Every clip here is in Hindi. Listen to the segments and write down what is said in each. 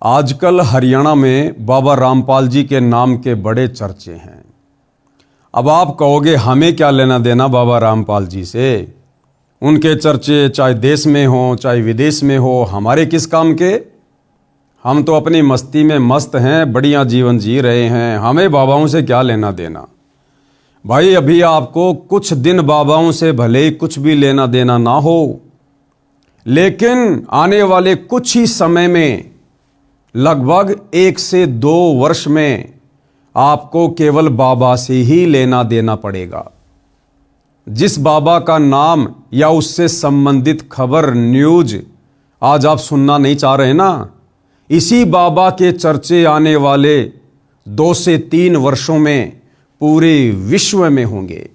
आजकल हरियाणा में बाबा रामपाल जी के नाम के बड़े चर्चे हैं। अब आप कहोगे हमें क्या लेना देना बाबा रामपाल जी से, उनके चर्चे चाहे देश में हो चाहे विदेश में हो, हमारे किस काम के। हम तो अपनी मस्ती में मस्त हैं, बढ़िया जीवन जी रहे हैं, हमें बाबाओं से क्या लेना देना। भाई अभी आपको कुछ दिन बाबाओं से भले ही कुछ भी लेना देना ना हो, लेकिन आने वाले कुछ ही समय में लगभग 1 से 2 वर्ष में आपको केवल बाबा से ही लेना देना पड़ेगा। जिस बाबा का नाम या उससे संबंधित खबर न्यूज आज आप सुनना नहीं चाह रहे ना, इसी बाबा के चर्चे आने वाले 2 से 3 वर्षों में पूरे विश्व में होंगे।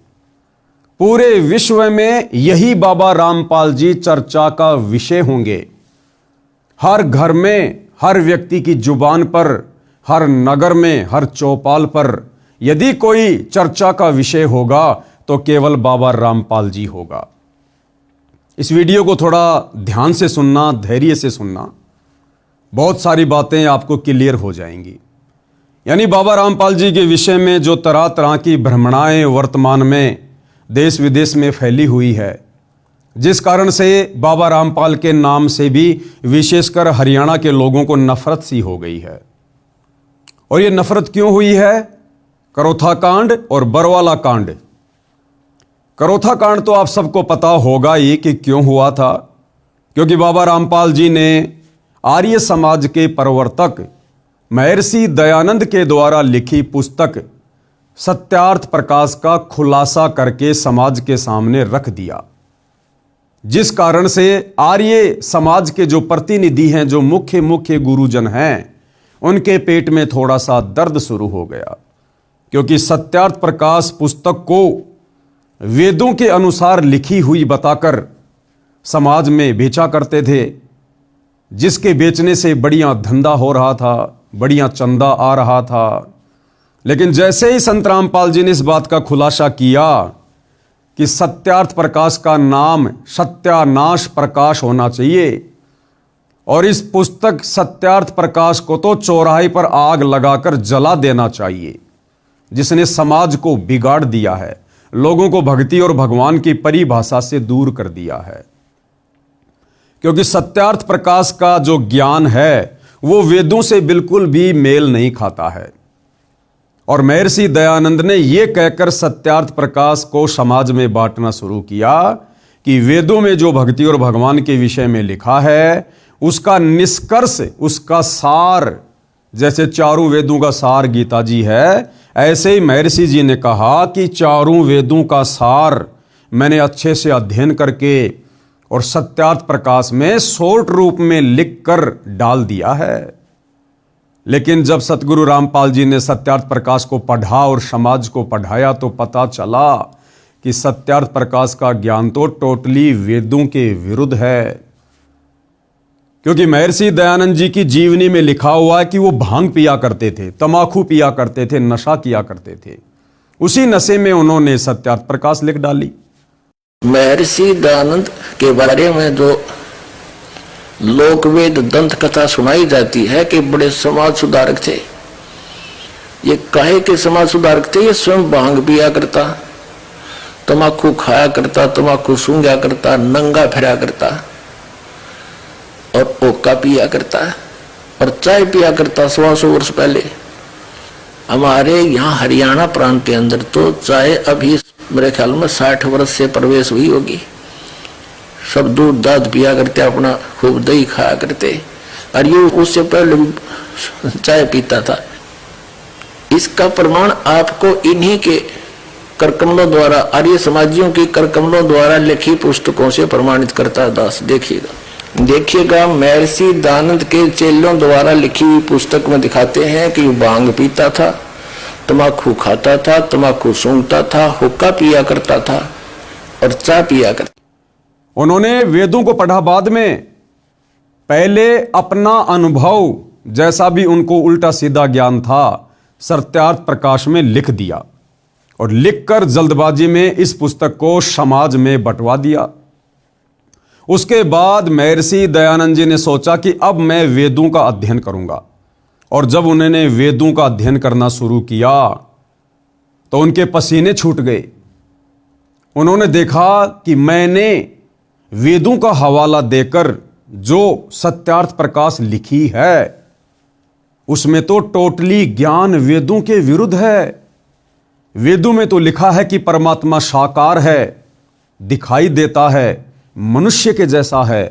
पूरे विश्व में यही बाबा रामपाल जी चर्चा का विषय होंगे। हर घर में, हर व्यक्ति की जुबान पर, हर नगर में, हर चौपाल पर यदि कोई चर्चा का विषय होगा तो केवल बाबा रामपाल जी होगा। इस वीडियो को थोड़ा ध्यान से सुनना, धैर्य से सुनना, बहुत सारी बातें आपको क्लियर हो जाएंगी। यानी बाबा रामपाल जी के विषय में जो तरह तरह की भ्रमणाएं वर्तमान में देश विदेश में फैली हुई है, जिस कारण से बाबा रामपाल के नाम से भी विशेषकर हरियाणा के लोगों को नफरत सी हो गई है। और ये नफरत क्यों हुई है? करोथा कांड और बरवाला कांड। करोथा कांड तो आप सबको पता होगा ही कि क्यों हुआ था, क्योंकि बाबा रामपाल जी ने आर्य समाज के प्रवर्तक महर्षि दयानंद के द्वारा लिखी पुस्तक सत्यार्थ प्रकाश का खुलासा करके समाज के सामने रख दिया, जिस कारण से आर्य समाज के जो प्रतिनिधि हैं, जो मुख्य गुरुजन हैं, उनके पेट में थोड़ा सा दर्द शुरू हो गया। क्योंकि सत्यार्थ प्रकाश पुस्तक को वेदों के अनुसार लिखी हुई बताकर समाज में बेचा करते थे, जिसके बेचने से बढ़िया धंधा हो रहा था, बढ़िया चंदा आ रहा था। लेकिन जैसे ही संत रामपाल जी ने इस बात का खुलासा किया कि सत्यार्थ प्रकाश का नाम सत्यानाश प्रकाश होना चाहिए और इस पुस्तक सत्यार्थ प्रकाश को तो चौराहे पर आग लगाकर जला देना चाहिए, जिसने समाज को बिगाड़ दिया है, लोगों को भक्ति और भगवान की परिभाषा से दूर कर दिया है। क्योंकि सत्यार्थ प्रकाश का जो ज्ञान है वो वेदों से बिल्कुल भी मेल नहीं खाता है। और महर्षि दयानंद ने यह कहकर सत्यार्थ प्रकाश को समाज में बांटना शुरू किया कि वेदों में जो भक्ति और भगवान के विषय में लिखा है उसका निष्कर्ष, उसका सार, जैसे चारों वेदों का सार गीता जी है, ऐसे ही महर्षि जी ने कहा कि चारों वेदों का सार मैंने अच्छे से अध्ययन करके और सत्यार्थ प्रकाश में शॉर्ट रूप में लिखकर डाल दिया है। लेकिन जब सतगुरु रामपाल जी ने सत्यार्थ प्रकाश को पढ़ा और समाज को पढ़ाया तो पता चला कि सत्यार्थ प्रकाश का ज्ञान तो टोटली वेदों के विरुद्ध है। क्योंकि महर्षि दयानंद जी की जीवनी में लिखा हुआ है कि वो भांग पिया करते थे, तमाकू पिया करते थे, नशा किया करते थे। उसी नशे में उन्होंने सत्यार्थ प्रकाश लिख डाली। महर्षि दयानंद के बारे में जो लोकवेद दंत कथा सुनाई जाती है कि बड़े समाज सुधारक थे। ये काहे के समाज सुधारक थे? ये स्वयं भांग पिया करता, तमाकू खाया करता, तमाकू सूंघा करता, नंगा फिरा करता और ओका पिया करता और चाय पिया करता। 100 वर्ष पहले हमारे यहाँ हरियाणा प्रांत के अंदर तो चाय अभी मेरे ख्याल में 60 वर्ष से प्रवेश हुई होगी। सब दूध दाद पिया करते, अपना खूब दही खाया करते, और ये उससे पहले चाय पीता था। इसका प्रमाण आपको इन्हीं के करकमलों द्वारा, आर्य समाजियों की करकमलों द्वारा लिखी पुस्तकों से प्रमाणित करता है। दास देखिएगा महर्षि दयानंद के चेलों द्वारा लिखी हुई पुस्तक में दिखाते हैं कि भांग पीता था, तमाकू खाता था, तमाकू सूंघता था, हुक्का पिया करता था और चाय पिया करता। उन्होंने वेदों को पढ़ा बाद में, पहले अपना अनुभव जैसा भी उनको उल्टा सीधा ज्ञान था सत्यार्थ प्रकाश में लिख दिया और लिखकर जल्दबाजी में इस पुस्तक को समाज में बंटवा दिया। उसके बाद महर्षि दयानंद जी ने सोचा कि अब मैं वेदों का अध्ययन करूंगा। और जब उन्होंने वेदों का अध्ययन करना शुरू किया तो उनके पसीने छूट गए। उन्होंने देखा कि मैंने वेदों का हवाला देकर जो सत्यार्थ प्रकाश लिखी है उसमें तो टोटली ज्ञान वेदों के विरुद्ध है। वेदों में तो लिखा है कि परमात्मा साकार है, दिखाई देता है, मनुष्य के जैसा है,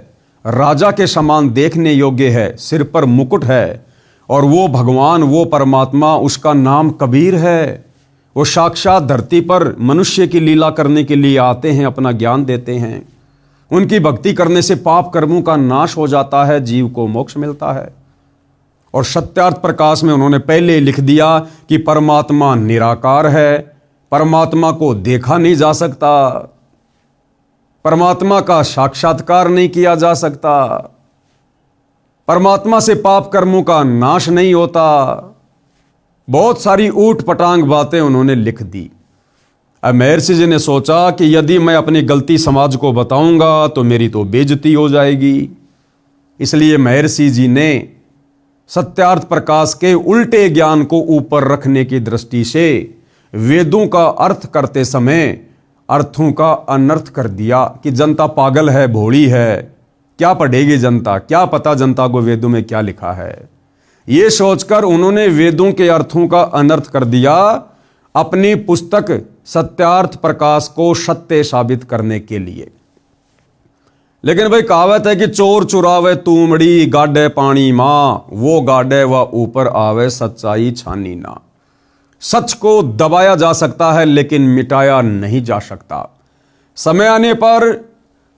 राजा के समान देखने योग्य है, सिर पर मुकुट है, और वो भगवान, वो परमात्मा, उसका नाम कबीर है। वो साक्षात धरती पर मनुष्य की लीला करने के लिए आते हैं, अपना ज्ञान देते हैं। उनकी भक्ति करने से पाप कर्मों का नाश हो जाता है, जीव को मोक्ष मिलता है। और सत्यार्थ प्रकाश में उन्होंने पहले लिख दिया कि परमात्मा निराकार है, परमात्मा को देखा नहीं जा सकता, परमात्मा का साक्षात्कार नहीं किया जा सकता, परमात्मा से पाप कर्मों का नाश नहीं होता। बहुत सारी ऊट पटांग बातें उन्होंने लिख दी। अब महर्षि जी ने सोचा कि यदि मैं अपनी गलती समाज को बताऊंगा तो मेरी तो बेइज्जती हो जाएगी। इसलिए महर्षि जी ने सत्यार्थ प्रकाश के उल्टे ज्ञान को ऊपर रखने की दृष्टि से वेदों का अर्थ करते समय अर्थों का अनर्थ कर दिया कि जनता पागल है, भोली है, क्या पढ़ेगी जनता, क्या पता जनता को वेदों में क्या लिखा है। ये सोचकर उन्होंने वेदों के अर्थों का अनर्थ कर दिया अपनी पुस्तक सत्यार्थ प्रकाश को सत्य साबित करने के लिए। लेकिन भाई कहावत है कि चोर चुरावे तूमड़ी, गाडे पानी मां, वो गाडे व ऊपर आवे, सच्चाई छानी ना। सच को दबाया जा सकता है लेकिन मिटाया नहीं जा सकता। समय आने पर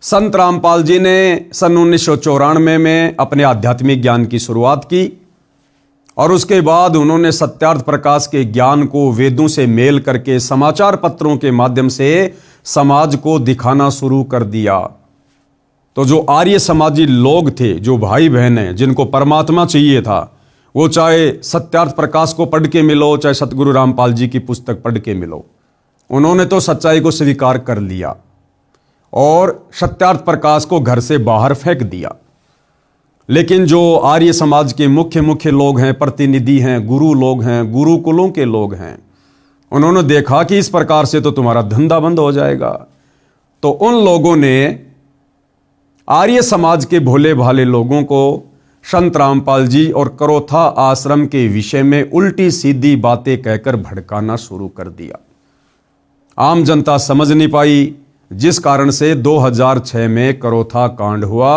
संत रामपाल जी ने सन 1994 में अपने आध्यात्मिक ज्ञान की शुरुआत की और उसके बाद उन्होंने सत्यार्थ प्रकाश के ज्ञान को वेदों से मेल करके समाचार पत्रों के माध्यम से समाज को दिखाना शुरू कर दिया। तो जो आर्य समाजी लोग थे, जो भाई बहन हैं, जिनको परमात्मा चाहिए था, वो चाहे सत्यार्थ प्रकाश को पढ़ के मिलो, चाहे सतगुरु रामपाल जी की पुस्तक पढ़ के मिलो, उन्होंने तो सच्चाई को स्वीकार कर लिया और सत्यार्थ प्रकाश को घर से बाहर फेंक दिया। लेकिन जो आर्य समाज के मुख्य लोग हैं, प्रतिनिधि हैं, गुरु लोग हैं, गुरुकुलों के लोग हैं, उन्होंने देखा कि इस प्रकार से तो तुम्हारा धंधा बंद हो जाएगा। तो उन लोगों ने आर्य समाज के भोले भाले लोगों को संत रामपाल जी और करोथा आश्रम के विषय में उल्टी सीधी बातें कहकर भड़काना शुरू कर दिया। आम जनता समझ नहीं पाई, जिस कारण से 2006 में करोथा कांड हुआ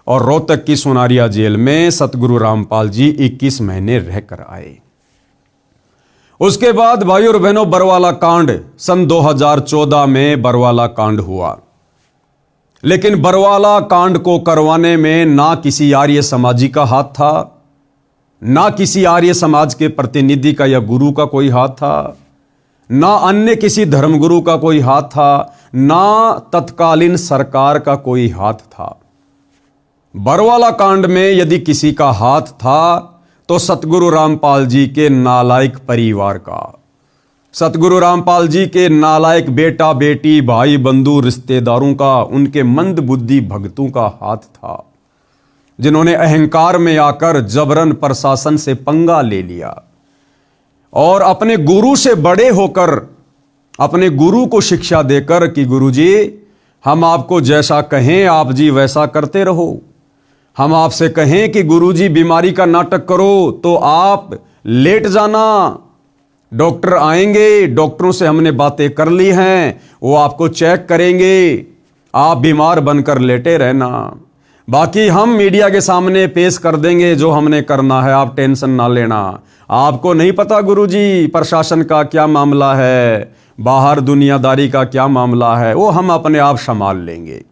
और रोहतक की सोनारिया जेल में सतगुरु रामपाल जी 21 महीने रहकर आए। उसके बाद भाइयों और बहनों, बरवाला कांड सन 2014 में बरवाला कांड हुआ। लेकिन बरवाला कांड को करवाने में ना किसी आर्य समाजी का हाथ था, ना किसी आर्य समाज के प्रतिनिधि का या गुरु का कोई हाथ था, ना अन्य किसी धर्मगुरु का कोई हाथ था, ना तत्कालीन सरकार का कोई हाथ था। बरवाला कांड में यदि किसी का हाथ था तो सतगुरु रामपाल जी के नालायक परिवार का, सतगुरु रामपाल जी के नालायक बेटा बेटी भाई बंधु रिश्तेदारों का, उनके मंद बुद्धि भक्तों का हाथ था, जिन्होंने अहंकार में आकर जबरन प्रशासन से पंगा ले लिया और अपने गुरु से बड़े होकर अपने गुरु को शिक्षा देकर कि गुरुजी हम आपको जैसा कहें आप जी वैसा करते रहो, हम आपसे कहें कि गुरुजी बीमारी का नाटक करो तो आप लेट जाना, डॉक्टर आएंगे, डॉक्टरों से हमने बातें कर ली हैं, वो आपको चेक करेंगे, आप बीमार बनकर लेटे रहना, बाकी हम मीडिया के सामने पेश कर देंगे जो हमने करना है, आप टेंशन ना लेना। आपको नहीं पता गुरुजी प्रशासन का क्या मामला है, बाहर दुनियादारी का क्या मामला है, वो हम अपने आप संभाल लेंगे।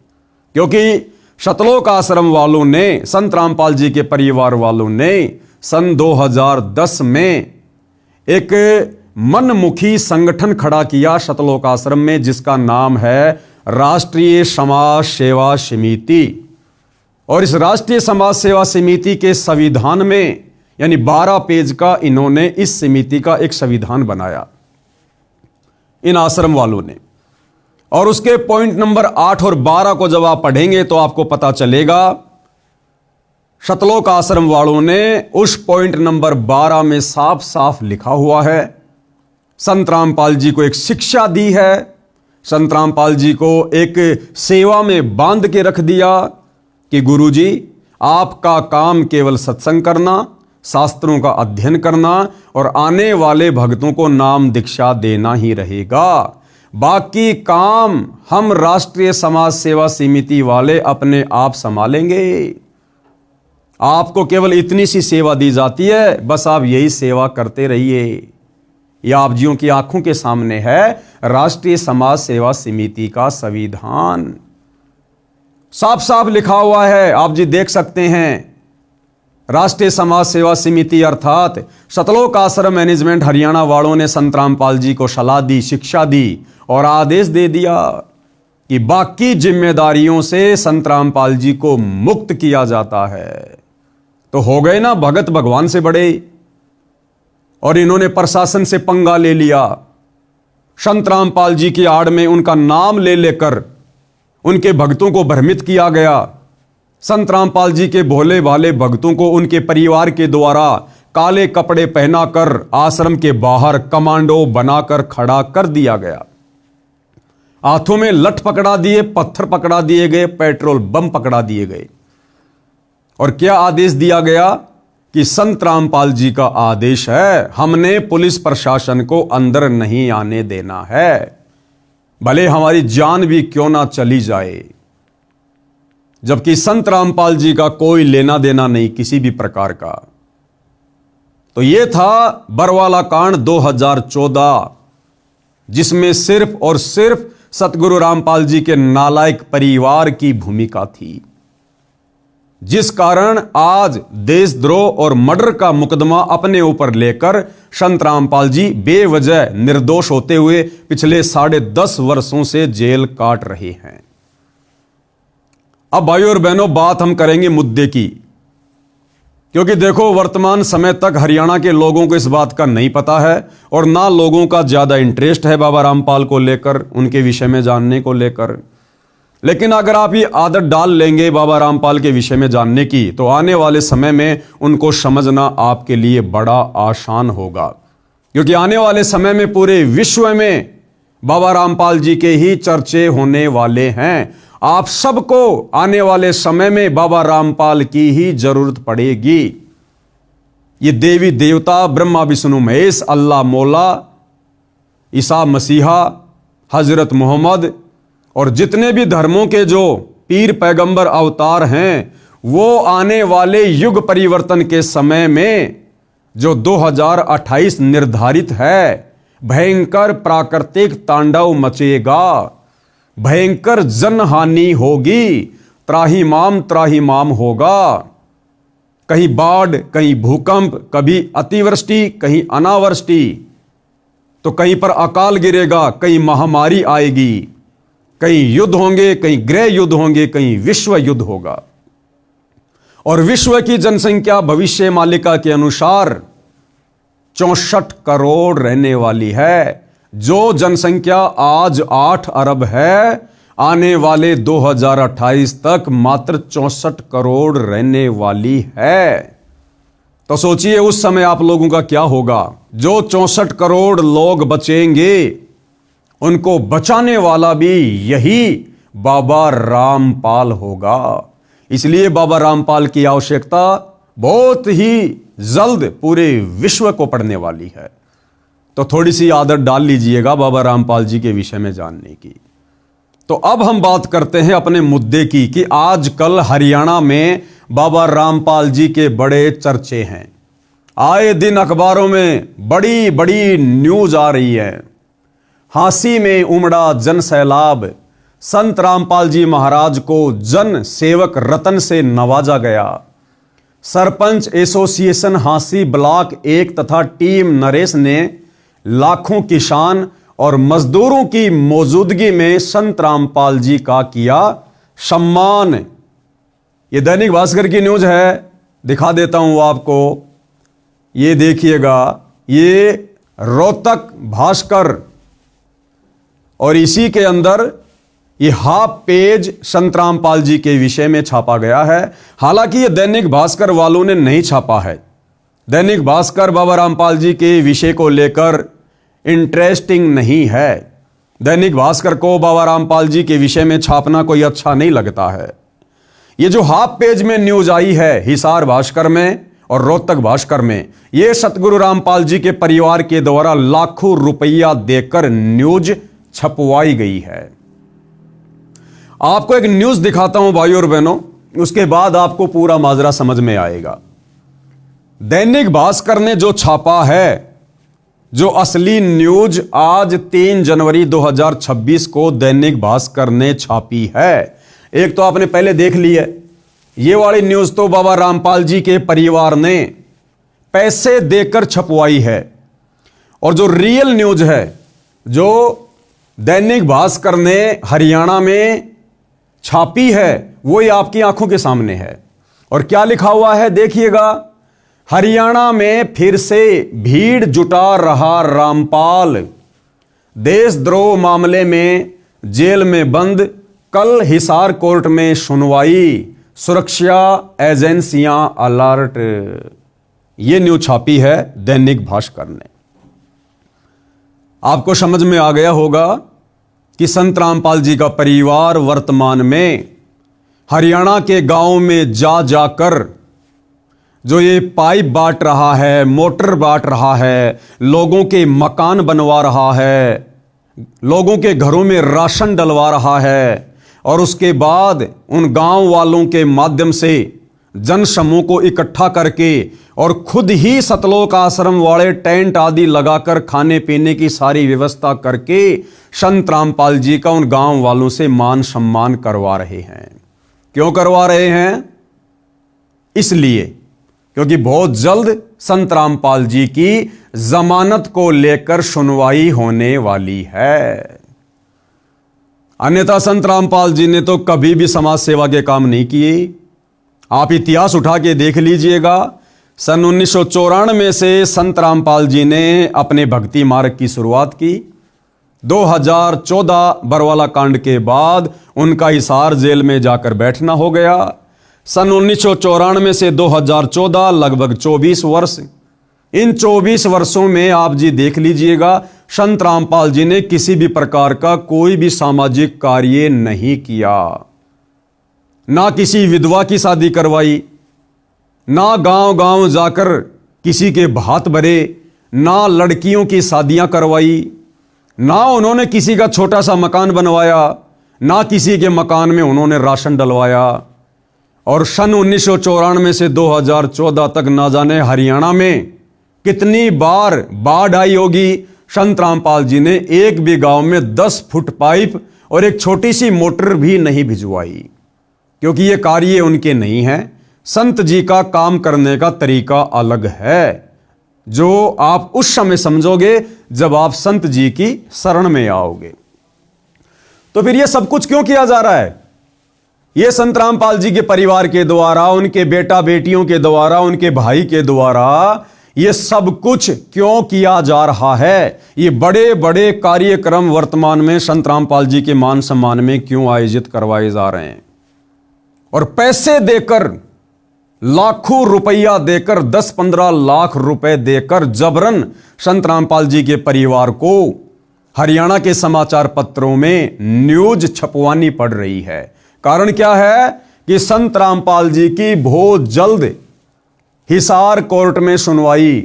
क्योंकि सतलोक आश्रम वालों ने, संत रामपाल जी के परिवार वालों ने सन 2010 में एक मनमुखी संगठन खड़ा किया सतलोक आश्रम में, जिसका नाम है राष्ट्रीय समाज सेवा समिति। और इस राष्ट्रीय समाज सेवा समिति के संविधान में यानी 12 पेज का इन्होंने इस समिति का एक संविधान बनाया इन आश्रम वालों ने। और उसके पॉइंट नंबर 8 और 12 को जब आप पढ़ेंगे तो आपको पता चलेगा शतलोक आश्रम वालों ने उस पॉइंट नंबर 12 में साफ साफ लिखा हुआ है, संत रामपाल जी को एक शिक्षा दी है, संत रामपाल जी को एक सेवा में बांध के रख दिया कि गुरुजी आपका काम केवल सत्संग करना, शास्त्रों का अध्ययन करना और आने वाले भक्तों को नाम दीक्षा देना ही रहेगा। बाकी काम हम राष्ट्रीय समाज सेवा समिति वाले अपने आप संभालेंगे। आपको केवल इतनी सी सेवा दी जाती है, बस आप यही सेवा करते रहिए। यह आप जियों की आंखों के सामने है राष्ट्रीय समाज सेवा समिति का संविधान, साफ साफ लिखा हुआ है, आप जी देख सकते हैं। राष्ट्रीय समाज सेवा समिति अर्थात शतलोक आश्रम मैनेजमेंट हरियाणा वालों ने संत रामपाल जी को सलाह दी, शिक्षा दी और आदेश दे दिया कि बाकी जिम्मेदारियों से संत रामपाल जी को मुक्त किया जाता है। तो हो गए ना भगत भगवान से बड़े, और इन्होंने प्रशासन से पंगा ले लिया। संत रामपाल जी की आड़ में उनका नाम ले लेकर उनके भक्तों को भ्रमित किया गया। संत रामपाल जी के भोले भाले भक्तों को उनके परिवार के द्वारा काले कपड़े पहनाकर आश्रम के बाहर कमांडो बनाकर खड़ा कर दिया गया। हाथों में लठ पकड़ा दिए, पत्थर पकड़ा दिए गए, पेट्रोल बम पकड़ा दिए गए। और क्या आदेश दिया गया कि संत रामपाल जी का आदेश है, हमने पुलिस प्रशासन को अंदर नहीं आने देना है, भले हमारी जान भी क्यों ना चली जाए। जबकि संत रामपाल जी का कोई लेना देना नहीं किसी भी प्रकार का। तो यह था बरवाला कांड 2014, जिसमें सिर्फ और सिर्फ सतगुरु रामपाल जी के नालायक परिवार की भूमिका थी, जिस कारण आज देशद्रोह और मर्डर का मुकदमा अपने ऊपर लेकर संत रामपाल जी बेवजह निर्दोष होते हुए पिछले 10.5 वर्षों से जेल काट रहे हैं। अब भाइयों और बहनों, बात हम करेंगे मुद्दे की, क्योंकि देखो वर्तमान समय तक हरियाणा के लोगों को इस बात का नहीं पता है और ना लोगों का ज्यादा इंटरेस्ट है बाबा रामपाल को लेकर, उनके विषय में जानने को लेकर। लेकिन अगर आप ये आदत डाल लेंगे बाबा रामपाल के विषय में जानने की, तो आने वाले समय में उनको समझना आपके लिए बड़ा आसान होगा। क्योंकि आने वाले समय में पूरे विश्व में बाबा रामपाल जी के ही चर्चे होने वाले हैं। आप सबको आने वाले समय में बाबा रामपाल की ही जरूरत पड़ेगी। ये देवी देवता ब्रह्मा विष्णु महेश, अल्लाह मौला, ईसा मसीहा, हजरत मोहम्मद और जितने भी धर्मों के जो पीर पैगंबर अवतार हैं, वो आने वाले युग परिवर्तन के समय में जो 2028 निर्धारित है, भयंकर प्राकृतिक तांडव मचेगा, भयंकर जनहानि होगी, त्राहिमाम होगा। कहीं बाढ़, कहीं भूकंप, कभी अतिवृष्टि, कहीं अनावृष्टि, तो कहीं पर अकाल गिरेगा, कहीं महामारी आएगी, कहीं युद्ध होंगे, कहीं गृह युद्ध होंगे, कहीं विश्व युद्ध होगा। और विश्व की जनसंख्या भविष्य मालिका के अनुसार 64 करोड़ रहने वाली है। जो जनसंख्या आज 8 अरब है, आने वाले 2028 तक मात्र 64 करोड़ रहने वाली है। तो सोचिए उस समय आप लोगों का क्या होगा। जो 64 करोड़ लोग बचेंगे, उनको बचाने वाला भी यही बाबा रामपाल होगा। इसलिए बाबा रामपाल की आवश्यकता बहुत ही जल्द पूरे विश्व को पड़ने वाली है। तो थोड़ी सी आदत डाल लीजिएगा बाबा रामपाल जी के विषय में जानने की। तो अब हम बात करते हैं अपने मुद्दे की कि आजकल हरियाणा में बाबा रामपाल जी के बड़े चर्चे हैं। आए दिन अखबारों में बड़ी बड़ी न्यूज आ रही है। हांसी में उमड़ा जन सैलाब, संत रामपाल जी महाराज को जन सेवक रतन से नवाजा गया। सरपंच एसोसिएशन हांसी ब्लॉक 1 तथा टीम नरेश ने लाखों किसान और मजदूरों की मौजूदगी में संत रामपाल जी का किया सम्मान। ये दैनिक भास्कर की न्यूज है, दिखा देता हूं आपको, ये देखिएगा, ये रोहतक भास्कर, और इसी के अंदर ये हाफ पेज संत रामपाल जी के विषय में छापा गया है। हालांकि ये दैनिक भास्कर वालों ने नहीं छापा है। दैनिक भास्कर बाबा रामपाल जी के विषय को लेकर इंटरेस्टिंग नहीं है। दैनिक भास्कर को बाबा रामपाल जी के विषय में छापना कोई अच्छा नहीं लगता है। ये जो हाफ पेज में न्यूज आई है हिसार भास्कर में और रोहतक भास्कर में, ये सतगुरु रामपाल जी के परिवार के द्वारा लाखों रुपया देकर न्यूज छपवाई गई है। आपको एक न्यूज दिखाता हूं भाइयों और बहनों, उसके बाद आपको पूरा माजरा समझ में आएगा। दैनिक भास्कर ने जो छापा है, जो असली न्यूज आज 3 जनवरी 2026 को दैनिक भास्कर ने छापी है, एक तो आपने पहले देख ली है। ये वाली न्यूज तो बाबा रामपाल जी के परिवार ने पैसे देकर छपवाई है, और जो रियल न्यूज है, जो दैनिक भास्कर ने हरियाणा में छापी है, वो ही आपकी आंखों के सामने है। और क्या लिखा हुआ है देखिएगा, हरियाणा में फिर से भीड़ जुटा रहा रामपाल, देशद्रोह मामले में जेल में बंद, कल हिसार कोर्ट में सुनवाई, सुरक्षा एजेंसियां अलर्ट। यह न्यूज छापी है दैनिक भास्कर ने। आपको समझ में आ गया होगा कि संत रामपाल जी का परिवार वर्तमान में हरियाणा के गांव में जा जाकर जो ये पाइप बांट रहा है, मोटर बांट रहा है, लोगों के मकान बनवा रहा है, लोगों के घरों में राशन डलवा रहा है, और उसके बाद उन गांव वालों के माध्यम से जन समूह को इकट्ठा करके और खुद ही सतलोक आश्रम वाले टेंट आदि लगाकर खाने पीने की सारी व्यवस्था करके संत रामपाल जी का उन गांव वालों से मान सम्मान करवा रहे हैं। क्यों करवा रहे हैं? इसलिए क्योंकि बहुत जल्द संत रामपाल जी की जमानत को लेकर सुनवाई होने वाली है। अन्यथा संत रामपाल जी ने तो कभी भी समाज सेवा के काम नहीं किए। आप इतिहास उठा के देख लीजिएगा, सन 1994 से संत रामपाल जी ने अपने भक्ति मार्ग की शुरुआत की। 2014 बरवाला कांड के बाद उनका हिसार जेल में जाकर बैठना हो गया। सन 1994 से 2014 लगभग 24 वर्ष। इन 24 वर्षों में आप जी देख लीजिएगा, संत रामपाल जी ने किसी भी प्रकार का कोई भी सामाजिक कार्य नहीं किया। ना किसी विधवा की शादी करवाई, ना गांव गांव जाकर किसी के भात भरे, ना लड़कियों की शादियां करवाई, ना उन्होंने किसी का छोटा सा मकान बनवाया, ना किसी के मकान में उन्होंने राशन डलवाया। और सन 1994 से 2014 तक ना जाने हरियाणा में कितनी बार बाढ़ आई होगी, संत रामपाल जी ने एक भी गांव में 10 फुट पाइप और एक छोटी सी मोटर भी नहीं भिजवाई, क्योंकि ये कार्य उनके नहीं है। संत जी का काम करने का तरीका अलग है, जो आप उस समय समझोगे जब आप संत जी की शरण में आओगे। तो फिर ये सब कुछ क्यों किया जा रहा है? ये संत रामपाल जी के परिवार के द्वारा, उनके बेटा बेटियों के द्वारा, उनके भाई के द्वारा ये सब कुछ क्यों किया जा रहा है? ये बड़े बड़े कार्यक्रम वर्तमान में संत रामपाल जी के मान सम्मान में क्यों आयोजित करवाए जा रहे हैं? और पैसे देकर, लाखों रुपया देकर, 10-15 लाख रुपए देकर जबरन संत रामपाल जी के परिवार को हरियाणा के समाचार पत्रों में न्यूज छपवानी पड़ रही है। कारण क्या है कि संत रामपाल जी की बहुत जल्द हिसार कोर्ट में सुनवाई,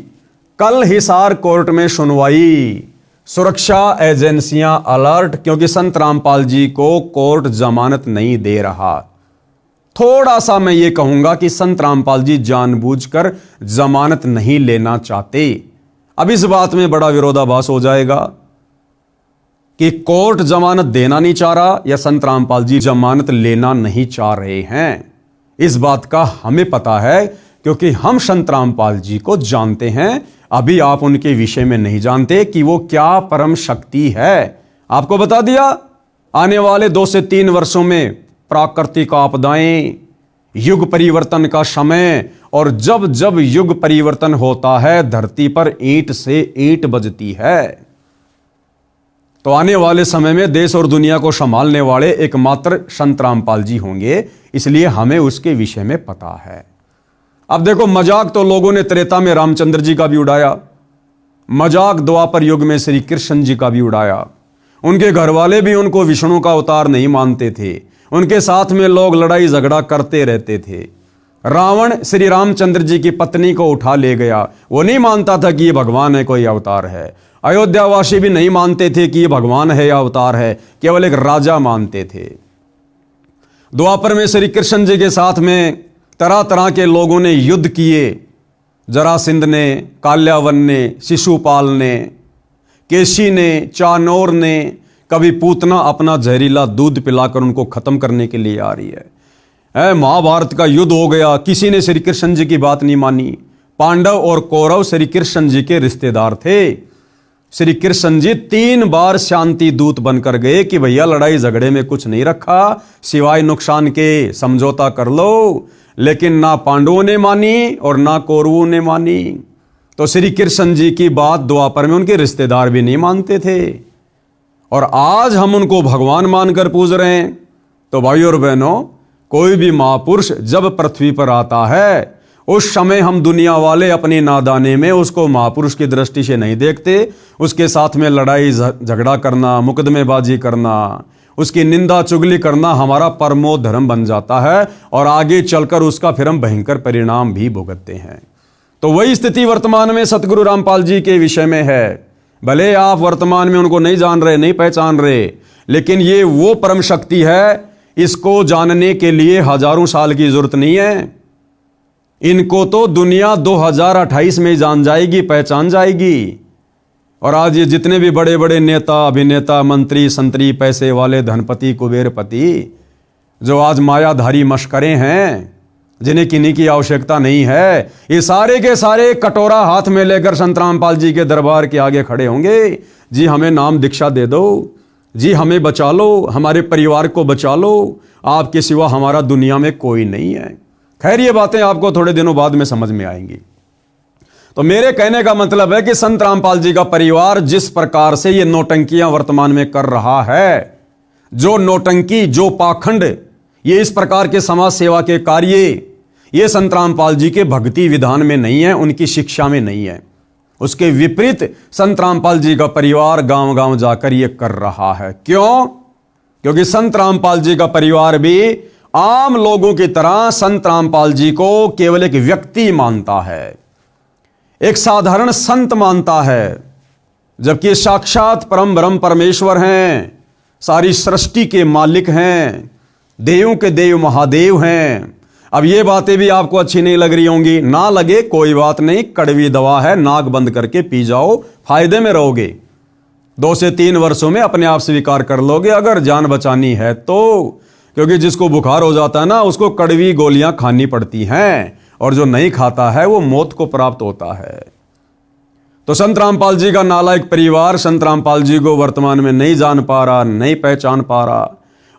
कल हिसार कोर्ट में सुनवाई, सुरक्षा एजेंसियां अलर्ट, क्योंकि संत रामपाल जी को कोर्ट जमानत नहीं दे रहा। थोड़ा सा मैं ये कहूंगा कि संत रामपाल जी जानबूझकर जमानत नहीं लेना चाहते। अब इस बात में बड़ा विरोधाभास हो जाएगा कि कोर्ट जमानत देना नहीं चाह रहा या संत रामपाल जी जमानत लेना नहीं चाह रहे हैं। इस बात का हमें पता है, क्योंकि हम संत रामपाल जी को जानते हैं। अभी आप उनके विषय में नहीं जानते कि वो क्या परम शक्ति है। आपको बता दिया, आने वाले 2 से 3 वर्षों में प्राकृतिक आपदाएं, युग परिवर्तन का समय, और जब जब युग परिवर्तन होता है धरती पर ईंट से ईंट बजती है। तो आने वाले समय में देश और दुनिया को संभालने वाले एकमात्र संत रामपाल जी होंगे, इसलिए हमें उसके विषय में पता है। अब देखो, मजाक तो लोगों ने त्रेता में रामचंद्र जी का भी उड़ाया, मजाक द्वापर युग में श्री कृष्ण जी का भी उड़ाया। उनके घर वाले भी उनको विष्णु का अवतार नहीं मानते थे, उनके साथ में लोग लड़ाई झगड़ा करते रहते थे। रावण श्री रामचंद्र जी की पत्नी को उठा ले गया, वो नहीं मानता था कि ये भगवान है, कोई अवतार है। अयोध्यावासी भी नहीं मानते थे कि ये भगवान है या अवतार है, केवल एक राजा मानते थे। द्वापर में श्री कृष्ण जी के साथ में तरह तरह के लोगों ने युद्ध किए, जरासिंध ने, काल्यावन ने, शिशुपाल ने, केशी ने, चानोर ने, कभी पूतना अपना जहरीला दूध पिलाकर उनको खत्म करने के लिए आ रही है। महाभारत का युद्ध हो गया, किसी ने श्री कृष्ण जी की बात नहीं मानी। पांडव और कौरव श्री कृष्ण जी के रिश्तेदार थे। श्री कृष्ण जी 3 बार शांति दूत बनकर गए कि भैया लड़ाई झगड़े में कुछ नहीं रखा सिवाय नुकसान के, समझौता कर लो। लेकिन ना पांडवों ने मानी और ना कौरवों ने मानी। तो श्री कृष्ण जी की बात द्वापर में उनके रिश्तेदार भी नहीं मानते थे, और आज हम उनको भगवान मानकर पूज रहे हैं। तो भाई और बहनों, कोई भी महापुरुष जब पृथ्वी पर आता है, उस समय हम दुनिया वाले अपनी नादाने में उसको महापुरुष की दृष्टि से नहीं देखते। उसके साथ में लड़ाई झगड़ा करना, मुकदमेबाजी करना, उसकी निंदा चुगली करना हमारा परमो धर्म बन जाता है, और आगे चलकर उसका फिर हम भयंकर परिणाम भी भुगतते हैं। तो वही स्थिति वर्तमान में सतगुरु रामपाल जी के विषय में है। भले आप वर्तमान में उनको नहीं जान रहे, नहीं पहचान रहे, लेकिन ये वो परम शक्ति है, इसको जानने के लिए हजारों साल की जरूरत नहीं है। इनको तो दुनिया 2028 में जान जाएगी, पहचान जाएगी। और आज ये जितने भी बड़े बड़े नेता, अभिनेता, मंत्री, संतरी, पैसे वाले, धनपति, कुबेरपति, जो आज मायाधारी मशकरे हैं, जिन्हें किन्हीं की आवश्यकता नहीं है, ये सारे के सारे कटोरा हाथ में लेकर संत रामपाल जी के दरबार के आगे खड़े होंगे। जी हमें नाम दीक्षा दे दो, जी हमें बचा लो, हमारे परिवार को बचा लो, आपके सिवा हमारा दुनिया में कोई नहीं है। खैर, ये बातें आपको थोड़े दिनों बाद में समझ में आएंगी। तो मेरे कहने का मतलब है कि संत रामपाल जी का परिवार जिस प्रकार से ये नौटंकियां वर्तमान में कर रहा है, जो नौटंकी, जो पाखंड, ये इस प्रकार के समाज सेवा के कार्य, ये संत रामपाल जी के भक्ति विधान में नहीं है, उनकी शिक्षा में नहीं है। उसके विपरीत संत रामपाल जी का परिवार गांव गांव जाकर ये कर रहा है। क्यों? क्योंकि संत रामपाल जी का परिवार भी आम लोगों की तरह संत रामपाल जी को केवल एक व्यक्ति मानता है, एक साधारण संत मानता है, जबकि साक्षात परम ब्रह्म परमेश्वर हैं, सारी सृष्टि के मालिक हैं, देवों के देव महादेव हैं। अब ये बातें भी आपको अच्छी नहीं लग रही होंगी, ना लगे कोई बात नहीं, कड़वी दवा है, नाक बंद करके पी जाओ, फायदे में रहोगे। 2 से 3 वर्षों में अपने आप स्वीकार कर लोगे, अगर जान बचानी है तो। क्योंकि जिसको बुखार हो जाता है ना, उसको कड़वी गोलियां खानी पड़ती हैं, और जो नहीं खाता है वो मौत को प्राप्त होता है। तो संत रामपाल जी का नालायक परिवार संत रामपाल जी को वर्तमान में नहीं जान पा रहा, नहीं पहचान पा रहा,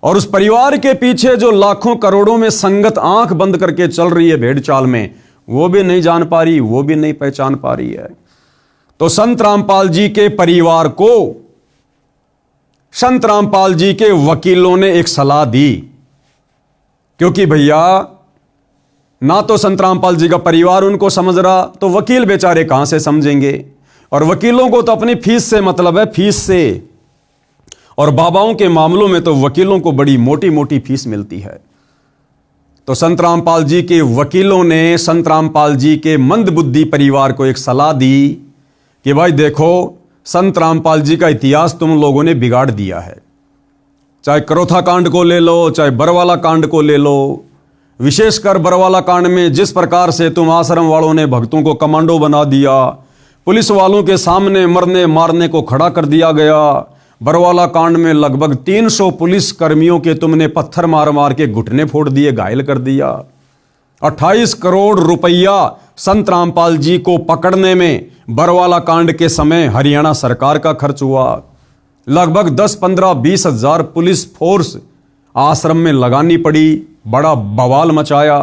और उस परिवार के पीछे जो लाखों करोड़ों में संगत आंख बंद करके चल रही है भेड़ चाल में, वो भी नहीं जान पा रही, वो भी नहीं पहचान पा रही है। तो संत रामपाल जी के परिवार को संत रामपाल जी के वकीलों ने एक सलाह दी, क्योंकि भैया ना तो संत रामपाल जी का परिवार उनको समझ रहा, तो वकील बेचारे कहां से समझेंगे। और वकीलों को तो अपनी फीस से मतलब है, फीस से। और बाबाओं के मामलों में तो वकीलों को बड़ी मोटी मोटी फीस मिलती है। तो संत रामपाल जी के वकीलों ने संत रामपाल जी के मंदबुद्धि परिवार को एक सलाह दी कि भाई देखो, संत रामपाल जी का इतिहास तुम लोगों ने बिगाड़ दिया है। चाहे करोथा कांड को ले लो, चाहे बरवाला कांड को ले लो, विशेषकर बरवाला कांड में जिस प्रकार से तुम आश्रम वालों ने भक्तों को कमांडो बना दिया, पुलिस वालों के सामने मरने मारने को खड़ा कर दिया गया। बरवाला कांड में लगभग 300 पुलिस कर्मियों के तुमने पत्थर मार मार के घुटने फोड़ दिए, घायल कर दिया। 28 करोड़ रुपया संत रामपाल जी को पकड़ने में बरवाला कांड के समय हरियाणा सरकार का खर्च हुआ। लगभग 10, 15, 20 हजार पुलिस फोर्स आश्रम में लगानी पड़ी, बड़ा बवाल मचाया।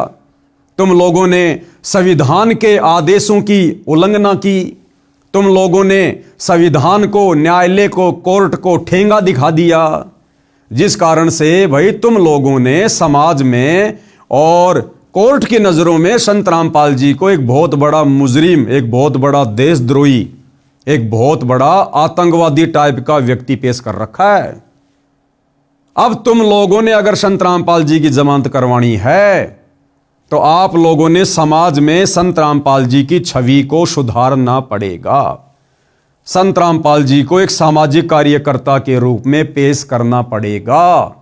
तुम लोगों ने संविधान के आदेशों की उल्लंघना की, तुम लोगों ने संविधान को, न्यायालय को, कोर्ट को ठेंगा दिखा दिया, जिस कारण से भाई तुम लोगों ने समाज में और कोर्ट की नजरों में संत रामपाल जी को एक बहुत बड़ा मुजरिम, एक बहुत बड़ा देशद्रोही, एक बहुत बड़ा आतंकवादी टाइप का व्यक्ति पेश कर रखा है। अब तुम लोगों ने अगर संत रामपाल जी की जमानत करवानी है तो आप लोगों ने समाज में संत रामपाल जी की छवि को सुधारना पड़ेगा। संत रामपाल जी को एक सामाजिक कार्यकर्ता के रूप में पेश करना पड़ेगा,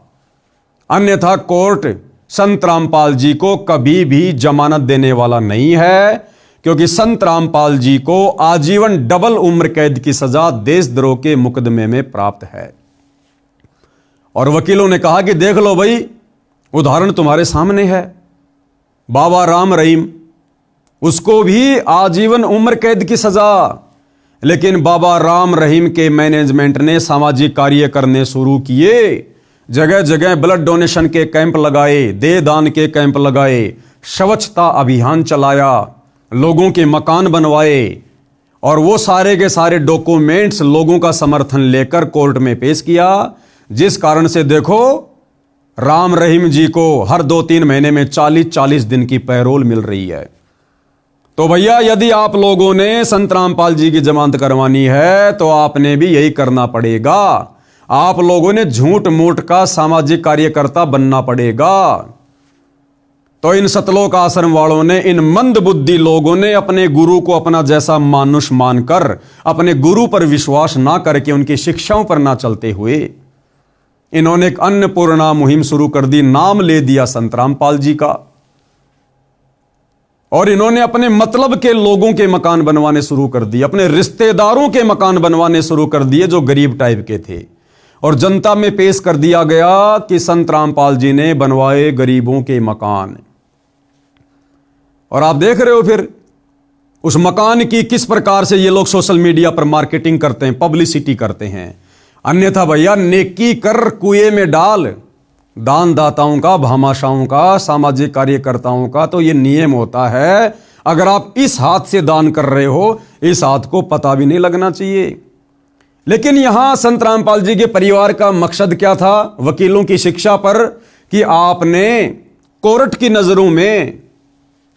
अन्यथा कोर्ट संत रामपाल जी को कभी भी जमानत देने वाला नहीं है, क्योंकि संत रामपाल जी को आजीवन डबल उम्र कैद की सजा देशद्रोह के मुकदमे में प्राप्त है। और वकीलों ने कहा कि देख लो भाई, उदाहरण तुम्हारे सामने है, बाबा राम रहीम, उसको भी आजीवन उम्र कैद की सजा, लेकिन बाबा राम रहीम के मैनेजमेंट ने सामाजिक कार्य करने शुरू किए, जगह जगह ब्लड डोनेशन के कैंप लगाए, देह दान के कैंप लगाए, स्वच्छता अभियान चलाया, लोगों के मकान बनवाए, और वो सारे के सारे डॉक्यूमेंट्स लोगों का समर्थन लेकर कोर्ट में पेश किया, जिस कारण से देखो राम रहीम जी को हर 2-3 महीने में 40-40 दिन की पैरोल मिल रही है। तो भैया, यदि आप लोगों ने संत रामपाल जी की जमानत करवानी है तो आपने भी यही करना पड़ेगा। आप लोगों ने झूठ मूठ का सामाजिक कार्यकर्ता बनना पड़ेगा। तो इन सतलोक आश्रम वालों ने, इन मंद बुद्धि लोगों ने अपने गुरु को अपना जैसा मानुष मानकर, अपने गुरु पर विश्वास ना करके, उनकी शिक्षाओं पर ना चलते हुए इन्होंने एक अन्नपूर्णा मुहिम शुरू कर दी, नाम ले दिया संत रामपाल जी का, और इन्होंने अपने मतलब के लोगों के मकान बनवाने शुरू कर दिए, अपने रिश्तेदारों के मकान बनवाने शुरू कर दिए जो गरीब टाइप के थे, और जनता में पेश कर दिया गया कि संत रामपाल जी ने बनवाए गरीबों के मकान। और आप देख रहे हो फिर उस मकान की किस प्रकार से ये लोग सोशल मीडिया पर मार्केटिंग करते हैं, पब्लिसिटी करते हैं। अन्यथा भैया, नेकी कर कुएं में डाल, दान दाताओं का, भामाशाहों का, सामाजिक कार्यकर्ताओं का तो ये नियम होता है, अगर आप इस हाथ से दान कर रहे हो, इस हाथ को पता भी नहीं लगना चाहिए। लेकिन यहां संत रामपाल जी के परिवार का मकसद क्या था? वकीलों की शिक्षा पर कि आपने कोर्ट की नजरों में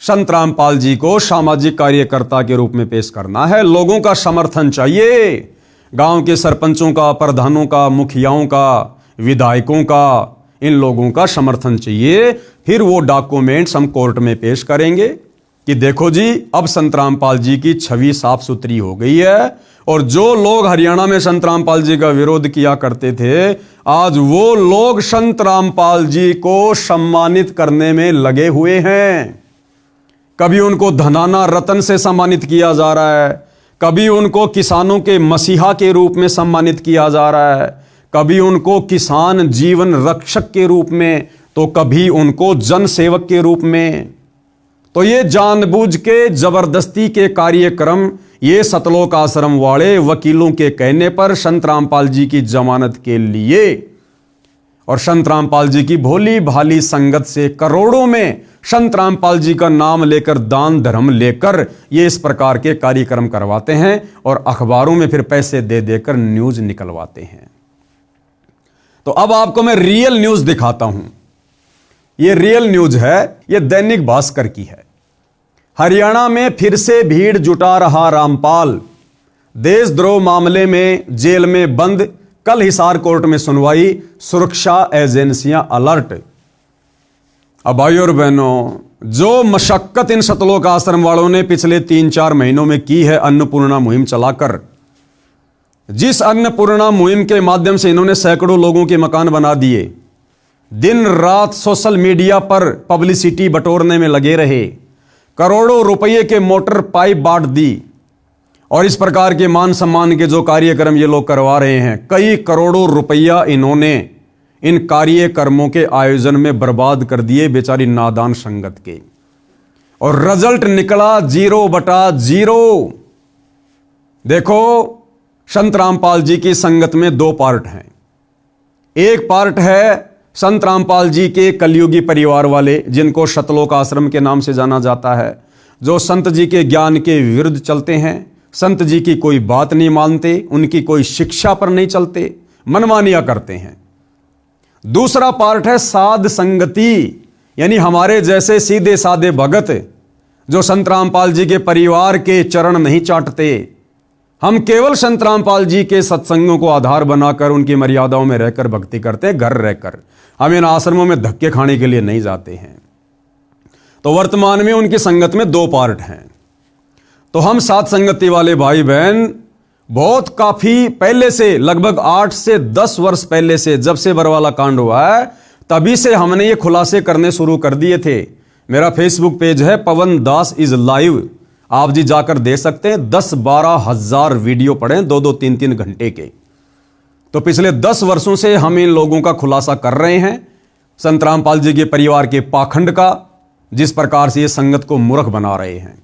संत रामपाल जी को सामाजिक कार्यकर्ता के रूप में पेश करना है। लोगों का समर्थन चाहिए, गांव के सरपंचों का, प्रधानों का, मुखियाओं का, विधायकों का, इन लोगों का समर्थन चाहिए। फिर वो डॉक्यूमेंट्स हम कोर्ट में पेश करेंगे कि देखो जी, अब संत रामपाल जी की छवि साफ सुथरी हो गई है, और जो लोग हरियाणा में संत रामपाल जी का विरोध किया करते थे, आज वो लोग संत रामपाल जी को सम्मानित करने में लगे हुए हैं। कभी उनको धनाना रतन से सम्मानित किया जा रहा है, कभी उनको किसानों के मसीहा के रूप में सम्मानित किया जा रहा है, कभी उनको किसान जीवन रक्षक के रूप में, तो कभी उनको जन सेवक के रूप में। तो ये जानबूझ के जबरदस्ती के कार्यक्रम ये सतलोक आश्रम वाले वकीलों के कहने पर संत रामपाल जी की जमानत के लिए, और संत रामपाल जी की भोली भाली संगत से करोड़ों में संत रामपाल जी का नाम लेकर, दान धर्म लेकर ये इस प्रकार के कार्यक्रम करवाते हैं, और अखबारों में फिर पैसे दे देकर न्यूज निकलवाते हैं। तो अब आपको मैं रियल न्यूज दिखाता हूं। ये रियल न्यूज है, ये दैनिक भास्कर की है। हरियाणा में फिर से भीड़ जुटा रहा रामपाल, देशद्रोह मामले में जेल में बंद, कल हिसार कोर्ट में सुनवाई, सुरक्षा एजेंसियां अलर्ट। अब भाइयों और बहनों, जो मशक्कत इन सतलोक आश्रम वालों ने पिछले 3-4 महीनों में की है अन्नपूर्णा मुहिम चलाकर, जिस अन्नपूर्णा मुहिम के माध्यम से इन्होंने सैकड़ों लोगों के मकान बना दिए, दिन रात सोशल मीडिया पर पब्लिसिटी बटोरने में लगे रहे, करोड़ों रुपये के मोटर पाइप बांट दी, और इस प्रकार के मान सम्मान के जो कार्यक्रम ये लोग करवा रहे हैं, कई करोड़ों रुपया इन्होंने इन कार्यक्रमों के आयोजन में बर्बाद कर दिए बेचारी नादान संगत के, और रिजल्ट निकला 0/0। देखो, संत रामपाल जी की संगत में 2 पार्ट हैं। एक पार्ट है संत रामपाल जी के कलयुगी परिवार वाले, जिनको सतलोक आश्रम के नाम से जाना जाता है, जो संत जी के ज्ञान के विरुद्ध चलते हैं, संत जी की कोई बात नहीं मानते, उनकी कोई शिक्षा पर नहीं चलते, मनमानियां करते हैं। दूसरा पार्ट है साध संगति, यानी हमारे जैसे सीधे साधे भगत जो संत रामपाल जी के परिवार के चरण नहीं चाटते। हम केवल संत रामपाल जी के सत्संगों को आधार बनाकर उनकी मर्यादाओं में रहकर भक्ति करते हैं, घर रहकर। हम इन आश्रमों में धक्के खाने के लिए नहीं जाते हैं। तो वर्तमान में उनकी संगत में 2 पार्ट हैं। तो हम साथ संगति वाले भाई बहन बहुत काफी पहले से, लगभग 8 से 10 वर्ष पहले से, जब से बरवाला कांड हुआ है तभी से हमने ये खुलासे करने शुरू कर दिए थे। मेरा फेसबुक पेज है पवन दास इज लाइव, आप जी जाकर दे सकते हैं। 10-12 हजार वीडियो पड़े, 2-2, 3-3 घंटे के। तो पिछले 10 वर्षों से हम इन लोगों का खुलासा कर रहे हैं, संत रामपाल जी के परिवार के पाखंड का, जिस प्रकार से ये संगत को मूर्ख बना रहे हैं।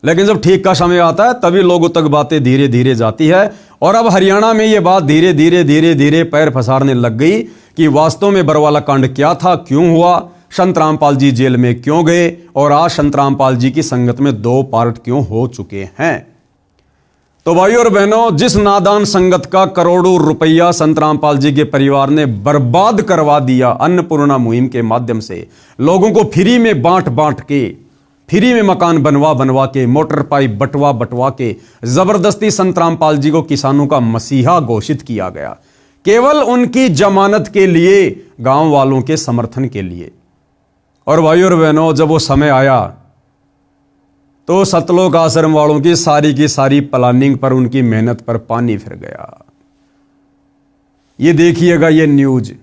लेकिन जब ठीक का समय आता है तभी लोगों तक बातें धीरे धीरे जाती है। और अब हरियाणा में ये बात धीरे धीरे पैर पसारने लग गई कि वास्तव में बरवाला कांड क्या था, क्यों हुआ, संत रामपाल जी जेल में क्यों गए, और आज संत रामपाल जी की संगत में 2 पार्ट क्यों हो चुके हैं। तो भाइयों और बहनों, जिस नादान संगत का करोड़ों रुपया संत रामपाल जी के परिवार ने बर्बाद करवा दिया अन्नपूर्णा मुहिम के माध्यम से, लोगों को फ्री में बांट के, फ्री में मकान बनवा के, मोटर पाइप बटवा के जबरदस्ती संत रामपाल जी को किसानों का मसीहा घोषित किया गया, केवल उनकी जमानत के लिए, गांव वालों के समर्थन के लिए। और भाइयों और बहनों, जब वो समय आया तो सतलोक आश्रम वालों की सारी प्लानिंग पर, उनकी मेहनत पर पानी फिर गया। ये देखिएगा, ये न्यूज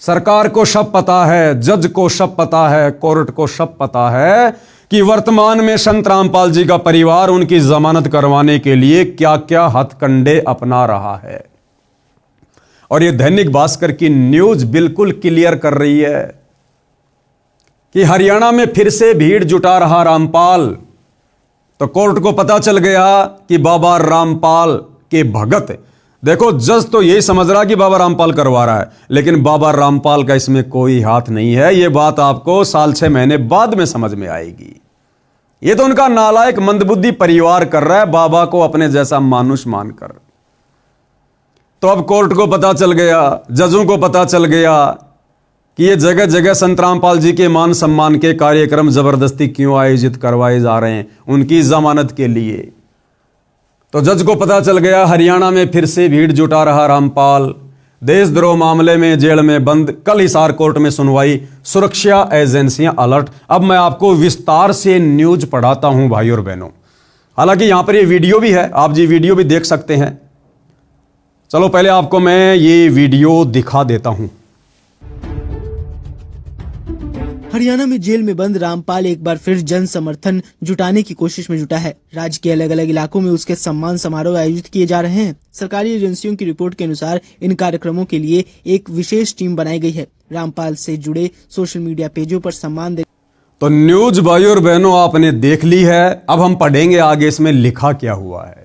सरकार को सब पता है, जज को सब पता है, कोर्ट को सब पता है कि वर्तमान में संत रामपाल जी का परिवार उनकी जमानत करवाने के लिए क्या क्या हथकंडे अपना रहा है। और ये दैनिक भास्कर की न्यूज बिल्कुल क्लियर कर रही है कि हरियाणा में फिर से भीड़ जुटा रहा रामपाल। तो कोर्ट को पता चल गया कि बाबा रामपाल के भगत, देखो जज तो यही समझ रहा कि बाबा रामपाल करवा रहा है, लेकिन बाबा रामपाल का इसमें कोई हाथ नहीं है। यह बात आपको 6 महीने बाद में समझ में आएगी। यह तो उनका नालायक मंदबुद्धि परिवार कर रहा है, बाबा को अपने जैसा मानुष मानकर। तो अब कोर्ट को पता चल गया, जजों को पता चल गया कि ये जगह जगह संत रामपाल जी के मान सम्मान के कार्यक्रम जबरदस्ती क्यों आयोजित करवाए जा रहे हैं, उनकी जमानत के लिए। तो जज को पता चल गया हरियाणा में फिर से भीड़ जुटा रहा रामपाल, देशद्रोह मामले में जेल में बंद, कल हिसार कोर्ट में सुनवाई, सुरक्षा एजेंसियां अलर्ट। अब मैं आपको विस्तार से न्यूज पढ़ाता हूं भाइयों और बहनों। हालांकि यहां पर ये वीडियो भी है, आप जी वीडियो भी देख सकते हैं। चलो पहले आपको मैं ये वीडियो दिखा देता हूं। हरियाणा में जेल में बंद रामपाल एक बार फिर जन समर्थन जुटाने की कोशिश में जुटा है। राज्य के अलग अलग इलाकों में उसके सम्मान समारोह आयोजित किए जा रहे हैं। सरकारी एजेंसियों की रिपोर्ट के अनुसार इन कार्यक्रमों के लिए एक विशेष टीम बनाई गई है। रामपाल से जुड़े सोशल मीडिया पेजों पर सम्मान दे। तो न्यूज भाइयों और बहनों आपने देख ली है। अब हम पढ़ेंगे आगे इसमें लिखा क्या हुआ है।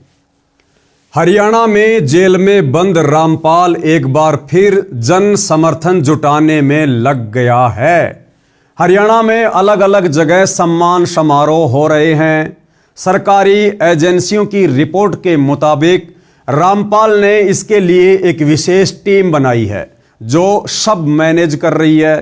हरियाणा में जेल में बंद रामपाल एक बार फिर जन समर्थन जुटाने में लग गया है। हरियाणा में अलग अलग जगह सम्मान समारोह हो रहे हैं। सरकारी एजेंसियों की रिपोर्ट के मुताबिक रामपाल ने इसके लिए एक विशेष टीम बनाई है जो सब मैनेज कर रही है।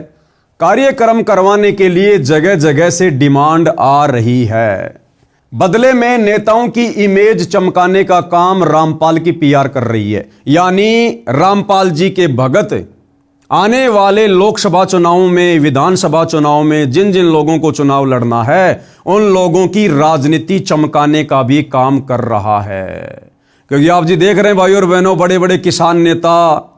कार्यक्रम करवाने के लिए जगह जगह से डिमांड आ रही है। बदले में नेताओं की इमेज चमकाने का काम रामपाल की पीआर कर रही है। यानी रामपाल जी के भगत आने वाले लोकसभा चुनावों में, विधानसभा चुनाव में जिन जिन लोगों को चुनाव लड़ना है उन लोगों की राजनीति चमकाने का भी काम कर रहा है। क्योंकि आप जी देख रहे हैं भाइयों और बहनों, बड़े बड़े किसान नेता,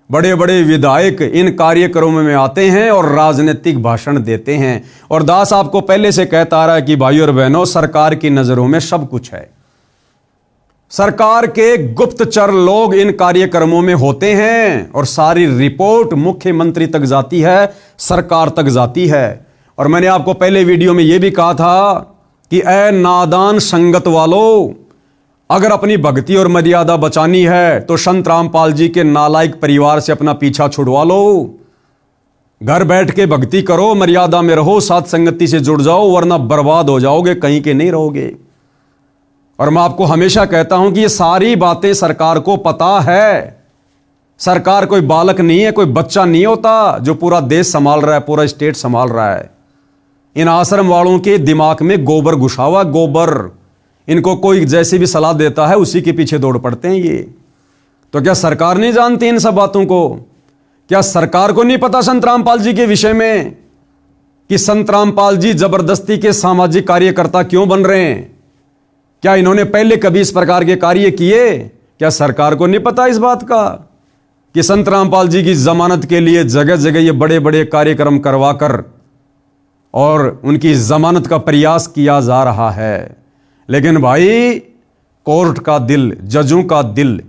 बड़े बड़े विधायक इन कार्यक्रमों में आते हैं और राजनीतिक भाषण देते हैं। और दास आपको पहले से कहता आ रहा है कि भाइयों और बहनों, सरकार की नजरों में सब कुछ है। सरकार के गुप्तचर लोग इन कार्यक्रमों में होते हैं और सारी रिपोर्ट मुख्यमंत्री तक जाती है, सरकार तक जाती है। और मैंने आपको पहले वीडियो में यह भी कहा था कि ऐ नादान संगत वालों, अगर अपनी भक्ति और मर्यादा बचानी है तो संत रामपाल जी के नालायक परिवार से अपना पीछा छुड़वा लो। घर बैठ के भक्ति करो, मर्यादा में रहो, साथ संगति से जुड़ जाओ, वरना बर्बाद हो जाओगे, कहीं के नहीं रहोगे। और मैं आपको हमेशा कहता हूं कि ये सारी बातें सरकार को पता है। सरकार कोई बालक नहीं है, कोई बच्चा नहीं होता जो पूरा देश संभाल रहा है, पूरा स्टेट संभाल रहा है। इन आश्रम वालों के दिमाग में गोबर घुसा हुआ, गोबर। इनको कोई जैसी भी सलाह देता है उसी के पीछे दौड़ पड़ते हैं ये। तो क्या सरकार नहीं जानती इन सब बातों को? क्या सरकार को नहीं पता संत रामपाल जी के विषय में कि संत रामपाल जी जबरदस्ती के सामाजिक कार्यकर्ता क्यों बन रहे हैं? क्या इन्होंने पहले कभी इस प्रकार के कार्य किए? क्या सरकार को नहीं पता इस बात का कि संत रामपाल जी की जमानत के लिए जगह जगह ये बड़े बड़े कार्यक्रम करवाकर और उनकी जमानत का प्रयास किया जा रहा है? लेकिन भाई, कोर्ट का दिल, जजों का दिल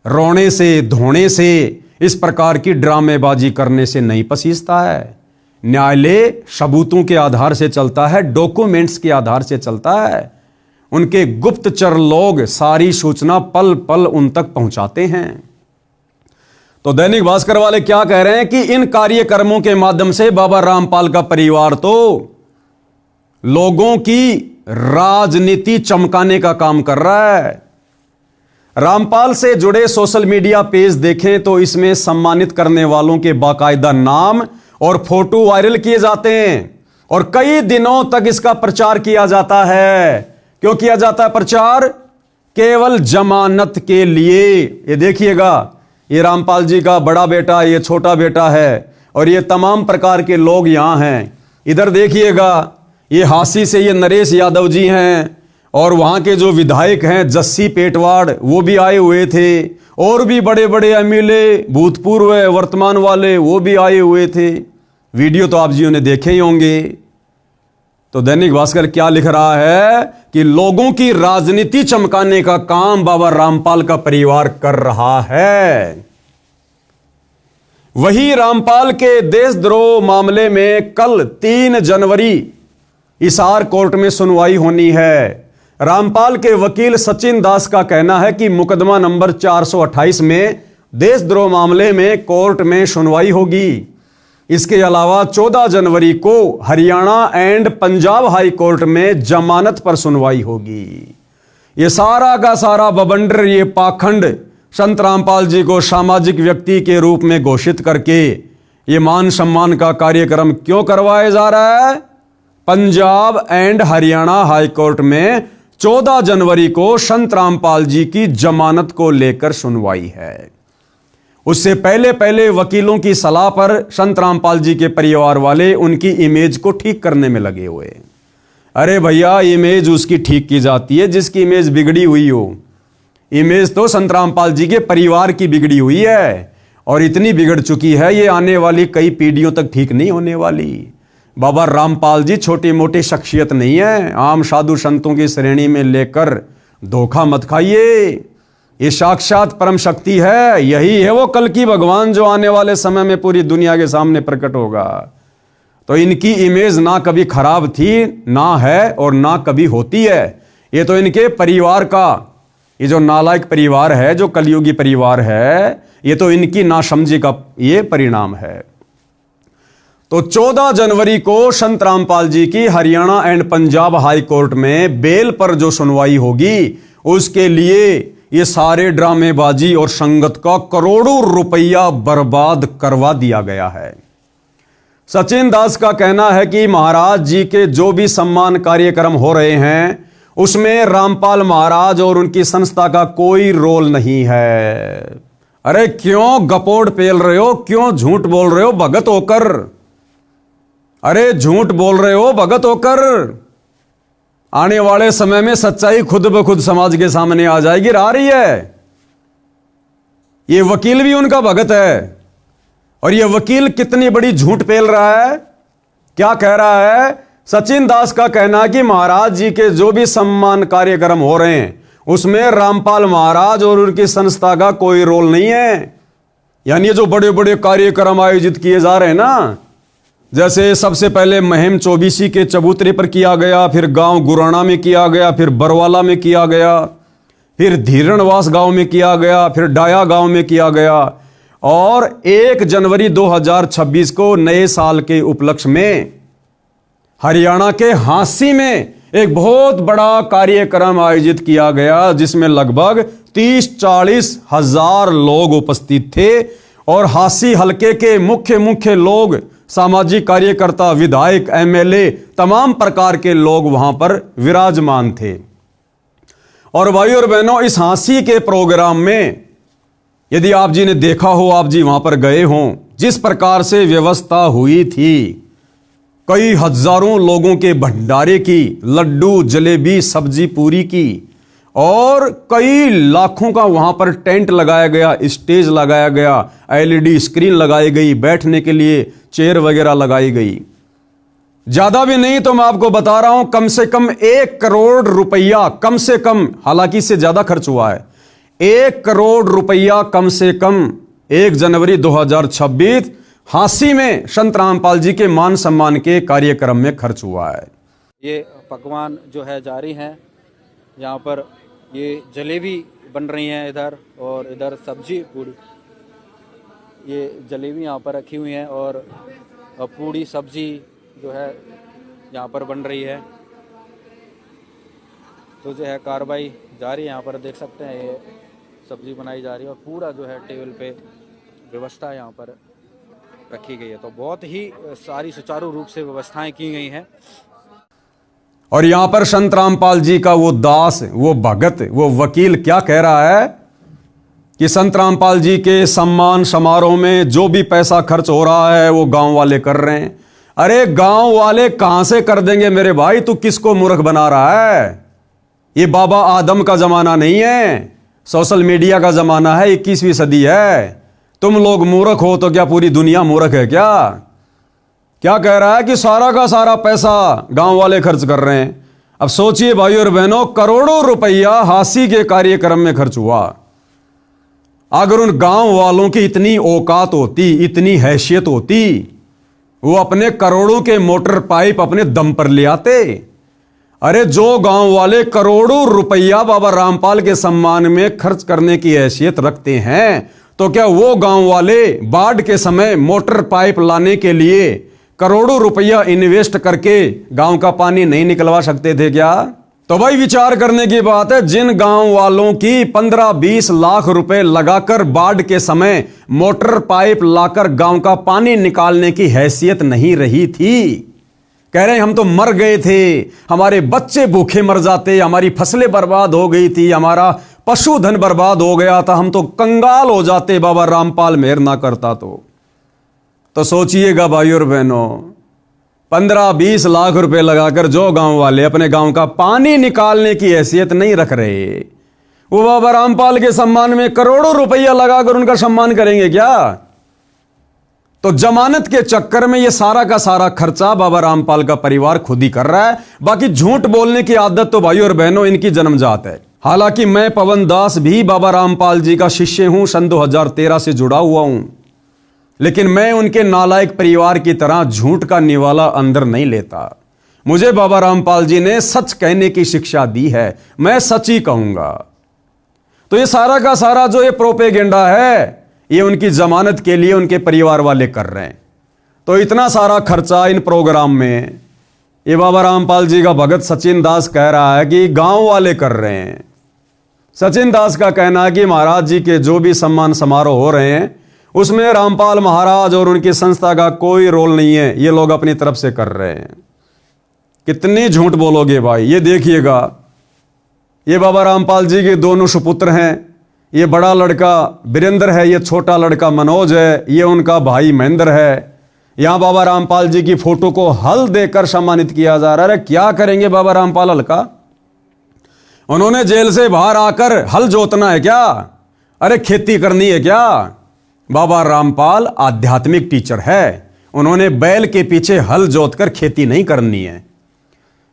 रोने से धोने से, इस प्रकार की ड्रामेबाजी करने से नहीं पसीजता है। न्यायालय सबूतों के आधार से चलता है, डॉक्यूमेंट्स के आधार से चलता है। उनके गुप्तचर लोग सारी सूचना पल पल उन तक पहुंचाते हैं। तो दैनिक भास्कर वाले क्या कह रहे हैं कि इन कार्यक्रमों के माध्यम से बाबा रामपाल का परिवार तो लोगों की राजनीति चमकाने का काम कर रहा है। रामपाल से जुड़े सोशल मीडिया पेज देखें तो इसमें सम्मानित करने वालों के बाकायदा नाम और फोटो वायरल किए जाते हैं और कई दिनों तक इसका प्रचार किया जाता है। क्यों किया जाता है प्रचार? केवल जमानत के लिए। ये देखिएगा, ये रामपाल जी का बड़ा बेटा, ये छोटा बेटा है और ये तमाम प्रकार के लोग यहां हैं। इधर देखिएगा, ये हांसी से ये नरेश यादव जी हैं और वहां के जो विधायक हैं जस्सी पेटवाड़, वो भी आए हुए थे और भी बड़े बड़े एमएलए, भूतपूर्व वर्तमान वाले, वो भी आए हुए थे। वीडियो तो आप जियों ने देखे ही होंगे। तो दैनिक भास्कर क्या लिख रहा है कि लोगों की राजनीति चमकाने का काम बाबा रामपाल का परिवार कर रहा है। वही रामपाल के देशद्रोह मामले में कल 3 जनवरी हिसार कोर्ट में सुनवाई होनी है। रामपाल के वकील सचिन दास का कहना है कि मुकदमा नंबर 428 में देशद्रोह मामले में कोर्ट में सुनवाई होगी। इसके अलावा 14 जनवरी को Haryana and Punjab high court में जमानत पर सुनवाई होगी। ये सारा का सारा बवंडर, ये पाखंड संत रामपाल जी को सामाजिक व्यक्ति के रूप में घोषित करके ये मान सम्मान का कार्यक्रम क्यों करवाया जा रहा है? Punjab and Haryana high court में 14 जनवरी को संत रामपाल जी की जमानत को लेकर सुनवाई है। उससे पहले पहले वकीलों की सलाह पर संत रामपाल जी के परिवार वाले उनकी इमेज को ठीक करने में लगे हुए। अरे भैया, इमेज उसकी ठीक की जाती है जिसकी इमेज बिगड़ी हुई हो। इमेज तो संत रामपाल जी के परिवार की बिगड़ी हुई है और इतनी बिगड़ चुकी है ये आने वाली कई पीढ़ियों तक ठीक नहीं होने वाली। बाबा रामपाल जी छोटी मोटी शख्सियत नहीं है, आम साधु संतों की श्रेणी में लेकर धोखा मत खाइए। ये साक्षात परम शक्ति है, यही है वो कल की भगवान जो आने वाले समय में पूरी दुनिया के सामने प्रकट होगा। तो इनकी इमेज ना कभी खराब थी, ना है और ना कभी होती है। ये तो इनके परिवार का, ये जो नालायक परिवार है, जो कलयुगी परिवार है, ये तो इनकी नासमझी का ये परिणाम है। तो 14 जनवरी को संत रामपाल जी की Haryana and Punjab high court में बेल पर जो सुनवाई होगी, उसके लिए ये सारे ड्रामेबाजी और संगत का करोड़ों रुपया बर्बाद करवा दिया गया है। सचिन दास का कहना है कि महाराज जी के जो भी सम्मान कार्यक्रम हो रहे हैं उसमें रामपाल महाराज और उनकी संस्था का कोई रोल नहीं है। अरे क्यों गपोड़ पेल रहे हो, क्यों झूठ बोल रहे हो भगत होकर? अरे झूठ बोल रहे हो भगत होकर। आने वाले समय में सच्चाई खुद ब खुद समाज के सामने आ जाएगी, आ रही है। ये वकील भी उनका भगत है और ये वकील कितनी बड़ी झूठ पेल रहा है। क्या कह रहा है? सचिन दास का कहना है कि महाराज जी के जो भी सम्मान कार्यक्रम हो रहे हैं उसमें रामपाल महाराज और उनकी संस्था का कोई रोल नहीं है। यानी जो बड़े बड़े कार्यक्रम आयोजित किए जा रहे हैं ना, जैसे सबसे पहले महिम 24 के चबूतरे पर किया गया, फिर गांव गुराना में किया गया, फिर बरवाला में किया गया, फिर धीरणवास गांव में किया गया, फिर डाया गांव में किया गया और 1 जनवरी 2026 को नए साल के उपलक्ष्य में हरियाणा के हांसी में एक बहुत बड़ा कार्यक्रम आयोजित किया गया जिसमें लगभग 30-40 हजार लोग उपस्थित थे और हासी हलके के मुख्य लोग, सामाजिक कार्यकर्ता, विधायक, एमएलए, तमाम प्रकार के लोग वहां पर विराजमान थे। और भाइयों और बहनों, इस हासी के प्रोग्राम में यदि आप जी ने देखा हो, आप जी वहां पर गए हों, जिस प्रकार से व्यवस्था हुई थी, कई हजारों लोगों के भंडारे की, लड्डू, जलेबी, सब्जी पूरी की, और कई लाखों का वहां पर टेंट लगाया गया, स्टेज लगाया गया, एलईडी स्क्रीन लगाई गई, बैठने के लिए चेयर वगैरह लगाई गई। ज्यादा भी नहीं तो मैं आपको बता रहा हूं, कम से कम 1 करोड़ रुपया, कम से कम, हालांकि इससे ज्यादा खर्च हुआ है, 1 करोड़ रुपया कम से कम 1 जनवरी 2026 हांसी में संत रामपाल जी के मान सम्मान के कार्यक्रम में खर्च हुआ है। ये पकवान जो है जारी हैं, यहाँ पर ये जलेबी बन रही हैं इधर, और इधर सब्जी पूड़ी, ये जलेबी यहाँ पर रखी हुई हैं और पूड़ी सब्जी जो है यहाँ पर बन रही है। तो जो है कार्रवाई जारी है, यहाँ पर देख सकते हैं ये सब्जी बनाई जा रही है और पूरा जो है टेबल पे व्यवस्था यहाँ पर रखी गई है। तो बहुत ही सारी सुचारू रूप से व्यवस्थाएं की गई हैं। और यहां पर संत रामपाल जी का वो दास, वो भगत, वो वकील क्या कह रहा है कि संत रामपाल जी के सम्मान समारोह में जो भी पैसा खर्च हो रहा है वो गांव वाले कर रहे हैं। अरे गांव वाले कहां से कर देंगे मेरे भाई, तू किसको मूर्ख बना रहा है? ये बाबा आदम का जमाना नहीं है, सोशल मीडिया का जमाना है, 21वीं सदी है। तुम लोग मूर्ख हो तो क्या पूरी दुनिया मूर्ख है क्या? क्या कह रहा है कि सारा का सारा पैसा गांव वाले खर्च कर रहे हैं। अब सोचिए भाइयों और बहनों, करोड़ों रुपया हांसी के कार्यक्रम में खर्च हुआ। अगर उन गांव वालों की इतनी औकात होती, इतनी हैसियत होती, वो अपने करोड़ों के मोटर पाइप अपने दम पर ले आते। अरे जो गांव वाले करोड़ों रुपया बाबा रामपाल के सम्मान में खर्च करने की हैसियत रखते हैं, तो क्या वो गांव वाले बाढ़ के समय मोटर पाइप लाने के लिए करोड़ों रुपया इन्वेस्ट करके गांव का पानी नहीं निकलवा सकते थे क्या? तो भाई विचार करने की बात है। जिन गांव वालों की 15-20 लाख रुपए लगाकर बाढ़ के समय मोटर पाइप लाकर गांव का पानी निकालने की हैसियत नहीं रही थी, कह रहे हैं हम तो मर गए थे, हमारे बच्चे भूखे मर जाते, हमारी फसलें बर्बाद हो गई थी, हमारा पशुधन बर्बाद हो गया था, हम तो कंगाल हो जाते बाबा रामपाल मेहर ना करता तो सोचिएगा भाइयों और बहनों, 15-20 लाख रुपए लगाकर जो गांव वाले अपने गांव का पानी निकालने की हैसियत नहीं रख रहे, वो बाबा रामपाल के सम्मान में करोड़ों रुपया लगाकर उनका सम्मान करेंगे क्या? तो जमानत के चक्कर में ये सारा का सारा खर्चा बाबा रामपाल का परिवार खुद ही कर रहा है। बाकी झूठ बोलने की आदत तो भाइयों और बहनों इनकी जन्मजात है। हालांकि मैं पवन दास भी बाबा रामपाल जी का शिष्य हूं, सन 2013 से जुड़ा हुआ हूं, लेकिन मैं उनके नालायक परिवार की तरह झूठ का निवाला अंदर नहीं लेता। मुझे बाबा रामपाल जी ने सच कहने की शिक्षा दी है, मैं सच ही कहूंगा। तो ये सारा का सारा जो ये प्रोपेगेंडा है, ये उनकी जमानत के लिए उनके परिवार वाले कर रहे हैं। तो इतना सारा खर्चा इन प्रोग्राम में ये बाबा रामपाल जी का भगत सचिन दास कह रहा है कि गांव वाले कर रहे हैं। सचिन दास का कहना है कि महाराज जी के जो भी सम्मान समारोह हो रहे हैं उसमें रामपाल महाराज और उनकी संस्था का कोई रोल नहीं है, ये लोग अपनी तरफ से कर रहे हैं। कितनी झूठ बोलोगे भाई? ये देखिएगा, ये बाबा रामपाल जी के दोनों सुपुत्र हैं। ये बड़ा लड़का वीरेंद्र है, ये छोटा लड़का मनोज है, ये उनका भाई महेंद्र है। यहां बाबा रामपाल जी की फोटो को हल देकर सम्मानित किया जा रहा है। क्या करेंगे बाबा रामपाल हल का? उन्होंने जेल से बाहर आकर हल जोतना है क्या? अरे खेती करनी है क्या? बाबा रामपाल आध्यात्मिक टीचर है, उन्होंने बैल के पीछे हल जोतकर खेती नहीं करनी है।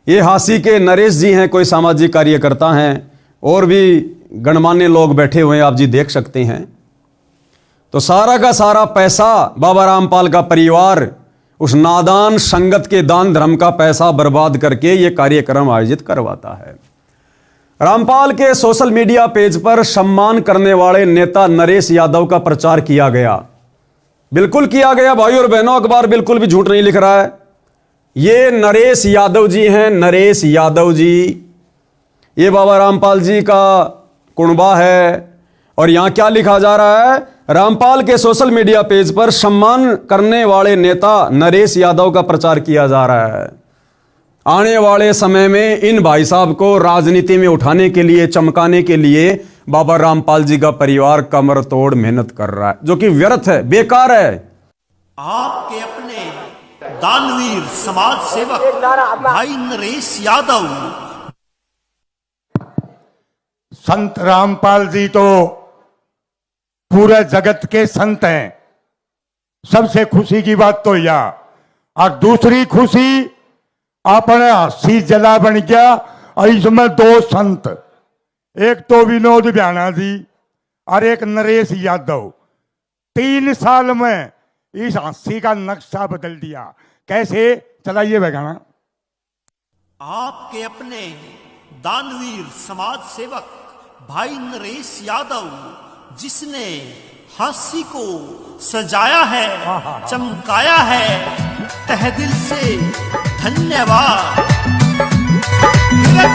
ये हांसी के नरेश जी हैं, कोई सामाजिक कार्यकर्ता हैं, और भी गणमान्य लोग बैठे हुए हैं, आप जी देख सकते हैं। तो सारा का सारा पैसा बाबा रामपाल का परिवार उस नादान संगत के दान धर्म का पैसा बर्बाद करके ये कार्यक्रम आयोजित करवाता है। रामपाल के सोशल मीडिया पेज पर सम्मान करने वाले नेता नरेश यादव का प्रचार किया गया, बिल्कुल किया गया भाइयों और बहनों। अखबार बिल्कुल भी झूठ नहीं लिख रहा है। ये नरेश यादव जी हैं, नरेश यादव जी। ये बाबा रामपाल जी का कुणबा है। और यहां क्या लिखा जा रहा है, रामपाल के सोशल मीडिया पेज पर सम्मान करने वाले नेता नरेश यादव का प्रचार किया जा रहा है। आने वाले समय में इन भाई साहब को राजनीति में उठाने के लिए, चमकाने के लिए बाबा रामपाल जी का परिवार कमर तोड़ मेहनत कर रहा है, जो कि व्यर्थ है, बेकार है। आपके अपने दानवीर समाज सेवक भाई नरेश यादव। संत रामपाल जी तो पूरे जगत के संत हैं। सबसे खुशी की बात तो यह, और दूसरी खुशी अपने हस्सी जला बन गया। और इसमें दो संत, एक तो विनोद ब्याना जी और एक नरेश यादव, 3 साल में इस हस्सी का नक्शा बदल दिया। कैसे, चलाइए भगाना। आपके अपने दानवीर समाज सेवक भाई नरेश यादव, जिसने हंसी को सजाया है, चमकाया है, तहे दिल से धन्यवाद।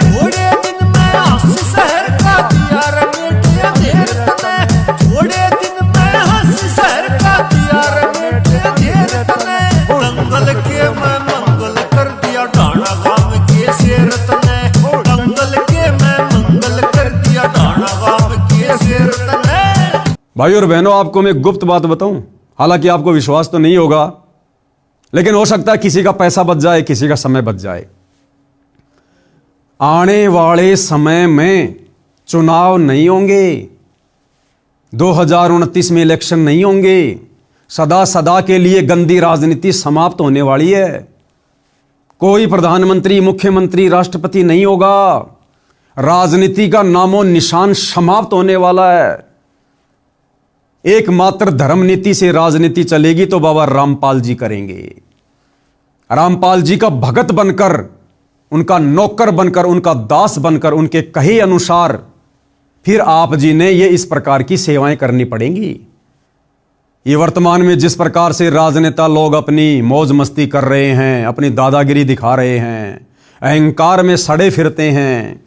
थोड़े दिन में हंसी शहर का दिया रंगेटिया देर तने, थोड़े दिन में हंसी शहर का दिया रंगेटिया देर तने, दंगल के मैं मंगल कर दिया ढाणा गांव के शेर तने, दंगल के मैं मंगल कर दिया ढाणा गांव के शेर तने। भाई और बहनों, आपको मैं गुप्त बात बताऊं, हालांकि आपको विश्वास तो नहीं होगा, लेकिन हो सकता है किसी का पैसा बच जाए, किसी का समय बच जाए। आने वाले समय में चुनाव नहीं होंगे, 2029 में इलेक्शन नहीं होंगे। सदा सदा के लिए गंदी राजनीति समाप्त होने वाली है। कोई प्रधानमंत्री, मुख्यमंत्री, राष्ट्रपति नहीं होगा। राजनीति का नामो निशान समाप्त होने वाला है। एकमात्र धर्म नीति से राजनीति चलेगी तो बाबा रामपाल जी करेंगे। रामपाल जी का भगत बनकर, उनका नौकर बनकर, उनका दास बनकर, उनके कहे अनुसार फिर आप जी ने ये इस प्रकार की सेवाएं करनी पड़ेंगी। ये वर्तमान में जिस प्रकार से राजनेता लोग अपनी मौज मस्ती कर रहे हैं, अपनी दादागिरी दिखा रहे हैं, अहंकार में सड़े फिरते हैं,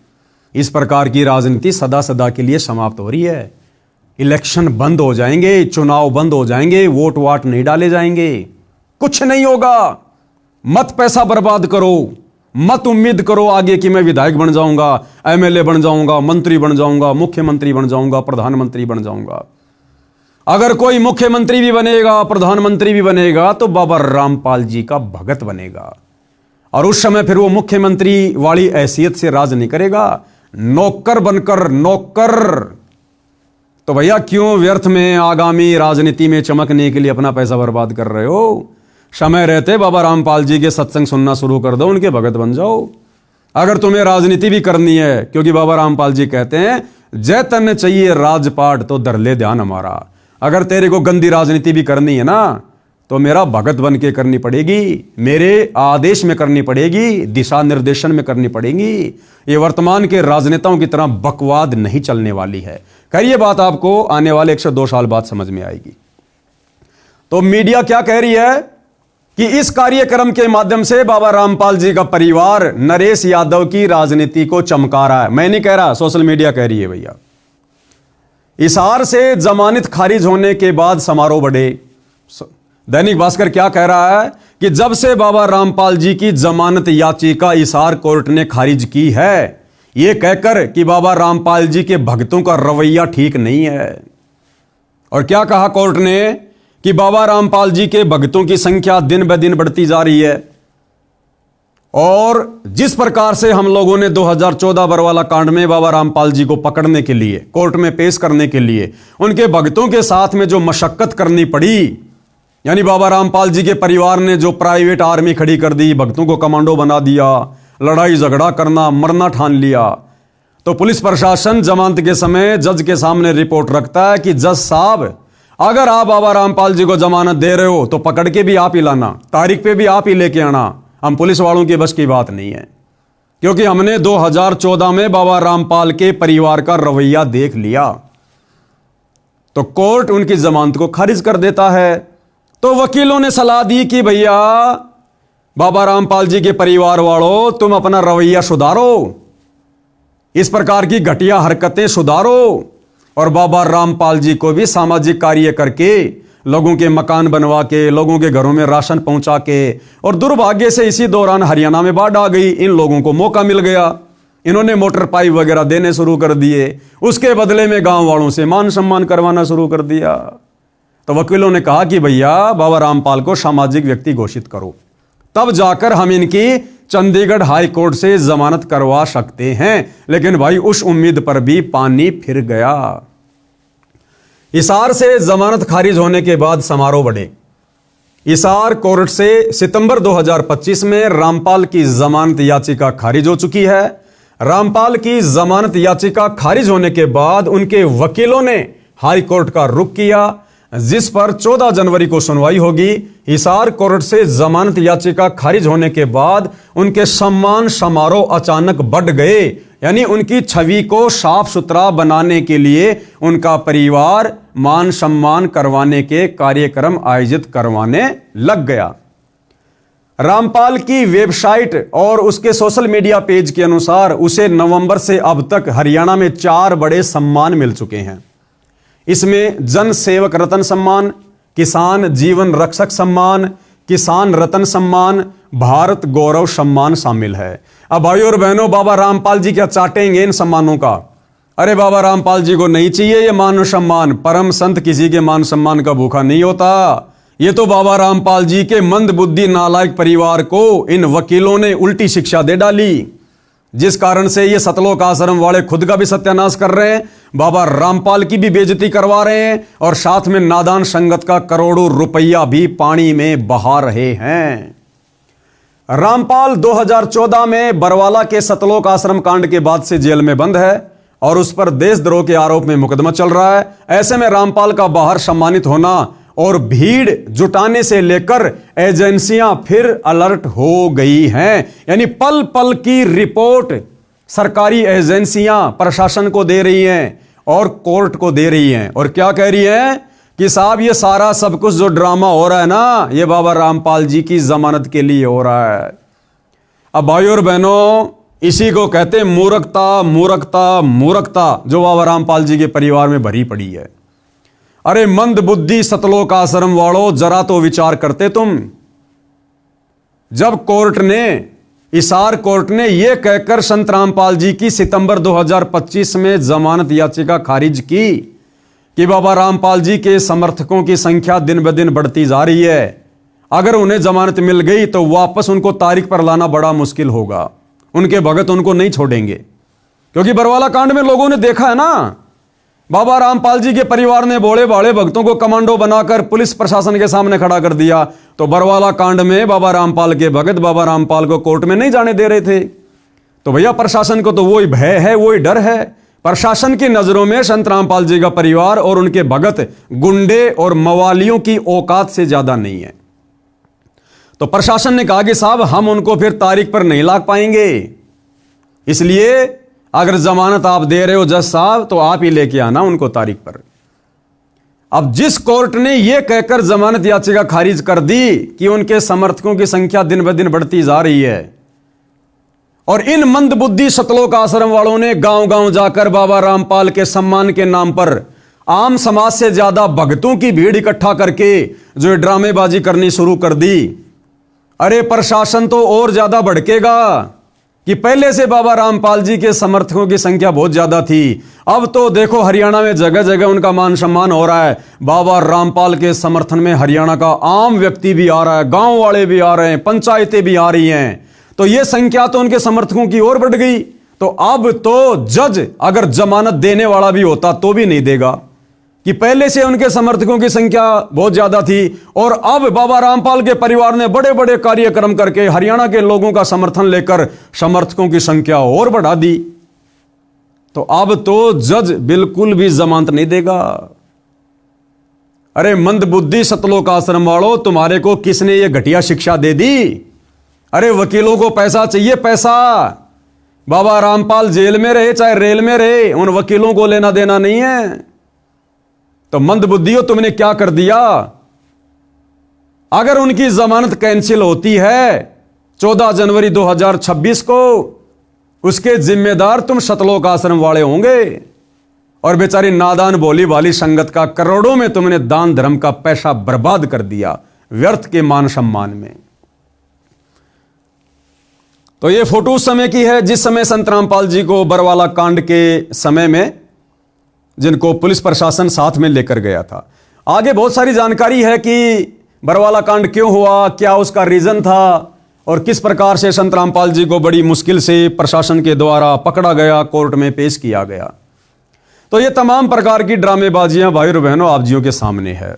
इस प्रकार की राजनीति सदा सदा के लिए समाप्त हो रही है। इलेक्शन बंद हो जाएंगे, चुनाव बंद हो जाएंगे, वोट वाट नहीं डाले जाएंगे, कुछ नहीं होगा। मत पैसा बर्बाद करो, मत उम्मीद करो आगे कि मैं विधायक बन जाऊंगा, एमएलए बन जाऊंगा, मंत्री बन जाऊंगा, मुख्यमंत्री बन जाऊंगा, प्रधानमंत्री बन जाऊंगा। अगर कोई मुख्यमंत्री भी बनेगा, प्रधानमंत्री भी बनेगा, तो बाबा रामपाल जी का भगत बनेगा। और उस समय फिर वो मुख्यमंत्री वाली हैसियत से राज नहीं करेगा, नौकर बनकर, नौकर। तो भैया क्यों व्यर्थ में आगामी राजनीति में चमकने के लिए अपना पैसा बर्बाद कर रहे हो? समय रहते बाबा रामपाल जी के सत्संग सुनना शुरू कर दो, उनके भगत बन जाओ। अगर तुम्हें राजनीति भी करनी है, क्योंकि बाबा रामपाल जी कहते हैं जय तन चाहिए राजपाट तो धर ले ध्यान हमारा। अगर तेरे को गंदी राजनीति भी करनी है ना, तो मेरा भगत बन के करनी पड़ेगी, मेरे आदेश में करनी पड़ेगी, दिशा निर्देशन में करनी पड़ेगी। ये वर्तमान के राजनेताओं की तरह बकवाद नहीं चलने वाली है। खैर ये बात आपको आने वाले 102 साल बाद समझ में आएगी। तो मीडिया क्या कह रही है कि इस कार्यक्रम के माध्यम से बाबा रामपाल जी का परिवार नरेश यादव की राजनीति को चमका रहा है। मैं नहीं कह रहा, सोशल मीडिया कह रही है भैया। हिसार से जमानत खारिज होने के बाद समारोह बढ़े। दैनिक भास्कर क्या कह रहा है कि जब से बाबा रामपाल जी की जमानत याचिका हिसार कोर्ट ने खारिज की है, यह कहकर कि बाबा रामपाल जी के भक्तों का रवैया ठीक नहीं है। और क्या कहा कोर्ट ने कि बाबा रामपाल जी के भक्तों की संख्या दिन ब दिन बढ़ती जा रही है, और जिस प्रकार से हम लोगों ने 2014 बरवाला कांड में बाबा रामपाल जी को पकड़ने के लिए, कोर्ट में पेश करने के लिए उनके भक्तों के साथ में जो मशक्कत करनी पड़ी, यानी बाबा रामपाल जी के परिवार ने जो प्राइवेट आर्मी खड़ी कर दी, भक्तों को कमांडो बना दिया, लड़ाई झगड़ा करना, मरना ठान लिया, तो पुलिस प्रशासन जमानत के समय जज के सामने रिपोर्ट रखता है कि जज साहब, अगर आप बाबा रामपाल जी को जमानत दे रहे हो तो पकड़ के भी आप ही लाना, तारीख पे भी आप ही लेके आना। हम पुलिस वालों की बस की बात नहीं है, क्योंकि हमने 2014 में बाबा रामपाल के परिवार का रवैया देख लिया। तो कोर्ट उनकी जमानत को खारिज कर देता है। तो वकीलों ने सलाह दी कि भैया बाबा रामपाल जी के परिवार वालों, तुम अपना रवैया सुधारो, इस प्रकार की घटिया हरकतें सुधारो और बाबा रामपाल जी को भी सामाजिक कार्य करके, लोगों के मकान बनवा के, लोगों के घरों में राशन पहुंचा के, और दुर्भाग्य से इसी दौरान हरियाणा में बाढ़ आ गई, इन लोगों को मौका मिल गया, इन्होंने मोटर पाइप वगैरह देने शुरू कर दिए, उसके बदले में गांव वालों से मान सम्मान करवाना शुरू कर दिया। तो वकीलों ने कहा कि भैया बाबा रामपाल को सामाजिक व्यक्ति घोषित करो, तब जाकर हम इनकी चंडीगढ़ हाई कोर्ट से जमानत करवा सकते हैं। लेकिन भाई उस उम्मीद पर भी पानी फिर गया। हिसार से जमानत खारिज होने के बाद समारोह बढ़े। हिसार कोर्ट से सितंबर 2025 में रामपाल की जमानत याचिका खारिज हो चुकी है। रामपाल की जमानत याचिका खारिज होने के बाद उनके वकीलों ने हाई कोर्ट का रुख किया, जिस पर 14 जनवरी को सुनवाई होगी। हिसार कोर्ट से जमानत याचिका खारिज होने के बाद उनके सम्मान समारोह अचानक बढ़ गए, यानी उनकी छवि को साफ सुथरा बनाने के लिए उनका परिवार मान सम्मान करवाने के कार्यक्रम आयोजित करवाने लग गया। रामपाल की वेबसाइट और उसके सोशल मीडिया पेज के अनुसार उसे नवंबर से अब तक हरियाणा में 4 बड़े सम्मान मिल चुके हैं। इसमें जन सेवक रत्न सम्मान, किसान जीवन रक्षक सम्मान, किसान रत्न सम्मान, भारत गौरव सम्मान शामिल है। अब भाइयों और बहनों, बाबा रामपाल जी क्या चाटेंगे इन सम्मानों का? अरे बाबा रामपाल जी को नहीं चाहिए ये मान सम्मान। परम संत किसी के मान सम्मान का भूखा नहीं होता। ये तो बाबा रामपाल जी के मंद बुद्धि नालायक परिवार को इन वकीलों ने उल्टी शिक्षा दे डाली, जिस कारण से ये सतलोक आश्रम वाले खुद का भी सत्यानाश कर रहे हैं, बाबा रामपाल की भी बेइज्जती करवा रहे हैं और साथ में नादान संगत का करोड़ों रुपया भी पानी में बहा रहे हैं। रामपाल 2014 में बरवाला के सतलोक आश्रम कांड के बाद से जेल में बंद है और उस पर देशद्रोह के आरोप में मुकदमा चल रहा है। ऐसे में रामपाल का बाहर सम्मानित होना और भीड़ जुटाने से लेकर एजेंसियां फिर अलर्ट हो गई हैं, यानी पल पल की रिपोर्ट सरकारी एजेंसियां प्रशासन को दे रही हैं और कोर्ट को दे रही हैं। और क्या कह रही हैं कि साहब ये सारा सब कुछ जो ड्रामा हो रहा है ना, ये बाबा रामपाल जी की जमानत के लिए हो रहा है। अब भाइयों और बहनों, इसी को कहते हैं मूर्खता, मूर्खता, मूर्खता, जो बाबा रामपाल जी के परिवार में भरी पड़ी है। अरे मंद बुद्धि सतलोक आश्रम वालों, जरा तो विचार करते तुम। जब कोर्ट ने, हिसार कोर्ट ने यह कहकर संत रामपाल जी की सितंबर 2025 में जमानत याचिका खारिज की कि बाबा रामपाल जी के समर्थकों की संख्या दिन ब दिन बढ़ती जा रही है, अगर उन्हें जमानत मिल गई तो वापस उनको तारीख पर लाना बड़ा मुश्किल होगा, उनके भगत उनको नहीं छोड़ेंगे। क्योंकि बरवाला कांड में लोगों ने देखा है ना, बाबा रामपाल जी के परिवार ने भोले भाले भक्तों को कमांडो बनाकर पुलिस प्रशासन के सामने खड़ा कर दिया। तो बरवाला कांड में बाबा रामपाल के भगत बाबा रामपाल को कोर्ट में नहीं जाने दे रहे थे। तो भैया प्रशासन को तो वही भय है, वही डर है। प्रशासन की नजरों में संत रामपाल जी का परिवार और उनके भगत गुंडे और मवालियों की औकात से ज्यादा नहीं है। तो प्रशासन ने कहा कि साहब हम उनको फिर तारीख पर नहीं ला पाएंगे, इसलिए अगर जमानत आप दे रहे हो जज साहब तो आप ही लेके आना उनको तारीख पर। अब जिस कोर्ट ने यह कहकर जमानत याचिका खारिज कर दी कि उनके समर्थकों की संख्या दिन ब दिन बढ़ती जा रही है और इन मंदबुद्धि सतलोक आश्रम वालों ने गांव गांव जाकर बाबा रामपाल के सम्मान के नाम पर आम समाज से ज्यादा भक्तों की भीड़ इकट्ठा करके जो ड्रामेबाजी करनी शुरू कर दी, अरे प्रशासन तो और ज्यादा भड़केगा कि पहले से बाबा रामपाल जी के समर्थकों की संख्या बहुत ज्यादा थी। अब तो देखो हरियाणा में जगह जगह उनका मान सम्मान हो रहा है। बाबा रामपाल के समर्थन में हरियाणा का आम व्यक्ति भी आ रहा है, गांव वाले भी आ रहे हैं, पंचायतें भी आ रही हैं। तो यह संख्या तो उनके समर्थकों की ओर बढ़ गई। तो अब तो जज अगर जमानत देने वाला भी होता तो भी नहीं देगा कि पहले से उनके समर्थकों की संख्या बहुत ज्यादा थी और अब बाबा रामपाल के परिवार ने बड़े बड़े कार्यक्रम करके हरियाणा के लोगों का समर्थन लेकर समर्थकों की संख्या और बढ़ा दी। तो अब तो जज बिल्कुल भी जमानत नहीं देगा। अरे मंदबुद्धि सतलोक आश्रम वालों, तुम्हारे को किसने ये घटिया शिक्षा दे दी? अरे वकीलों को पैसा चाहिए, पैसा। बाबा रामपाल जेल में रहे चाहे रेल में रहे, उन वकीलों को लेना देना नहीं है। तो मंदबुद्धियों, तुमने क्या कर दिया? अगर उनकी जमानत कैंसिल होती है 14 जनवरी 2026 को उसके जिम्मेदार तुम सतलोक आश्रम वाले होंगे। और बेचारी नादान बोली वाली संगत का करोड़ों में तुमने दान धर्म का पैसा बर्बाद कर दिया व्यर्थ के मान सम्मान में। तो ये फोटो उस समय की है जिस समय संत रामपाल जी को बरवाला कांड के समय में जिनको पुलिस प्रशासन साथ में लेकर गया था। आगे बहुत सारी जानकारी है कि बरवाला कांड क्यों हुआ, क्या उसका रीजन था और किस प्रकार से संत रामपाल जी को बड़ी मुश्किल से प्रशासन के द्वारा पकड़ा गया, कोर्ट में पेश किया गया। तो ये तमाम प्रकार की ड्रामेबाजियां भाई और बहनों आप जियों के सामने है।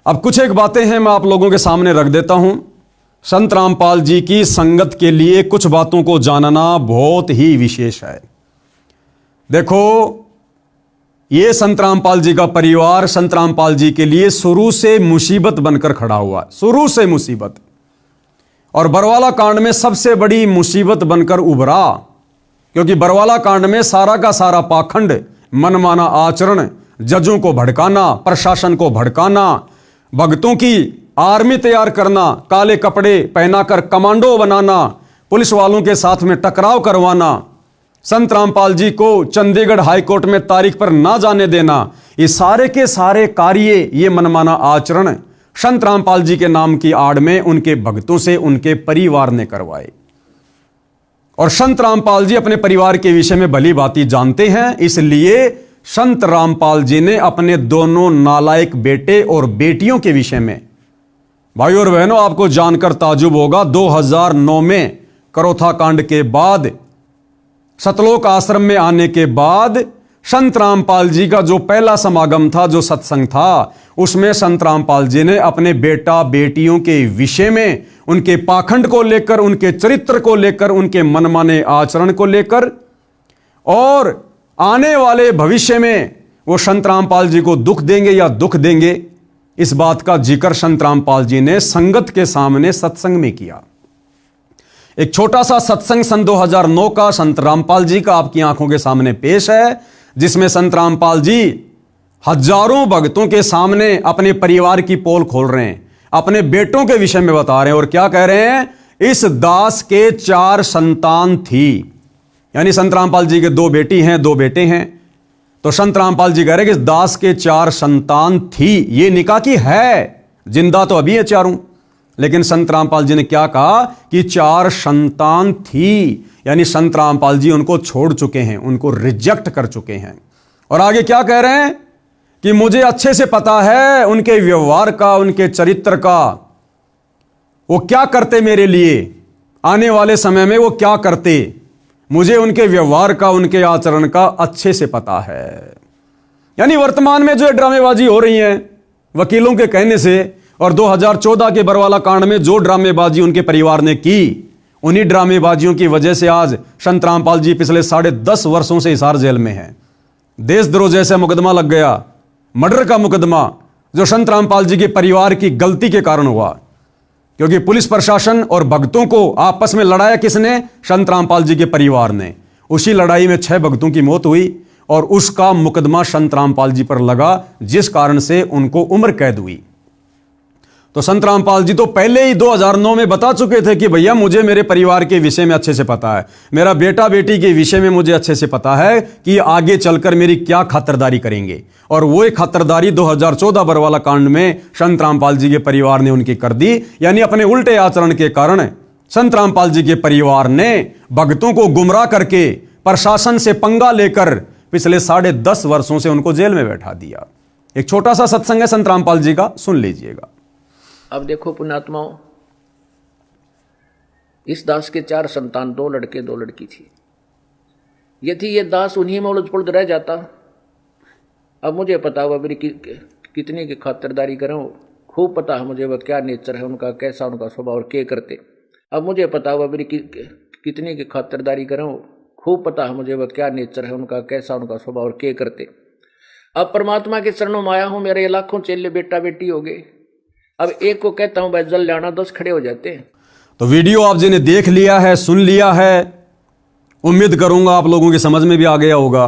अब कुछ एक बातें हैं मैं आप लोगों के सामने रख देता हूं। संत रामपाल जी की संगत के लिए कुछ बातों को जानना बहुत ही विशेष है। देखो, ये संत रामपाल जी का परिवार संत रामपाल जी के लिए शुरू से मुसीबत बनकर खड़ा हुआ, शुरू से मुसीबत। और बरवाला कांड में सबसे बड़ी मुसीबत बनकर उभरा, क्योंकि बरवाला कांड में सारा का सारा पाखंड, मनमाना आचरण, जजों को भड़काना, प्रशासन को भड़काना, भक्तों की आर्मी तैयार करना, काले कपड़े पहनाकर कमांडो बनाना, पुलिस वालों के साथ में टकराव करवाना, संत रामपाल जी को चंडीगढ़ हाईकोर्ट में तारीख पर ना जाने देना, ये सारे के सारे कार्य, ये मनमाना आचरण संत रामपाल जी के नाम की आड़ में उनके भक्तों से उनके परिवार ने करवाए। और संत रामपाल जी अपने परिवार के विषय में भली भांति जानते हैं, इसलिए संत रामपाल जी ने अपने दोनों नालायक बेटे और बेटियों के विषय में, भाइयों और बहनों आपको जानकर ताजुब होगा, 2009 में करोथा कांड के बाद, सतलोक आश्रम में आने के बाद संत रामपाल जी का जो पहला समागम था, जो सत्संग था, उसमें संत रामपाल जी ने अपने बेटा बेटियों के विषय में, उनके पाखंड को लेकर, उनके चरित्र को लेकर, उनके मनमाने आचरण को लेकर और आने वाले भविष्य में वो संत रामपाल जी को दुख देंगे या दुख देंगे, इस बात का जिक्र संत रामपाल जी ने संगत के सामने सत्संग में किया। एक छोटा सा सत्संग सन 2009 का संत रामपाल जी का आपकी आंखों के सामने पेश है, जिसमें संत रामपाल जी हजारों भक्तों के सामने अपने परिवार की पोल खोल रहे हैं, अपने बेटों के विषय में बता रहे हैं और क्या कह रहे हैं, इस दास के 4 संतान थी, यानी संत रामपाल जी के 2 बेटी हैं, 2 बेटे हैं। तो संत रामपाल जी कह रहे हैं कि इस दास के 4 संतान थी, ये निकाह की है, जिंदा तो अभी है चारों, लेकिन संत रामपाल जी ने क्या कहा कि 4 संतान थी, यानी संत रामपाल जी उनको छोड़ चुके हैं, उनको रिजेक्ट कर चुके हैं। और आगे क्या कह रहे हैं कि मुझे अच्छे से पता है उनके व्यवहार का, उनके चरित्र का, वो क्या करते मेरे लिए, आने वाले समय में वो क्या करते, मुझे उनके व्यवहार का, उनके आचरण का अच्छे से पता है। यानी वर्तमान में जो ड्रामेबाजी हो रही है वकीलों के कहने से, और 2014 के बरवाला कांड में जो ड्रामेबाजी उनके परिवार ने की, उन्हीं ड्रामेबाजियों की वजह से आज संत रामपाल जी पिछले 10.5 वर्षों से हिसार जेल में हैं। देशद्रोह जैसा मुकदमा लग गया, मर्डर का मुकदमा, जो संत रामपाल जी के परिवार की गलती के कारण हुआ, क्योंकि पुलिस प्रशासन और भक्तों को आपस में लड़ाया किसने, संत रामपाल जी के परिवार ने। उसी लड़ाई में 6 भक्तों की मौत हुई और उसका मुकदमा संत रामपाल जी पर लगा, जिस कारण से उनको उम्र कैद हुई। तो संत रामपाल जी तो पहले ही 2009 में बता चुके थे कि भैया मुझे मेरे परिवार के विषय में अच्छे से पता है, मेरा बेटा बेटी के विषय में मुझे अच्छे से पता है कि आगे चलकर मेरी क्या खातिरदारी करेंगे। और वो एक खातिरदारी 2014 बरवाला कांड में संत रामपाल जी के परिवार ने उनकी कर दी। यानी अपने उल्टे आचरण के कारण संत रामपाल जी के परिवार ने भक्तों को गुमराह करके प्रशासन से पंगा लेकर पिछले 10.5 वर्षों से उनको जेल में बैठा दिया। एक छोटा सा सत्संग है संत रामपाल जी का, सुन लीजिएगा। अब देखो पुण्यात्माओं, इस दास के 4 संतान, 2 लड़के 2 लड़की थी। यदि ये दास उन्हीं में उलझ पुलझ रह जाता, अब मुझे पता हुआ मेरी कितनी की खातिरदारी करूं, खूब पता है मुझे वह क्या नेचर है उनका, कैसा उनका स्वभाव और क्या करते। अब मुझे पता हुआ मेरी कितनी की खातिरदारी करूं, खूब पता है मुझे वह क्या नेचर है उनका, कैसा उनका स्वभाव और क्या करते। अब परमात्मा के चरणों में आया हूं, मेरे लाखों चेले बेटा बेटी हो गए। अब एक को कहता हूं भाई जल जाना, 10 खड़े हो जाते हैं। तो वीडियो आप जी ने देख लिया है, सुन लिया है, उम्मीद करूंगा आप लोगों की समझ में भी आ गया होगा।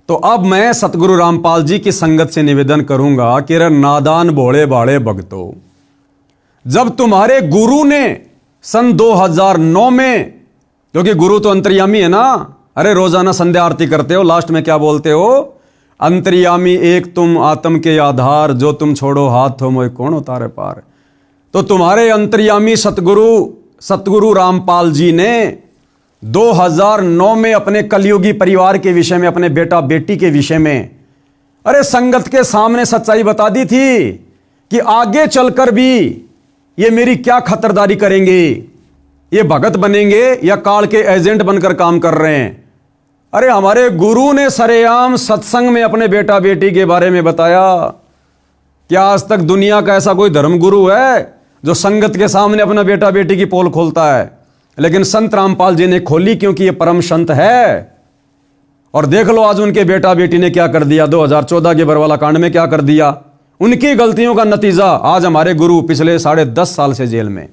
तो अब मैं सतगुरु रामपाल जी की संगत से निवेदन करूंगा कि रे नादान भोले भाले भक्तों, जब तुम्हारे गुरु ने सन 2009 में, क्योंकि गुरु तो अंतर्यामी है ना। अरे रोजाना संध्या आरती करते हो, लास्ट में क्या बोलते हो? अंतर्यामी एक तुम आत्म के आधार, जो तुम छोड़ो हाथ हो मोय कौन उतारे पार। तो तुम्हारे अंतर्यामी सतगुरु रामपाल जी ने 2009 में अपने कलयुगी परिवार के विषय में, अपने बेटा बेटी के विषय में, अरे संगत के सामने सच्चाई बता दी थी कि आगे चलकर भी ये मेरी क्या खतरदारी करेंगे, ये भगत बनेंगे या काल के एजेंट बनकर काम कर रहे हैं। अरे हमारे गुरु ने सरेआम सत्संग में अपने बेटा बेटी के बारे में बताया। क्या आज तक दुनिया का ऐसा कोई धर्म गुरु है जो संगत के सामने अपना बेटा बेटी की पोल खोलता है? लेकिन संत रामपाल जी ने खोली, क्योंकि ये परम संत है। और देख लो आज उनके बेटा बेटी ने क्या कर दिया। 2014 के बरवाला कांड में क्या कर दिया। उनकी गलतियों का नतीजा आज हमारे गुरु पिछले 10.5 साल से जेल में।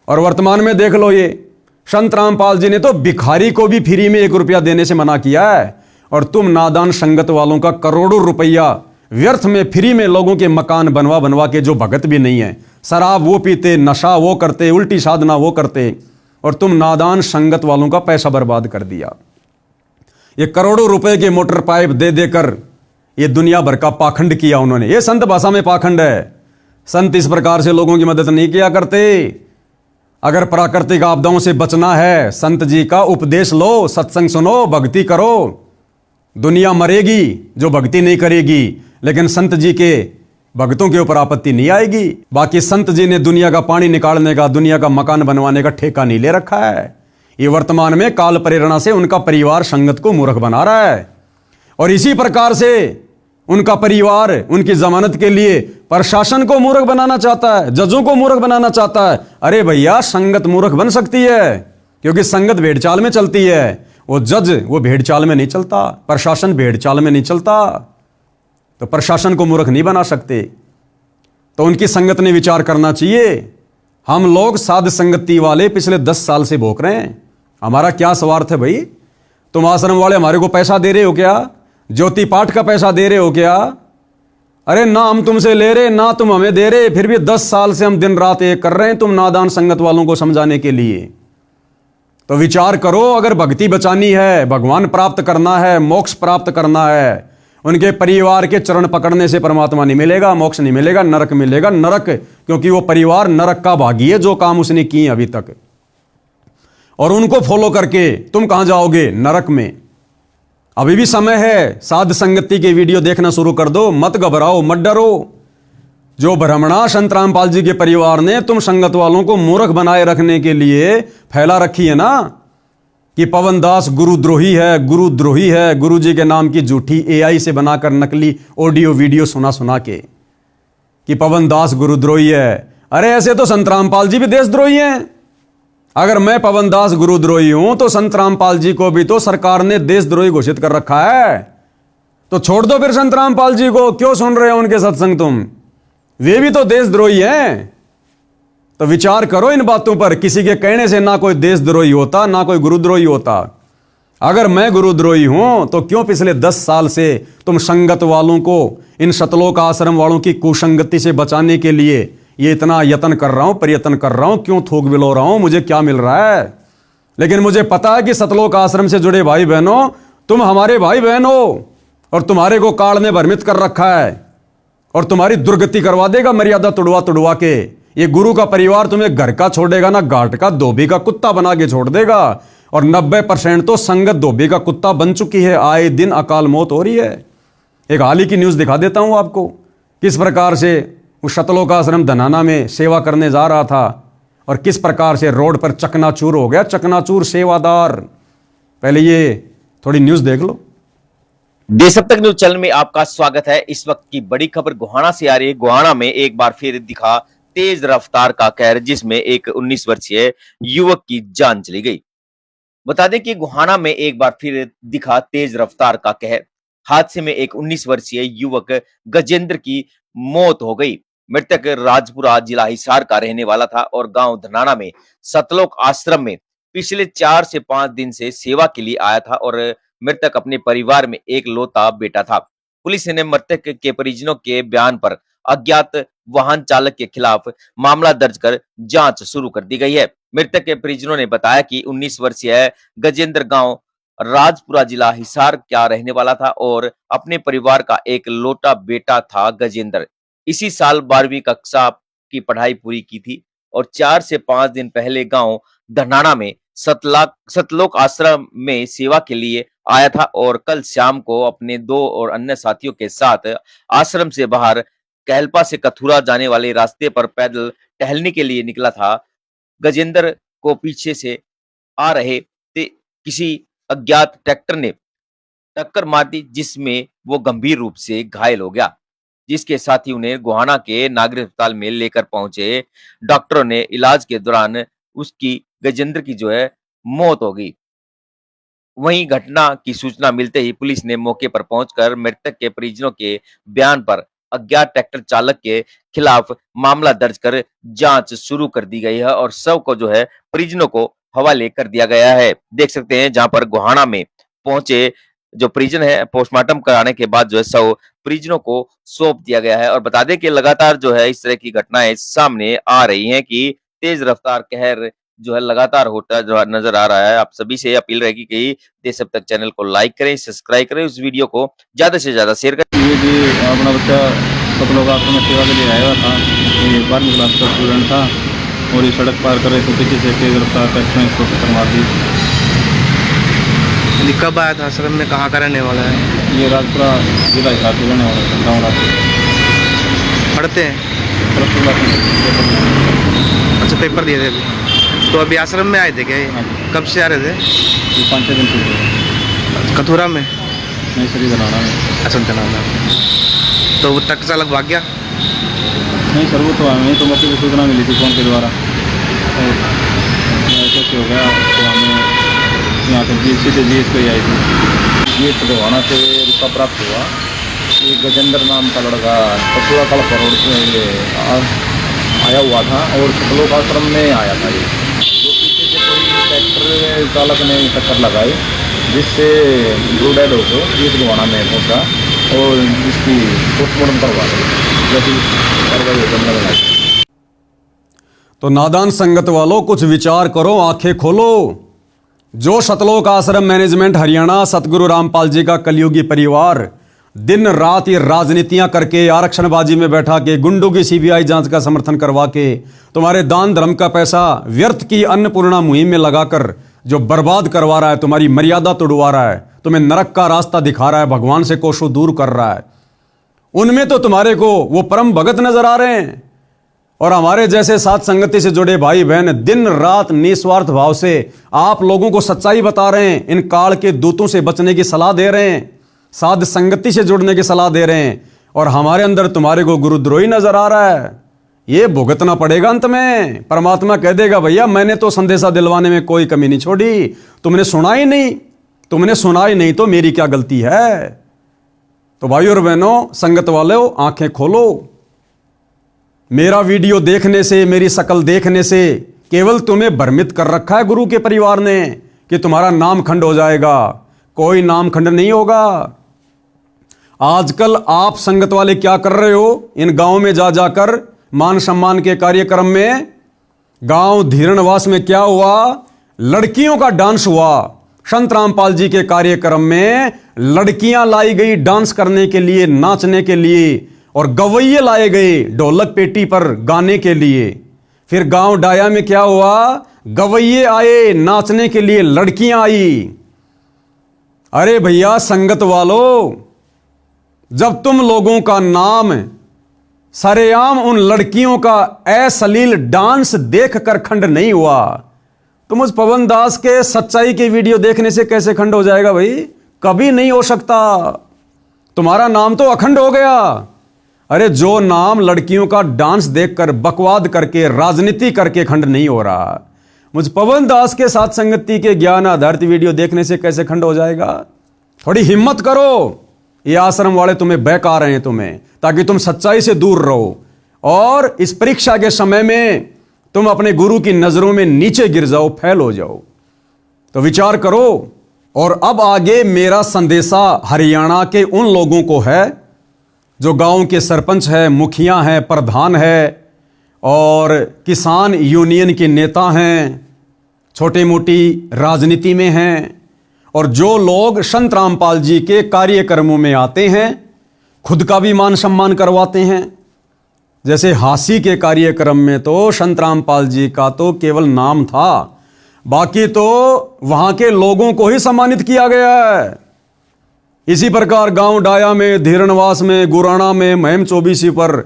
और वर्तमान में देख लो, ये संत रामपाल जी ने तो भिखारी को भी फ्री में 1 रुपया देने से मना किया है। और तुम नादान संगत वालों का करोड़ों रुपया व्यर्थ में फ्री में लोगों के मकान बनवा बनवा के, जो भगत भी नहीं है, शराब वो पीते, नशा वो करते, उल्टी साधना वो करते, और तुम नादान संगत वालों का पैसा बर्बाद कर दिया। ये करोड़ों रुपए के मोटर पाइप दे देकर ये दुनिया भर का पाखंड किया उन्होंने। ये संत भाषा में पाखंड है। संत इस प्रकार से लोगों की मदद नहीं किया करते। अगर प्राकृतिक आपदाओं से बचना है, संत जी का उपदेश लो, सत्संग सुनो, भक्ति करो। दुनिया मरेगी जो भक्ति नहीं करेगी, लेकिन संत जी के भक्तों के ऊपर आपत्ति नहीं आएगी। बाकी संत जी ने दुनिया का पानी निकालने का, दुनिया का मकान बनवाने का ठेका नहीं ले रखा है। ये वर्तमान में काल प्रेरणा से उनका परिवार संगत को मूर्ख बना रहा है। और इसी प्रकार से उनका परिवार उनकी जमानत के लिए प्रशासन को मूर्ख बनाना चाहता है, जजों को मूर्ख बनाना चाहता है। अरे भैया, संगत मूर्ख बन सकती है, क्योंकि संगत भेड़ चाल में चलती है। वो जज वो भेड़ चाल में नहीं चलता, प्रशासन भेड़ चाल में नहीं चलता। तो प्रशासन को मूर्ख नहीं बना सकते। तो उनकी संगत ने विचार करना चाहिए। हम लोग साध संगति वाले पिछले 10 साल से भोग रहे हैं। हमारा क्या स्वार्थ है भाई? तुम आश्रम वाले हमारे को पैसा दे रहे हो क्या? ज्योति पाठ का पैसा दे रहे हो क्या? अरे ना हम तुमसे ले रहे, ना तुम हमें दे रहे, फिर भी 10 साल से हम दिन रात एक कर रहे हैं तुम नादान संगत वालों को समझाने के लिए। तो विचार करो, अगर भक्ति बचानी है, भगवान प्राप्त करना है, मोक्ष प्राप्त करना है, उनके परिवार के चरण पकड़ने से परमात्मा नहीं मिलेगा, मोक्ष नहीं मिलेगा, नरक मिलेगा। नरक, क्योंकि वो परिवार नरक का भागी है, जो काम उसने किए अभी तक। और उनको फॉलो करके तुम कहां जाओगे? नरक में। अभी भी समय है, साध संगति के वीडियो देखना शुरू कर दो। मत घबराओ, मत डरो। जो भ्रमणा संत रामपाल जी के परिवार ने तुम संगत वालों को मूर्ख बनाए रखने के लिए फैला रखी है ना, कि पवन दास गुरुद्रोही है, गुरुद्रोही है, गुरु जी के नाम की झूठी AI से बनाकर नकली ऑडियो वीडियो सुना के कि पवन दास गुरुद्रोही है। अरे ऐसे तो संत रामपाल जी भी देशद्रोही हैं। अगर मैं पवन दास गुरुद्रोही हूं तो संत रामपाल जी को भी तो सरकार ने देशद्रोही घोषित कर रखा है। तो छोड़ दो फिर संत रामपाल जी को, क्यों सुन रहे हो उनके सत्संग तुम? वे भी तो देशद्रोही हैं। तो विचार करो इन बातों पर। किसी के कहने से ना कोई देशद्रोही होता, ना कोई गुरुद्रोही होता। अगर मैं गुरुद्रोही हूं तो क्यों पिछले 10 साल से तुम संगत वालों को, इन सतलोक आश्रम वालों की कुसंगति से बचाने के लिए ये इतना यत्न कर रहा हूं, प्रयत्न कर रहा हूं? क्यों थूक बिलो रहा हूं? मुझे क्या मिल रहा है? लेकिन मुझे पता है कि सतलोक आश्रम से जुड़े भाई बहनों, तुम हमारे भाई बहन हो, और तुम्हारे को काल ने भ्रमित कर रखा है, और तुम्हारी दुर्गति करवा देगा मर्यादा तुड़वा के। ये गुरु का परिवार तुम्हें घर का छोड़ेगा ना, घाट का धोबी का कुत्ता बना के छोड़ देगा। और 90% तो संगत धोबी का कुत्ता बन चुकी है। आए दिन अकाल मौत हो रही है। एक हाल ही की न्यूज दिखा देता हूं आपको, किस प्रकार से उस सतलोक आश्रम धनाना में सेवा करने जा रहा था और किस प्रकार से रोड पर चकनाचूर हो गया। चकनाचूर सेवादार। पहले ये थोड़ी न्यूज देख लो। देश अब तक न्यूज चैनल में आपका स्वागत है। इस वक्त की बड़ी खबर गोहाना से आ रही है। गोहाना में एक बार फिर दिखा तेज रफ्तार का कहर, जिसमें एक 19 वर्षीय युवक की जान चली गई। बता दें कि गोहाना में एक बार फिर दिखा तेज रफ्तार का कहर। हादसे में एक 19 वर्षीय युवक गजेंद्र की मौत हो गई। मृतक राजपुरा जिला हिसार का रहने वाला था और गांव धनाना में सतलोक आश्रम में पिछले 4 से 5 दिन से सेवा के लिए आया था और मृतक अपने परिवार में एक लौता बेटा था। पुलिस ने मृतक के परिजनों के बयान पर अज्ञात वाहन चालक के खिलाफ मामला दर्ज कर जांच शुरू कर दी गई है। मृतक के परिजनों ने बताया कि 19 वर्षीय गजेंद्र गांव राजपुरा जिला हिसार का रहने वाला था और अपने परिवार का एक लौटा बेटा था। गजेंद्र इसी साल 12वीं कक्षा की पढ़ाई पूरी की थी और 4 से 5 दिन पहले गांव धनाना में सतलोक आश्रम में सेवा के लिए आया था और कल शाम को अपने 2 और अन्य साथियों के साथ आश्रम से बाहर कहलपा से कथुरा जाने वाले रास्ते पर पैदल टहलने के लिए निकला था। गजेंद्र को पीछे से आ रहे किसी अज्ञात ट्रैक्टर ने टक्कर मार दी, जिसमें वो गंभीर रूप से घायल हो गया, जिसके साथ ही उन्हें गोहाना के नागरिक अस्पताल में लेकर पहुंचे। डॉक्टरों ने इलाज के दौरान उसकी गजेंद्र की जो है मौत हो गई। वहीं घटना की सूचना मिलते ही पुलिस ने मौके पर पहुंचकर मृतक के परिजनों के बयान पर अज्ञात ट्रैक्टर चालक के खिलाफ मामला दर्ज कर जांच शुरू कर दी गई है और शव को जो है परिजनों को हवाले कर दिया गया है। देख सकते हैं जहां पर गोहाना में पहुंचे जो परिजन है, पोस्टमार्टम कराने के बाद जो है शव परिजनों को सौंप दिया गया है। और बता दें कि लगातार जो है इस तरह की घटनाएं सामने आ रही हैं कि तेज रफ्तार कहर जो है लगातार होता जो नजर आ रहा है। आप सभी से अपील रहेगी कि देश अब तक चैनल को लाइक करें, सब्सक्राइब करें, उस वीडियो को ज्यादा से ज्यादा शेयर करें। ये भी अपना बच्चा सतलोक आश्रम में सेवा के लिए आया हुआ था। ये 12वीं क्लास का स्टूडेंट था और ये सड़क पार कर रहे थे, पीछे से तेज रफ्तार ट्रैक्टर ने इसको टक्कर मार दी। कब आया था आश्रम में, कहाँ का रहने वाला है? ये राजपुरा जिला हिसार के रहने वाला है, गाँव राजपुर। पढ़ते हैं? पेपर अच्छा, पेपर दिए थे अभी। तो अभी आश्रम में आए थे क्या? हाँ। कब से आ रहे थे? 5-6 दिन से। कथुरा में? नहीं सर, धनाना में। अच्छा, धनाना। तो वो ट्रक चालक भाग गया? नहीं सर, वो तो हमें तो मौके पर सूचना मिली थी फोन के द्वारा और ऐसे हो गया तो हमें यहाँ पर सीधे जीएस पे आई थी। जीएस पे गोहाना से रुपा प्राप्त हुआ। ये गजेंद्र नाम का लड़का कथुरा कलपा रोड से ये आया हुआ था और सतलोक आश्रम में आया था। ये जो पीछे से कोई ट्रैक्टर चालक ने टक्कर लगाई, जिससे दो डेड हो गए। जीएस गोहाना में पहुँचा और जिसकी पोस्टमार्टम करवा दी, जैसी कार्रवाई करने। तो नादान संगत वालों, कुछ विचार करो, आंखें खोलो। जो सतलोक आश्रम मैनेजमेंट हरियाणा सतगुरु रामपाल जी का कलयुगी परिवार दिन रात ये राजनीतियां करके, आरक्षणबाजी में बैठा के, गुंडों की सीबीआई जांच का समर्थन करवा के, तुम्हारे दान धर्म का पैसा व्यर्थ की अन्नपूर्णा मुहिम में लगाकर जो बर्बाद करवा रहा है, तुम्हारी मर्यादा तोड़वा रहा है, तुम्हें नरक का रास्ता दिखा रहा है, भगवान से कोसों दूर कर रहा है, उनमें तो तुम्हारे को वो परम भगत नजर आ रहे हैं। और हमारे जैसे साथ संगति से जुड़े भाई बहन दिन रात निस्वार्थ भाव से आप लोगों को सच्चाई बता रहे हैं, इन काल के दूतों से बचने की सलाह दे रहे हैं, साध संगति से जुड़ने की सलाह दे रहे हैं, और हमारे अंदर तुम्हारे को गुरुद्रोही नजर आ रहा है। ये भुगतना पड़ेगा अंत में। परमात्मा कह देगा भैया मैंने तो संदेशा दिलवाने में कोई कमी नहीं छोड़ी, तुमने सुना ही नहीं तो मेरी क्या गलती है। तो भाइयों और बहनों, संगत वालों, आंखें खोलो। मेरा वीडियो देखने से, मेरी शकल देखने से केवल तुम्हें भ्रमित कर रखा है गुरु के परिवार ने कि तुम्हारा नाम खंड हो जाएगा। कोई नाम खंड नहीं होगा। आजकल आप संगत वाले क्या कर रहे हो? इन गांव में जा जाकर मान सम्मान के कार्यक्रम में, गांव धीरणवास में क्या हुआ? लड़कियों का डांस हुआ। संत रामपाल जी के कार्यक्रम में लड़कियां लाई गई डांस करने के लिए, नाचने के लिए, और गवैये लाए गए ढोलक पेटी पर गाने के लिए। फिर गांव डाया में क्या हुआ? गवैये आए नाचने के लिए, लड़कियां आई। अरे भैया संगत वालों, जब तुम लोगों का नाम सरेआम उन लड़कियों का अश्लील डांस देखकर खंड नहीं हुआ, तो मुझ पवन दास के सच्चाई के वीडियो देखने से कैसे खंड हो जाएगा भाई? कभी नहीं हो सकता। तुम्हारा नाम तो अखंड हो गया। अरे जो नाम लड़कियों का डांस देखकर बकवाद करके राजनीति करके खंड नहीं हो रहा, मुझ पवन दास के साथ संगति के ज्ञान आधारित वीडियो देखने से कैसे खंड हो जाएगा? थोड़ी हिम्मत करो। ये आश्रम वाले तुम्हें बहका रहे हैं तुम्हें, ताकि तुम सच्चाई से दूर रहो और इस परीक्षा के समय में तुम अपने गुरु की नजरों में नीचे गिर जाओ, फैल हो जाओ। तो विचार करो। और अब आगे मेरा संदेशा हरियाणा के उन लोगों को है जो गांव के सरपंच है, मुखिया हैं, प्रधान है और किसान यूनियन के नेता हैं, छोटी मोटी राजनीति में हैं, और जो लोग संत रामपाल जी के कार्यक्रमों में आते हैं खुद का भी मान सम्मान करवाते हैं। जैसे हासी के कार्यक्रम में तो संत रामपाल जी का तो केवल नाम था, बाकी तो वहां के लोगों को ही सम्मानित किया गया है। इसी प्रकार गांव डाया में, धीरणवास में, गुराना में, महम चौबीसी पर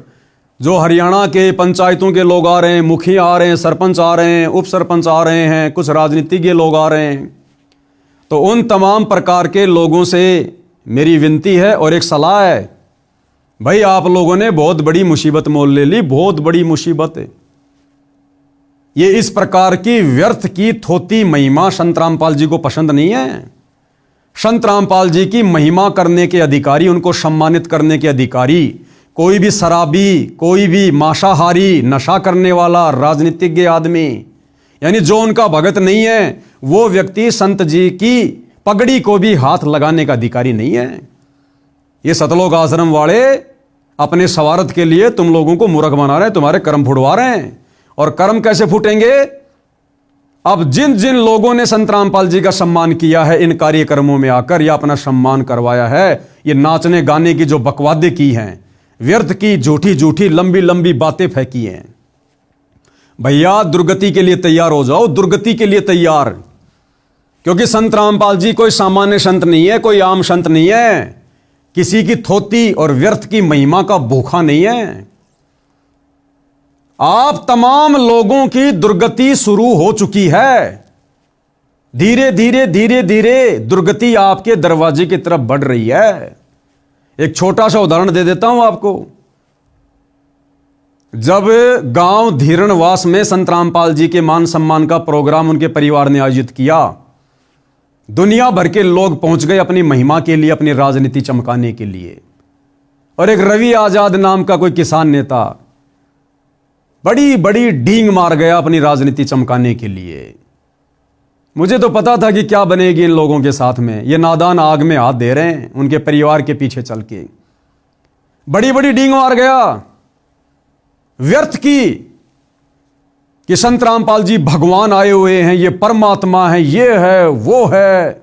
जो हरियाणा के पंचायतों के लोग आ रहे हैं, मुखिया आ रहे हैं, सरपंच आ रहे हैं, उप सरपंच आ रहे हैं, कुछ राजनीतिज्ञ लोग आ रहे हैं, तो उन तमाम प्रकार के लोगों से मेरी विनती है और एक सलाह है, भाई आप लोगों ने बहुत बड़ी मुसीबत मोल ले ली, बहुत बड़ी मुसीबत है। ये इस प्रकार की व्यर्थ की थोती महिमा संत रामपाल जी को पसंद नहीं है। संत रामपाल जी की महिमा करने के अधिकारी, उनको सम्मानित करने के अधिकारी कोई भी शराबी, कोई भी मांसाहारी, नशा करने वाला राजनीतिज्ञ आदमी, यानी जो उनका भगत नहीं है, वो व्यक्ति संत जी की पगड़ी को भी हाथ लगाने का अधिकारी नहीं है। ये सतलोक आश्रम वाले अपने स्वार्थ के लिए तुम लोगों को मूर्ख बना रहे हैं, तुम्हारे कर्म फुड़वा रहे हैं। और कर्म कैसे फूटेंगे? अब जिन जिन लोगों ने संत रामपाल जी का सम्मान किया है इन कार्यक्रमों में आकर या अपना सम्मान करवाया है, ये नाचने गाने की जो बकवादे की हैं, व्यर्थ की झूठी झूठी लंबी लंबी बातें फेंकी हैं, भैया दुर्गति के लिए तैयार हो जाओ, दुर्गति के लिए तैयार। क्योंकि संत रामपाल जी कोई सामान्य संत नहीं है, कोई आम संत नहीं है, किसी की थोती और व्यर्थ की महिमा का भूखा नहीं है। आप तमाम लोगों की दुर्गति शुरू हो चुकी है। धीरे धीरे धीरे धीरे दुर्गति आपके दरवाजे की तरफ बढ़ रही है। एक छोटा सा उदाहरण दे देता हूं आपको। जब गांव धीरणवास में संत रामपाल जी के मान सम्मान का प्रोग्राम उनके परिवार ने आयोजित किया, दुनिया भर के लोग पहुंच गए अपनी महिमा के लिए, अपनी राजनीति चमकाने के लिए। और एक रवि आजाद नाम का कोई किसान नेता बड़ी बड़ी डींग मार गया अपनी राजनीति चमकाने के लिए। मुझे तो पता था कि क्या बनेगी इन लोगों के साथ में। ये नादान आग में हाथ दे रहे हैं उनके परिवार के पीछे चल के, बड़ी बड़ी डींग मार गया व्यर्थ की कि संत रामपाल जी भगवान आए हुए हैं, ये परमात्मा है, ये है वो है।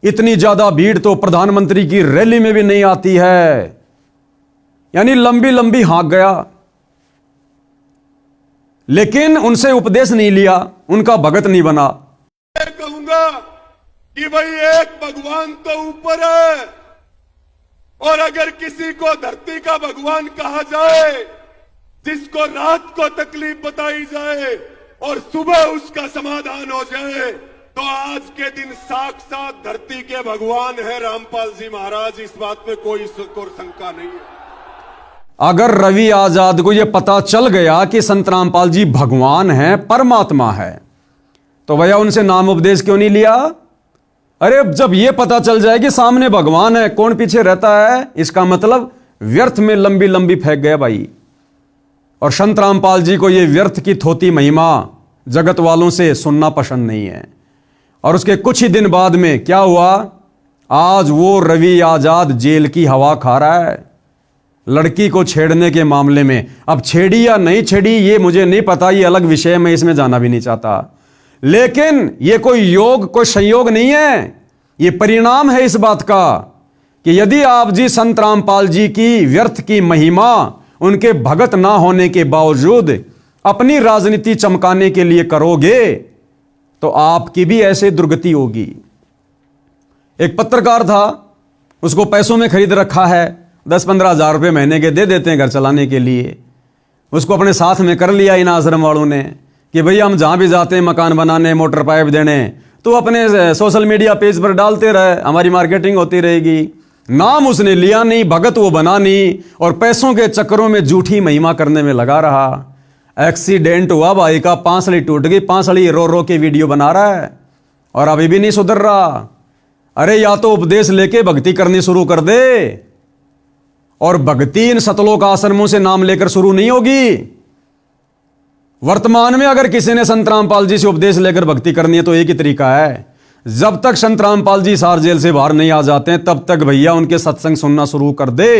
इतनी ज्यादा भीड़ तो प्रधानमंत्री की रैली में भी नहीं आती है। यानी लंबी लंबी हाँक गया, लेकिन उनसे उपदेश नहीं लिया, उनका भगत नहीं बना। मैं कहूंगा कि भाई एक भगवान तो ऊपर है, और अगर किसी को धरती का भगवान कहा जाए, जिसको रात को तकलीफ बताई जाए और सुबह उसका समाधान हो जाए, तो आज के दिन साक्षात धरती के भगवान है रामपाल जी महाराज। इस बात में कोई शंका नहीं है। अगर रवि आजाद को यह पता चल गया कि संत रामपाल जी भगवान हैं, परमात्मा है, तो भैया उनसे नाम उपदेश क्यों नहीं लिया? अरे जब यह पता चल जाए कि सामने भगवान है, कौन पीछे रहता है, इसका मतलब व्यर्थ में लंबी लंबी फेंक गया भाई। और संत रामपाल जी को यह व्यर्थ की थोती महिमा जगत वालों से सुनना पसंद नहीं है। और उसके कुछ ही दिन बाद में क्या हुआ? आज वो रवि आजाद जेल की हवा खा रहा है लड़की को छेड़ने के मामले में। अब छेड़ी या नहीं छेड़ी ये मुझे नहीं पता, ये अलग विषय, मैं इसमें जाना भी नहीं चाहता। लेकिन ये कोई योग, कोई संयोग नहीं है, ये परिणाम है इस बात का कि यदि आप जी संत रामपाल जी की व्यर्थ की महिमा उनके भगत ना होने के बावजूद अपनी राजनीति चमकाने के लिए करोगे, तो आपकी भी ऐसे दुर्गति होगी। एक पत्रकार था, उसको पैसों में खरीद रखा है, 10-15 हजार रुपये महीने के दे देते हैं घर चलाने के लिए। उसको अपने साथ में कर लिया इन आश्रम वालों ने कि भैया हम जहां भी जाते हैं मकान बनाने, मोटर पाइप देने, तो अपने सोशल मीडिया पेज पर डालते रहे, हमारी मार्केटिंग होती रहेगी। नाम उसने लिया नहीं, भगत वो बना नहीं, और पैसों के चक्करों में झूठी महिमा करने में लगा रहा। एक्सीडेंट हुआ भाई का, पांसली टूट गई, पांसली रो रो के वीडियो बना रहा है और अभी भी नहीं सुधर रहा। अरे या तो उपदेश लेके भक्ति करनी शुरू कर दे, और भक्ति इन सतलोक आश्रमों से नाम लेकर शुरू नहीं होगी। वर्तमान में अगर किसी ने संत रामपाल जी से उपदेश लेकर भक्ति करनी है तो एक ही तरीका है, जब तक संत रामपाल जी सार जेल से बाहर नहीं आ जाते हैं तब तक भैया उनके सत्संग सुनना शुरू कर दे।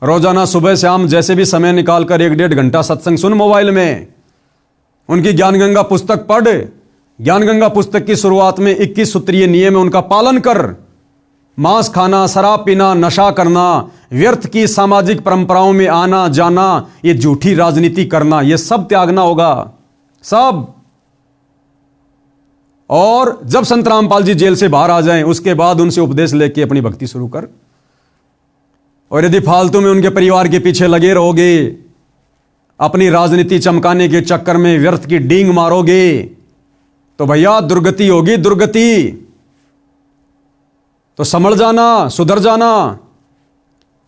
रोजाना सुबह शाम जैसे भी समय निकालकर 1-1.5 घंटा सत्संग सुन मोबाइल में, उनकी ज्ञान गंगा पुस्तक पढ़। ज्ञान गंगा पुस्तक की शुरुआत में 21 सूत्रीय नियम है, उनका पालन कर। मांस खाना, शराब पीना, नशा करना, व्यर्थ की सामाजिक परंपराओं में आना जाना, ये झूठी राजनीति करना, ये सब त्यागना होगा, सब। और जब संत रामपाल जी जेल से बाहर आ जाएं, उसके बाद उनसे उपदेश लेके अपनी भक्ति शुरू कर। और यदि फालतू में उनके परिवार के पीछे लगे रहोगे, अपनी राजनीति चमकाने के चक्कर में व्यर्थ की डींग मारोगे, तो भैया दुर्गति होगी, दुर्गति। तो समझ जाना, सुधर जाना।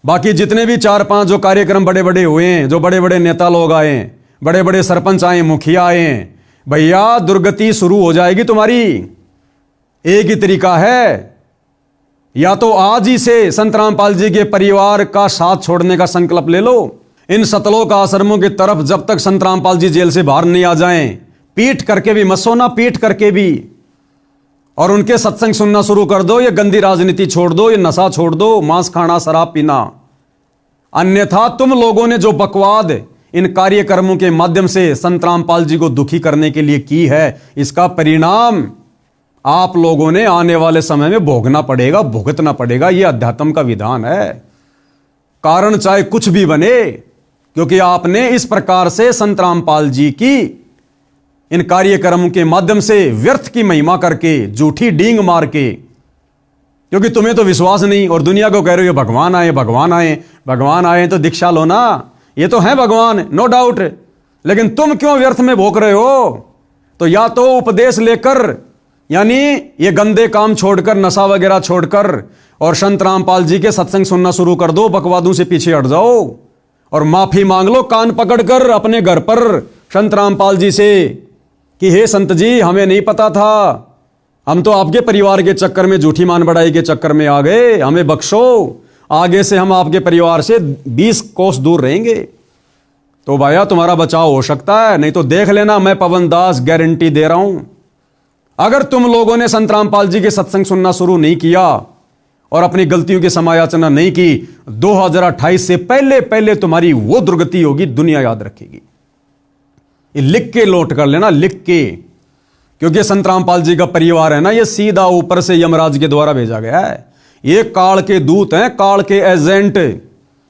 बाकी जितने भी 4-5 जो कार्यक्रम बड़े बड़े हुए हैं, जो बड़े बड़े नेता लोग आए, बड़े बड़े सरपंच आए, मुखिया आए, भैया दुर्गति शुरू हो जाएगी तुम्हारी। एक ही तरीका है, या तो आज ही से संत रामपाल जी के परिवार का साथ छोड़ने का संकल्प ले लो। इन सतलोक आश्रमों की तरफ जब तक संत रामपाल जी जेल से बाहर नहीं आ जाएं, पीट करके भी मत सोना, पीट करके भी, और उनके सत्संग सुनना शुरू कर दो। ये गंदी राजनीति छोड़ दो, ये नशा छोड़ दो, मांस खाना, शराब पीना। अन्यथा तुम लोगों ने जो बकवाद इन कार्यक्रमों के माध्यम से संत रामपाल जी को दुखी करने के लिए की है, इसका परिणाम आप लोगों ने आने वाले समय में भोगना पड़ेगा, भुगतना पड़ेगा। यह अध्यात्म का विधान है। कारण चाहे कुछ भी बने, क्योंकि आपने इस प्रकार से संत रामपाल जी की इन कार्यक्रमों के माध्यम से व्यर्थ की महिमा करके, झूठी डींग मार के, क्योंकि तुम्हें तो विश्वास नहीं और दुनिया को कह रहे हो भगवान आए, भगवान आए, भगवान आए तो दीक्षा लो ना। ये तो है भगवान, नो डाउट, लेकिन तुम क्यों व्यर्थ में भोग रहे हो? तो या तो उपदेश लेकर, यानी ये गंदे काम छोड़कर, नशा वगैरह छोड़कर, और संत रामपाल जी के सत्संग सुनना शुरू कर दो, बकवादों से पीछे हट जाओ और माफी मांग लो कान पकड़कर अपने घर पर संत रामपाल जी से कि हे संत जी, हमें नहीं पता था, हम तो आपके परिवार के चक्कर में, झूठी मान बढ़ाई के चक्कर में आ गए, हमें बख्शो, आगे से हम आपके परिवार से 20 कोस दूर रहेंगे। तो भैया तुम्हारा बचाव हो सकता है, नहीं तो देख लेना, मैं पवन दास गारंटी दे रहा हूं। अगर तुम लोगों ने संत रामपाल जी के सत्संग सुनना शुरू नहीं किया और अपनी गलतियों की समायाचना नहीं की, 2028 से पहले पहले तुम्हारी वो दुर्गति होगी, दुनिया याद रखेगी। ये लिख के लौट कर लेना, लिख के, क्योंकि संत रामपाल जी का परिवार है ना, ये सीधा ऊपर से यमराज के द्वारा भेजा गया है। ये काल के दूत हैं, काल के एजेंट।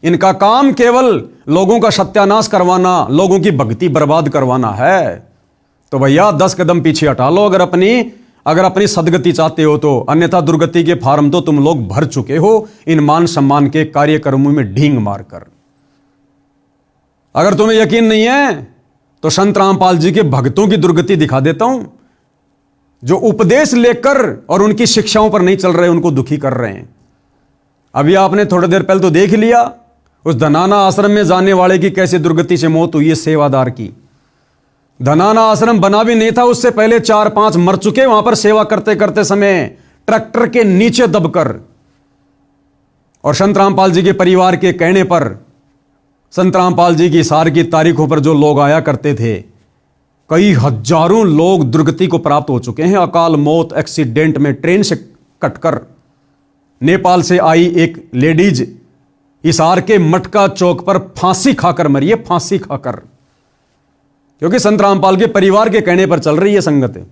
इनका काम केवल लोगों का सत्यानाश करवाना, लोगों की भक्ति बर्बाद करवाना है। तो भैया 10 कदम पीछे हटा लो अगर अपनी सदगति चाहते हो तो, अन्यथा दुर्गति के फार्म तो तुम लोग भर चुके हो इन मान सम्मान के कार्यक्रमों में ढींग मारकर। अगर तुम्हें यकीन नहीं है तो संत रामपाल जी के भक्तों की दुर्गति दिखा देता हूं, जो उपदेश लेकर और उनकी शिक्षाओं पर नहीं चल रहे, उनको दुखी कर रहे हैं। अभी आपने थोड़ी देर पहले तो देख लिया उस धनाना आश्रम में जाने वाले की कैसे दुर्गति से मौत हुई है, सेवादार की। धनाना आश्रम बना भी नहीं था, उससे पहले 4-5 मर चुके वहां पर सेवा करते करते समय, ट्रैक्टर के नीचे दबकर। और संत रामपाल जी के परिवार के कहने पर, संत रामपाल जी की सार की तारीखों पर जो लोग आया करते थे, कई हजारों लोग दुर्गति को प्राप्त हो चुके हैं। अकाल मौत, एक्सीडेंट में ट्रेन से कटकर। नेपाल से आई एक लेडीज हिसार के मटका चौक पर फांसी खाकर मरी है, फांसी खाकर, क्योंकि संत रामपाल के परिवार के कहने पर चल रही है संगत,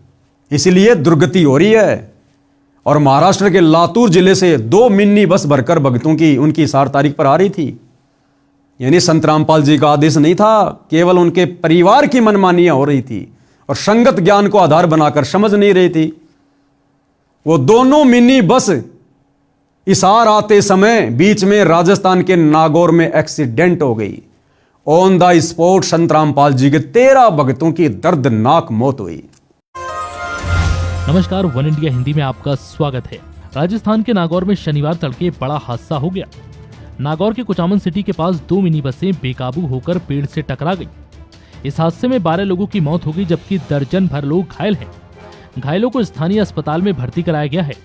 इसीलिए दुर्गति हो रही है। और महाराष्ट्र के लातूर जिले से 2 मिनी बस भरकर भक्तों की उनकी हिसार तारीख पर आ रही थी। यानी संत रामपाल जी का आदेश नहीं था, केवल उनके परिवार की मनमानियां हो रही थी और संगत ज्ञान को आधार बनाकर समझ नहीं रही थी। वो दोनों मिनी बस हिसार आते समय बीच में राजस्थान के नागौर में एक्सीडेंट हो गई। ऑन द स्पॉट संत रामपाल जी के 13 भक्तों की दर्दनाक मौत हुई। नमस्कार, वन इंडिया हिंदी में आपका स्वागत है। राजस्थान के नागौर में शनिवार तड़के बड़ा हादसा हो गया। नागौर के कुचामन सिटी के पास 2 मिनी बसें बेकाबू होकर पेड़ से टकरा गई। इस हादसे में 12 लोगों की मौत हो गई, जबकि दर्जन भर लोग घायल हैं। घायलों को स्थानीय अस्पताल में भर्ती कराया गया है।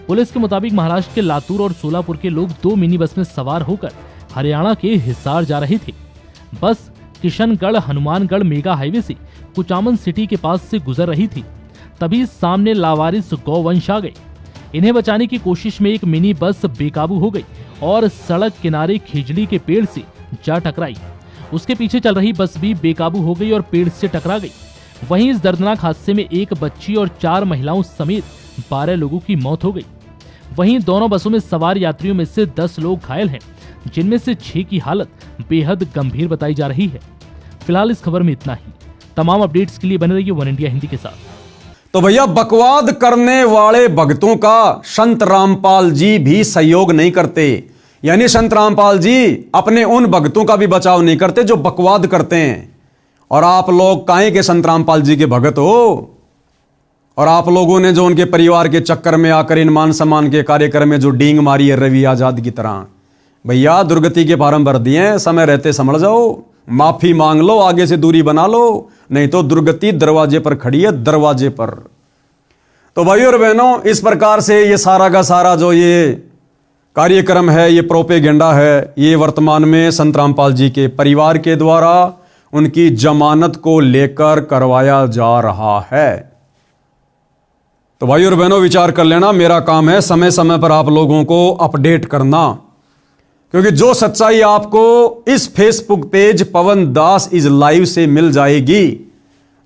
पुलिस के मुताबिक महाराष्ट्र के लातूर और सोलापुर के लोग 2 मिनी बस में सवार होकर हरियाणा के हिसार जा रहे थे। बस किशनगढ़ हनुमानगढ़ मेगा हाईवे से कुचामन सिटी के पास से गुजर रही थी, तभी सामने लावारिस गौवंश आ गए। इन्हें बचाने की कोशिश में एक मिनी बस बेकाबू हो गई और सड़क किनारे खिजली के पेड़ से जा टकराई। उसके पीछे चल रही बस भी बेकाबू हो गई और पेड़ से टकरा गई। वहीं इस दर्दनाक हादसे में एक बच्ची और 4 महिलाओं समेत 12 लोगों की मौत हो गई। वहीं दोनों बसों में सवार यात्रियों में से 10 लोग घायल हैं, जिनमें से 6 की हालत बेहद गंभीर बताई जा रही है। फिलहाल इस खबर में इतना ही। तमाम अपडेट्स के लिए बने रहिए वन इंडिया हिंदी के साथ। तो भैया, बकवाद करने वाले भक्तों का संत रामपाल जी भी सहयोग नहीं करते। यानी संत रामपाल जी अपने उन भक्तों का भी बचाव नहीं करते जो बकवाद करते हैं। और आप लोग काहे के संत रामपाल जी के भगत हो? और आप लोगों ने जो उनके परिवार के चक्कर में आकर इन मान सम्मान के कार्यक्रम में जो डींग मारी है रवि आजाद की तरह, भैया दुर्गति के फार्म भर दिए हैं, समय रहते समझ जाओ, माफी मांग लो, आगे से दूरी बना लो, नहीं तो दुर्गति दरवाजे पर खड़ी है, दरवाजे पर। तो भाइयों और बहनों, इस प्रकार से ये सारा का सारा जो ये कार्यक्रम है, ये प्रोपेगेंडा है, ये वर्तमान में संत रामपाल जी के परिवार के द्वारा उनकी जमानत को लेकर करवाया जा रहा है। तो भाइयों और बहनों, विचार कर लेना, मेरा काम है समय समय पर आप लोगों को अपडेट करना, क्योंकि जो सच्चाई आपको इस Facebook page Pawan Das is live से मिल जाएगी,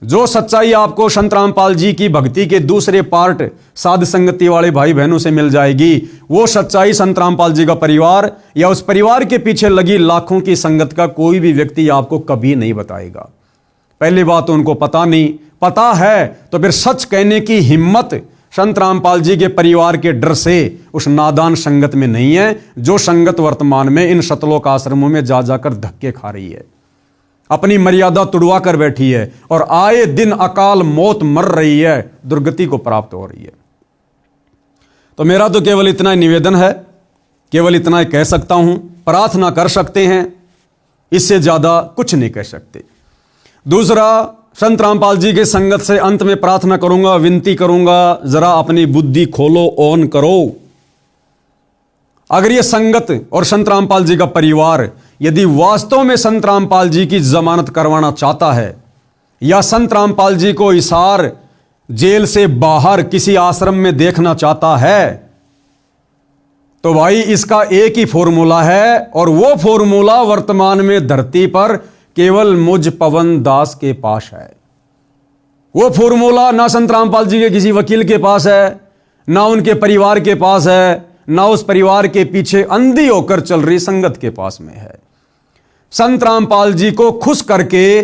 जो सच्चाई आपको संत रामपाल जी की भक्ति के दूसरे पार्ट साध संगति वाले भाई बहनों से मिल जाएगी, वो सच्चाई संत रामपाल जी का परिवार या उस परिवार के पीछे लगी लाखों की संगत का कोई भी व्यक्ति आपको कभी नहीं बताएगा। पहली बात तो उनको पता नहीं, पता है तो फिर सच कहने की हिम्मत संत रामपाल जी के परिवार के डर से उस नादान संगत में नहीं है, जो संगत वर्तमान में इन सतलोक आश्रमों में जा जाकर धक्के खा रही है, अपनी मर्यादा तुड़वा कर बैठी है और आए दिन अकाल मौत मर रही है, दुर्गति को प्राप्त हो रही है। तो मेरा तो केवल इतना ही निवेदन है, केवल इतना ही कह सकता हूं, प्रार्थना कर सकते हैं, इससे ज्यादा कुछ नहीं कह सकते। दूसरा, संत रामपाल जी के संगत से अंत में प्रार्थना करूंगा, विनती करूंगा, जरा अपनी बुद्धि खोलो, ऑन करो। अगर ये संगत और संत रामपाल जी का परिवार यदि वास्तव में संत रामपाल जी की जमानत करवाना चाहता है या संत रामपाल जी को हिसार जेल से बाहर किसी आश्रम में देखना चाहता है, तो भाई इसका एक ही फॉर्मूला है, और वो फॉर्मूला वर्तमान में धरती पर केवल मुझ पवन दास के पास है। वो फॉर्मूला ना संत रामपाल जी के किसी वकील के पास है, ना उनके परिवार के पास है, ना उस परिवार के पीछे अंधी होकर चल रही संगत के पास में है। संत रामपाल जी को खुश करके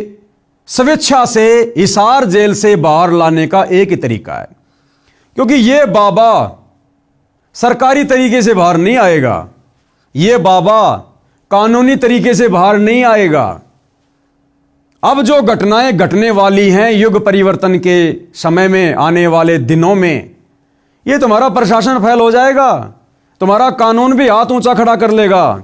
स्वेच्छा से हिसार जेल से बाहर लाने का एक ही तरीका है, क्योंकि ये बाबा सरकारी तरीके से बाहर नहीं आएगा, ये बाबा कानूनी तरीके से बाहर नहीं आएगा। अब जो घटनाएं घटने वाली हैं युग परिवर्तन के समय में, आने वाले दिनों में, ये तुम्हारा प्रशासन फेल हो जाएगा, तुम्हारा कानून भी हाथ ऊंचा खड़ा कर लेगा,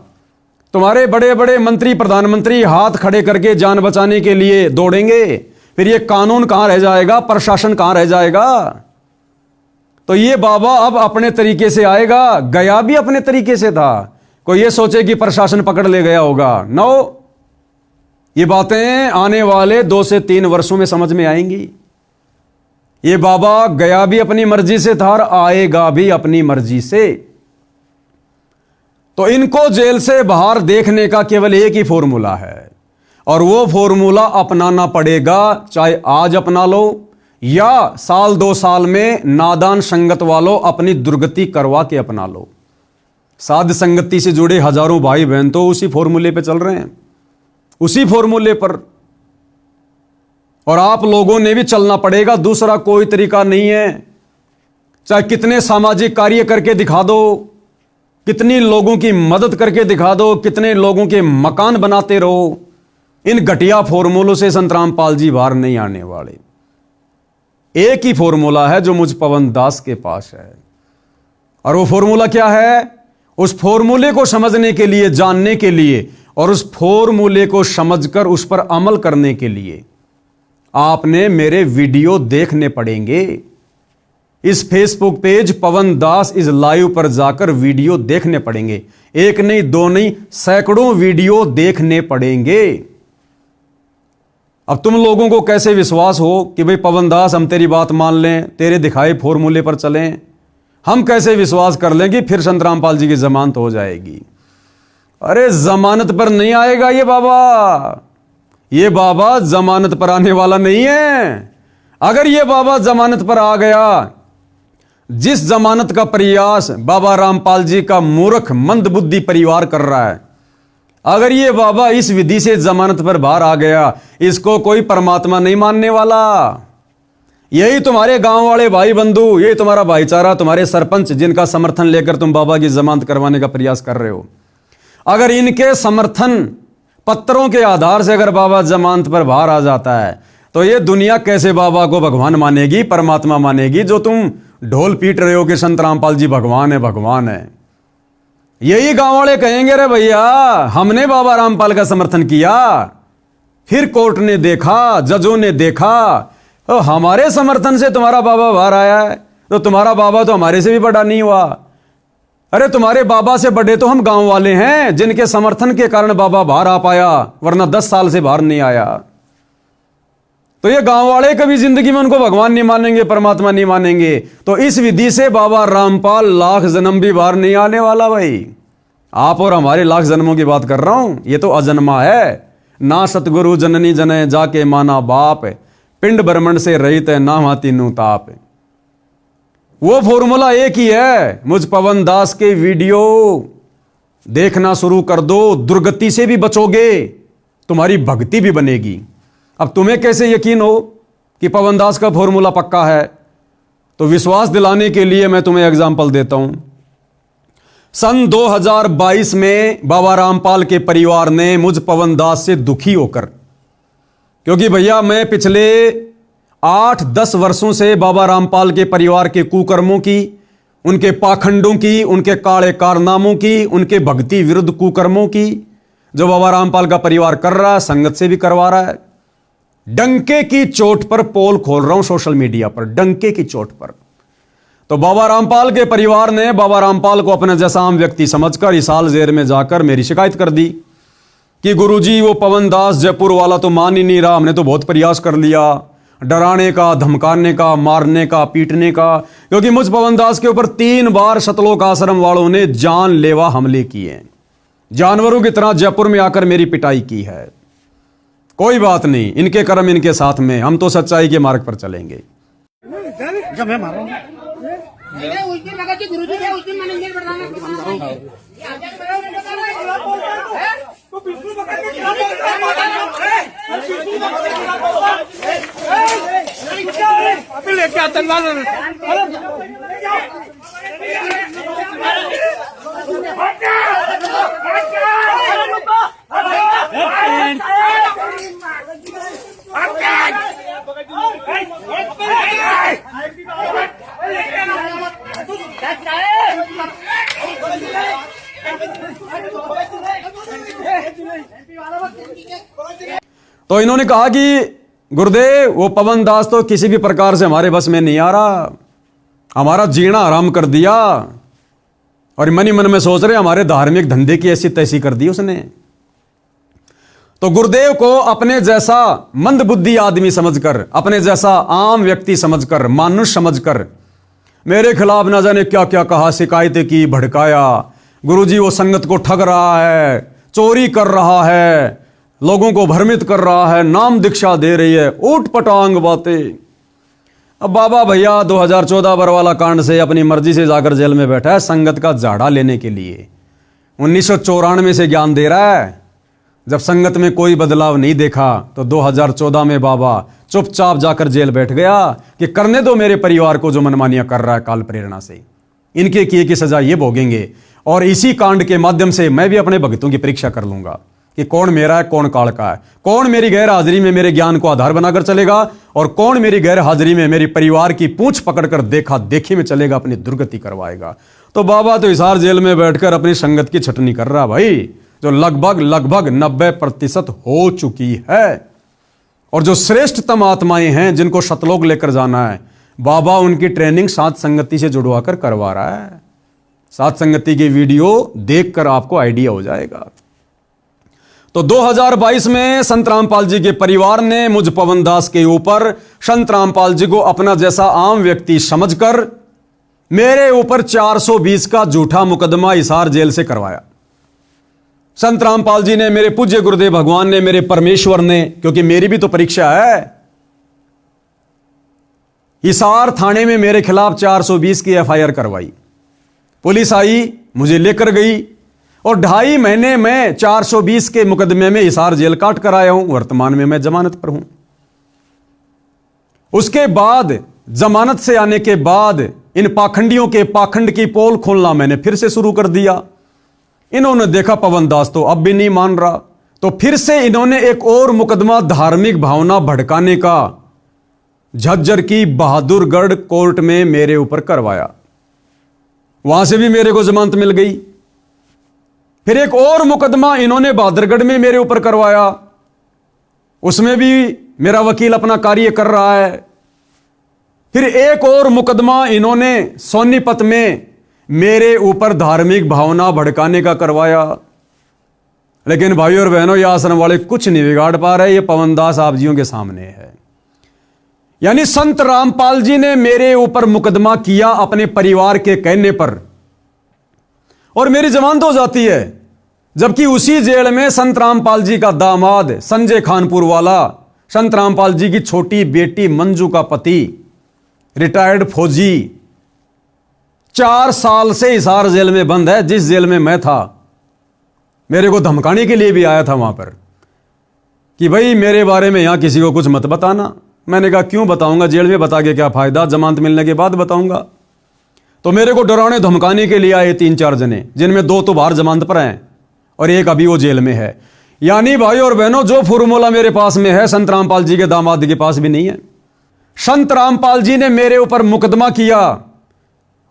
तुम्हारे बड़े बड़े मंत्री प्रधानमंत्री हाथ खड़े करके जान बचाने के लिए दौड़ेंगे, फिर ये कानून कहां रह जाएगा, प्रशासन कहां रह जाएगा। तो ये बाबा अब अपने तरीके से आएगा, गया भी अपने तरीके से था। कोई ये सोचे कि प्रशासन पकड़ ले गया होगा, नो, ये बातें आने वाले 2 से 3 वर्षों में समझ में आएंगी। ये बाबा गया भी अपनी मर्जी से था और आएगा भी अपनी मर्जी से। तो इनको जेल से बाहर देखने का केवल एक ही फॉर्मूला है, और वो फॉर्मूला अपनाना पड़ेगा, चाहे आज अपना लो या साल 2 साल में नादान संगत वालों अपनी दुर्गति करवा के अपना लो। साध संगति से जुड़े हजारों भाई बहन तो उसी फॉर्मूले पे चल रहे हैं, उसी फॉर्मूले पर, और आप लोगों ने भी चलना पड़ेगा, दूसरा कोई तरीका नहीं है। चाहे कितने सामाजिक कार्य करके दिखा दो, कितनी लोगों की मदद करके दिखा दो, कितने लोगों के मकान बनाते रहो, इन घटिया फॉर्मूलों से संत रामपाल जी बाहर नहीं आने वाले। एक ही फॉर्मूला है जो मुझ पवन दास के पास है, और वो फॉर्मूला क्या है? उस फॉर्मूले को समझने के लिए, जानने के लिए, और उस फॉर्मूले को समझकर उस पर अमल करने के लिए आपने मेरे वीडियो देखने पड़ेंगे। इस Facebook page Pawan Das is live पर जाकर वीडियो देखने पड़ेंगे, एक नहीं, 2 नहीं, सैकड़ों वीडियो देखने पड़ेंगे। अब तुम लोगों को कैसे विश्वास हो कि भाई पवन दास हम तेरी बात मान लें, तेरे दिखाए फॉर्मूले पर चलें? हम कैसे विश्वास कर लें कि फिर संत रामपाल जी की जमानत हो जाएगी? अरे जमानत पर नहीं आएगा ये बाबा जमानत पर आने वाला नहीं है। अगर ये बाबा जमानत पर आ गया, जिस जमानत का प्रयास बाबा रामपाल जी का मूर्ख मंदबुद्धि परिवार कर रहा है, अगर ये बाबा इस विधि से जमानत पर बाहर आ गया, इसको कोई परमात्मा नहीं मानने वाला। यही तुम्हारे गांव वाले भाई बंधु, यही तुम्हारा भाईचारा, तुम्हारे सरपंच जिनका समर्थन लेकर तुम बाबा की जमानत करवाने का प्रयास कर रहे हो, अगर इनके समर्थन पत्रों के आधार से अगर बाबा जमानत पर बाहर आ जाता है, तो ये दुनिया कैसे बाबा को भगवान मानेगी, परमात्मा मानेगी, जो तुम ढोल पीट रहे हो कि संत रामपाल जी भगवान है, भगवान है। यही गांव वाले कहेंगे, रे भैया हमने बाबा रामपाल का समर्थन किया, फिर कोर्ट ने देखा, जजों ने देखा, तो हमारे समर्थन से तुम्हारा बाबा बाहर आया है, तो तुम्हारा बाबा तो हमारे से भी बड़ा नहीं हुआ। अरे तुम्हारे बाबा से बड़े तो हम गांव वाले हैं, जिनके समर्थन के कारण बाबा बाहर आ पाया, वरना 10 साल से बाहर नहीं आया। तो ये गांव वाले कभी जिंदगी में उनको भगवान नहीं मानेंगे, परमात्मा नहीं मानेंगे। तो इस विधि से बाबा रामपाल लाख जन्म भी बाहर नहीं आने वाला। भाई आप और हमारे लाख जन्मों की बात कर रहा हूं, ये तो अजन्मा है। ना सतगुरु जननी जने जाके माना बाप, पिंड ब्रह्मंड से रहित है ना हाथी नु ताप। वो फॉर्मूला एक ही है। मुझ पवन दास के वीडियो देखना शुरू कर दो, दुर्गति से भी बचोगे, तुम्हारी भक्ति भी बनेगी। अब तुम्हें कैसे यकीन हो कि पवन दास का फॉर्मूला पक्का है? तो विश्वास दिलाने के लिए मैं तुम्हें एग्जाम्पल देता हूं। सन 2022 में बाबा रामपाल के परिवार ने मुझ पवन दास से दुखी होकर, क्योंकि भैया मैं पिछले 8-10 वर्षों से बाबा रामपाल के परिवार के कुकर्मों की, उनके पाखंडों की, उनके काले कारनामों की, उनके भक्ति विरुद्ध कुकर्मों की जो बाबा रामपाल का परिवार कर रहा है, संगत से भी करवा रहा है, डंके की चोट पर पोल खोल रहा हूं सोशल मीडिया पर, डंके की चोट पर। तो बाबा रामपाल के परिवार ने बाबा रामपाल को अपने जैसा आम व्यक्ति समझकर हिसार जेल में जाकर मेरी शिकायत कर दी कि गुरुजी वो पवन दास जयपुर वाला तो मान ही नहीं रहा, हमने तो बहुत प्रयास कर लिया, डराने का, धमकाने का, मारने का, पीटने का, क्योंकि मुझ पवन दास के ऊपर 3 बार सतलोक आश्रम वालों ने जानलेवा हमले किए, जानवरों की तरह जयपुर में आकर मेरी पिटाई की है। कोई बात नहीं, इनके कर्म इनके साथ में, हम तो सच्चाई के मार्ग पर चलेंगे। तो इन्होंने कहा कि गुरुदेव वो पवन दास तो किसी भी प्रकार से हमारे बस में नहीं आ रहा, हमारा जीना आराम कर दिया, और मन ही मन में सोच रहे हमारे धार्मिक धंधे की ऐसी तैसी कर दी उसने। तो गुरुदेव को अपने जैसा मंदबुद्धि आदमी समझकर, अपने जैसा आम व्यक्ति समझकर, मानुष समझकर मेरे खिलाफ न जाने क्या क्या कहा, शिकायतें की, भड़काया। गुरुजी वो संगत को ठग रहा है, चोरी कर रहा है, लोगों को भ्रमित कर रहा है, नाम दीक्षा दे रही है, ऊट पटांग बातें। अब बाबा भैया 2014 बरवाला कांड से अपनी मर्जी से जाकर जेल में बैठा है संगत का झाड़ा लेने के लिए। 1994 से ज्ञान दे रहा है। जब संगत में कोई बदलाव नहीं देखा तो 2014 में बाबा चुपचाप जाकर जेल बैठ गया कि करने दो मेरे परिवार को जो मनमानियां कर रहा है काल प्रेरणा से, इनके किए की सजा ये भोगेंगे। और इसी कांड के माध्यम से मैं भी अपने भक्तों की परीक्षा कर लूंगा कि कौन मेरा है, कौन काल का है, कौन मेरी गैर हाजिरी में मेरे ज्ञान को आधार बनाकर चलेगा और कौन मेरी गैर हाजिरी में मेरी परिवार की पूंछ पकड़कर देखा देखी में चलेगा, अपनी दुर्गति करवाएगा। तो बाबा तो हिसार जेल में बैठकर अपनी संगत की छटनी कर रहा भाई, जो लगभग 90% हो चुकी है। और जो श्रेष्ठतम आत्माएं हैं जिनको शतलोक लेकर जाना है, बाबा उनकी ट्रेनिंग सात संगति से जुड़वा कर करवा रहा है। सात संगति की वीडियो देखकर आपको आइडिया हो जाएगा। तो 2022 में संत रामपाल जी के परिवार ने मुझ पवन दास के ऊपर संत रामपाल जी को अपना जैसा आम व्यक्ति समझकर मेरे ऊपर 420 का झूठा मुकदमा हिसार जेल से करवाया। संत रामपाल जी ने, मेरे पूज्य गुरुदेव भगवान ने, मेरे परमेश्वर ने, क्योंकि मेरी भी तो परीक्षा है। हिसार थाने में मेरे खिलाफ 420 की एफआईआर करवाई। पुलिस आई, मुझे लेकर गई और 2.5 महीने में 420 के मुकदमे में हिसार जेल काट कर आया हूं। वर्तमान में मैं जमानत पर हूं। उसके बाद जमानत से आने के बाद इन पाखंडियों के पाखंड की पोल खोलना मैंने फिर से शुरू कर दिया। इन्होंने देखा पवन दास तो अब भी नहीं मान रहा, तो फिर से इन्होंने एक और मुकदमा धार्मिक भावना भड़काने का झज्जर की बहादुरगढ़ कोर्ट में मेरे ऊपर करवाया। वहां से भी मेरे को जमानत मिल गई। फिर एक और मुकदमा इन्होंने बहादुरगढ़ में मेरे ऊपर करवाया, उसमें भी मेरा वकील अपना कार्य कर रहा है। फिर एक और मुकदमा इन्होंने सोनीपत में मेरे ऊपर धार्मिक भावना भड़काने का करवाया। लेकिन भाइयों और बहनों, ये आश्रम वाले कुछ नहीं बिगाड़ पा रहे। ये पवन दास आप जियों के सामने है। यानी संत रामपाल जी ने मेरे ऊपर मुकदमा किया अपने परिवार के कहने पर, और मेरी जमानत हो जाती है। जबकि उसी जेल में संत रामपाल जी का दामाद संजय खानपुर वाला, संत रामपाल जी की छोटी बेटी मंजू का पति, रिटायर्ड फौजी, 4 साल से हिसार जेल में बंद है। जिस जेल में मैं था, मेरे को धमकाने के लिए भी आया था वहां पर कि भाई मेरे बारे में यहां किसी को कुछ मत बताना। मैंने कहा क्यों बताऊंगा, जेल में बता के क्या फायदा, जमानत मिलने के बाद बताऊंगा। तो मेरे को डराने धमकाने के लिए आए 3-4 जने, जिनमें 2 तो बाहर जमानत पर हैं और एक अभी वो जेल में है। यानी भाई और बहनों, जो फॉर्मूला मेरे पास में है, संत रामपाल जी के दामाद के पास भी नहीं है। संत रामपाल जी ने मेरे ऊपर मुकदमा किया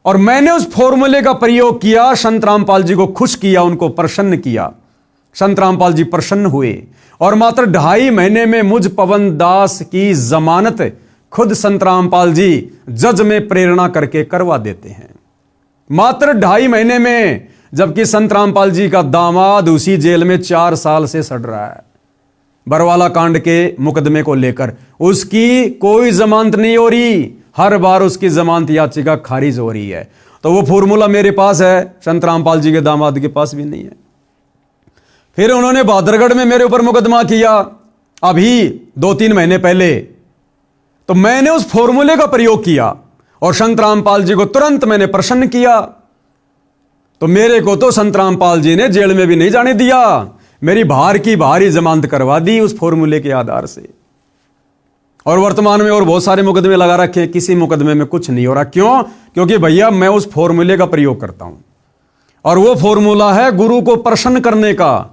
और मैंने उस फॉर्मूले का प्रयोग किया, संत रामपाल जी को खुश किया, उनको प्रसन्न किया। संत रामपाल जी प्रसन्न हुए और मात्र 2.5 महीने में मुझ पवन दास की जमानत खुद संत रामपाल जी जज में प्रेरणा करके करवा देते हैं। मात्र 2.5 महीने में, जबकि संत रामपाल जी का दामाद उसी जेल में 4 साल से सड़ रहा है बरवाला कांड के मुकदमे को लेकर। उसकी कोई जमानत नहीं हो रही, हर बार उसकी जमानत याचिका खारिज हो रही है। तो वो फॉर्मूला मेरे पास है, संत रामपाल जी के दामाद के पास भी नहीं है। फिर उन्होंने बहादुरगढ़ में मेरे ऊपर मुकदमा किया अभी 2-3 महीने पहले। तो मैंने उस फॉर्मूले का प्रयोग किया और संत रामपाल जी को तुरंत मैंने प्रसन्न किया। तो मेरे को तो संत रामपाल जी ने जेल में भी नहीं जाने दिया, मेरी बाहर की बाहरी जमानत करवा दी उस फॉर्मूले के आधार से। और वर्तमान में और बहुत सारे मुकदमे लगा रखे, किसी मुकदमे में कुछ नहीं हो रहा। क्यों? क्योंकि भैया मैं उस फॉर्मूले का प्रयोग करता हूं और वो फॉर्मूला है गुरु को प्रसन्न करने का।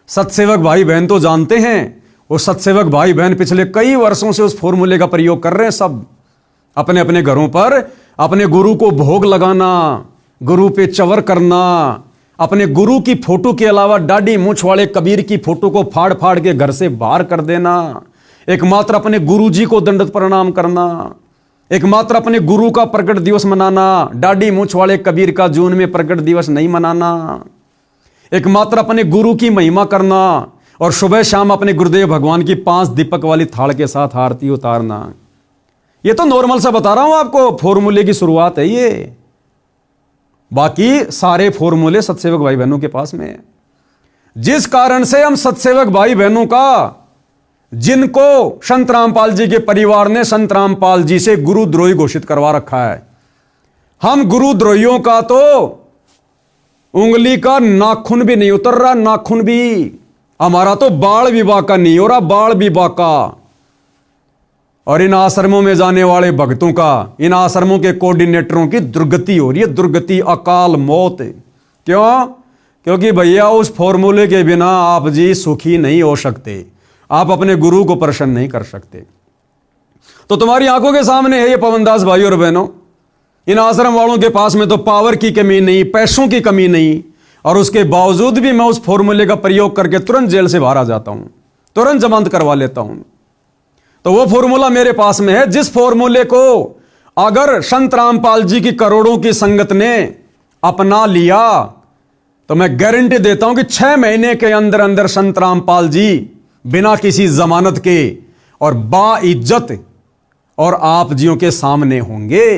सत्सेवक भाई बहन तो जानते हैं, वो सत्सेवक भाई बहन पिछले कई वर्षों से उस फॉर्मूले का प्रयोग कर रहे हैं। सब अपने अपने घरों पर अपने गुरु को भोग लगाना, गुरु पे चवर करना, अपने गुरु की फोटो के अलावा दाढ़ी मूंछ वाले कबीर की फोटो को फाड़ फाड़ के घर से बाहर कर देना, एकमात्र अपने गुरु जी को दंडवत प्रणाम करना, एकमात्र अपने गुरु का प्रकट दिवस मनाना, दाढ़ी मूंछ वाले कबीर का जून में प्रकट दिवस नहीं मनाना, एकमात्र अपने गुरु की महिमा करना और सुबह शाम अपने गुरुदेव भगवान की 5 दीपक वाली थाल के साथ आरती उतारना। ये तो नॉर्मल सा बता रहा हूं आपको, फॉर्मूले की शुरुआत है ये। बाकी सारे फॉर्मूले सत्सेवक भाई बहनों के पास में है। जिस कारण से हम सत्सेवक भाई बहनों का, जिनको संत रामपाल जी के परिवार ने संत रामपाल जी से गुरुद्रोही घोषित करवा रखा है, हम गुरुद्रोहियों का तो उंगली का नाखून भी नहीं उतर रहा, नाखून भी हमारा तो बाल विवाह का नहीं हो रहा, बाल विवाह का। और इन आश्रमों में जाने वाले भक्तों का, इन आश्रमों के कोऑर्डिनेटरों की दुर्गति हो रही है, दुर्गति, अकाल मौत। क्यों? क्योंकि भैया उस फॉर्मूले के बिना आप जी सुखी नहीं हो सकते, आप अपने गुरु को प्रसन्न नहीं कर सकते। तो तुम्हारी आंखों के सामने है ये पवन दास भाई और बहनों, इन आश्रम वालों के पास में तो पावर की कमी नहीं, पैसों की कमी नहीं, और उसके बावजूद भी मैं उस फॉर्मूले का प्रयोग करके तुरंत जेल से बाहर आ जाता हूं, तुरंत जमानत करवा लेता हूं। तो वो फॉर्मूला मेरे पास में है, जिस फॉर्मूले को अगर संत रामपाल जी की करोड़ों की संगत ने अपना लिया तो मैं गारंटी देता हूं कि 6 महीने के अंदर अंदर संत रामपाल जी बिना किसी जमानत के और बाइज्जत और आप जियों के सामने होंगे।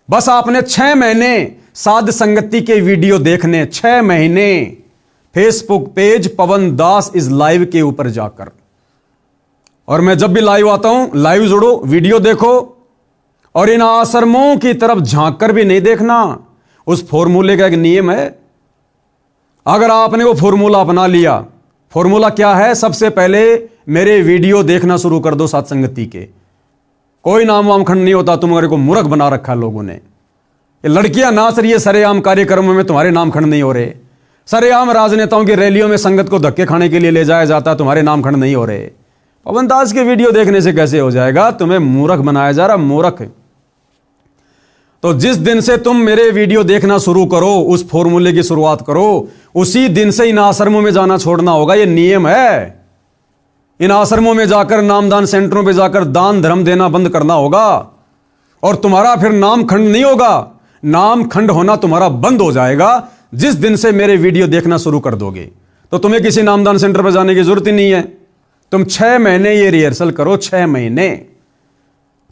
बस आपने 6 महीने साध संगति के वीडियो देखने, 6 महीने Facebook page Pawan Das is live के ऊपर जाकर। और मैं जब भी लाइव आता हूं, लाइव जुड़ो, वीडियो देखो और इन आश्रमों की तरफ झांक कर भी नहीं देखना। उस फॉर्मूले का एक नियम है, अगर आपने वो फॉर्मूला अपना लिया, फॉर्मूला क्या है? सबसे पहले मेरे वीडियो देखना शुरू कर दो साथ संगति के। कोई नाम वामखंड नहीं होता, तुम्हारे को मूर्ख बना रखा है लोगों ने। ये लड़कियां नाच रही है सरेआम कार्यक्रमों में, तुम्हारे नामखंड नहीं हो रहे। सरेआम राजनेताओं की रैलियों में संगत को धक्के खाने के लिए ले जाया जाता है, तुम्हारे नामखंड नहीं हो रहे। पवन दास के वीडियो देखने से कैसे हो जाएगा? तुम्हें मूर्ख बनाया जा रहा, मूर्ख। तो जिस दिन से तुम मेरे वीडियो देखना शुरू करो, उस फॉर्मूले की शुरुआत करो, उसी दिन से इन आश्रमों में जाना छोड़ना होगा। ये नियम है। इन आश्रमों में जाकर, नामदान सेंटरों पे जाकर दान धर्म देना बंद करना होगा और तुम्हारा फिर नाम खंड नहीं होगा। नाम खंड होना तुम्हारा बंद हो जाएगा जिस दिन से मेरे वीडियो देखना शुरू कर दोगे। तो तुम्हें किसी नामदान सेंटर पर जाने की जरूरत ही नहीं है। तुम 6 महीने ये रिहर्सल करो, 6 महीने।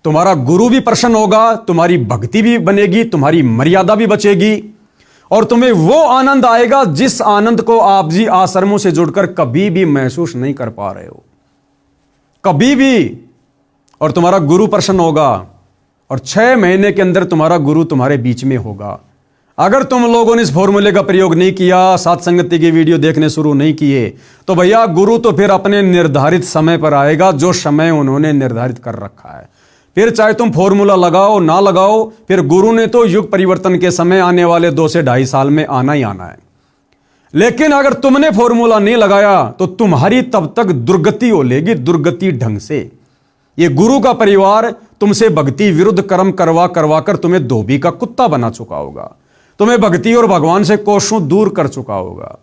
तुम्हारा गुरु भी प्रसन्न होगा, तुम्हारी भक्ति भी बनेगी, तुम्हारी मर्यादा भी बचेगी और तुम्हें वो आनंद आएगा जिस आनंद को आप जी आश्रमों से जुड़कर कभी भी महसूस नहीं कर पा रहे हो, कभी भी। और तुम्हारा गुरु प्रसन्न होगा और 6 महीने के अंदर तुम्हारा गुरु तुम्हारे बीच में होगा। अगर तुम लोगों ने इस फॉर्मूले का प्रयोग नहीं किया, साथ संगति की वीडियो देखने शुरू नहीं किए, तो भैया गुरु तो फिर अपने निर्धारित समय पर आएगा, जो समय उन्होंने निर्धारित कर रखा है। फिर चाहे तुम फॉर्मूला लगाओ ना लगाओ, फिर गुरु ने तो युग परिवर्तन के समय आने वाले 2 से 2.5 साल में आना ही आना है। लेकिन अगर तुमने फॉर्मूला नहीं लगाया तो तुम्हारी तब तक दुर्गति हो लेगी, दुर्गति ढंग से। ये गुरु का परिवार तुमसे भक्ति विरुद्ध कर्म करवा करवा कर तुम्हें धोबी का कुत्ता बना चुका होगा, तुम्हें भक्ति और भगवान से कोसों दूर कर चुका होगा।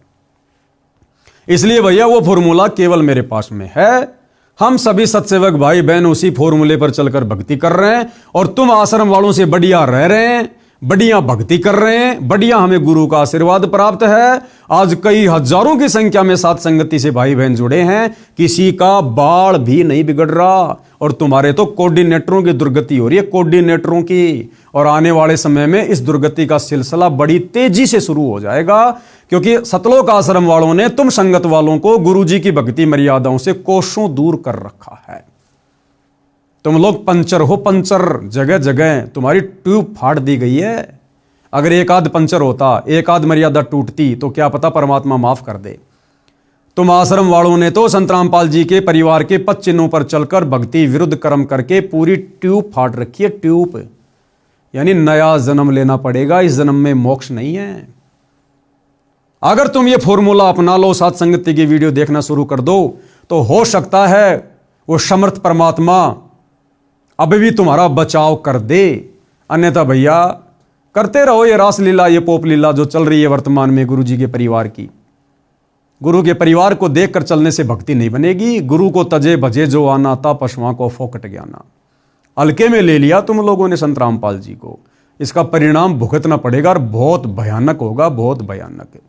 इसलिए भैया वो फॉर्मूला केवल मेरे पास में है। हम सभी सत्सेवक भाई बहन उसी फॉर्मूले पर चलकर भक्ति कर रहे हैं और तुम आश्रम वालों से बढ़िया रह रहे हैं, बढ़िया भक्ति कर रहे हैं, बढ़िया हमें गुरु का आशीर्वाद प्राप्त है। आज कई हजारों की संख्या में साथ संगति से भाई बहन जुड़े हैं, किसी का बाल भी नहीं बिगड़ रहा। और तुम्हारे तो कोऑर्डिनेटरों की दुर्गति हो रही है, कोऑर्डिनेटरों की। और आने वाले समय में इस दुर्गति का सिलसिला बड़ी तेजी से शुरू हो जाएगा, क्योंकि सतलोक आश्रम वालों ने तुम संगत वालों को गुरुजी की भक्ति मर्यादाओं से कोसों दूर कर रखा है। तुम लोग पंचर हो, पंचर। जगह जगह तुम्हारी ट्यूब फाड़ दी गई है। अगर एक आध पंचर होता, एक आध मर्यादा टूटती, तो क्या पता परमात्मा माफ कर दे। तुम आश्रम वालों ने तो संत रामपाल जी के परिवार के पद चिन्हों पर चलकर भक्ति विरुद्ध कर्म करके पूरी ट्यूब फाड़ रखी है, ट्यूब। यानी नया जन्म लेना पड़ेगा, इस जन्म में मोक्ष नहीं है। अगर तुम ये फॉर्मूला अपना लो, साथ संगति की वीडियो देखना शुरू कर दो, तो हो सकता है वो समर्थ परमात्मा अभी भी तुम्हारा बचाव कर दे। अन्यथा भैया करते रहो ये रास लीला, ये पोप लीला जो चल रही है वर्तमान में गुरु जी के परिवार की। गुरु के परिवार को देखकर चलने से भक्ति नहीं बनेगी। गुरु को तजे भजे जो आना था, पशुओं को फोकट ज्ञाना। हल्के में ले लिया तुम लोगों ने संत रामपाल जी को, इसका परिणाम भुगतना पड़ेगा और बहुत भयानक होगा, बहुत भयानक है।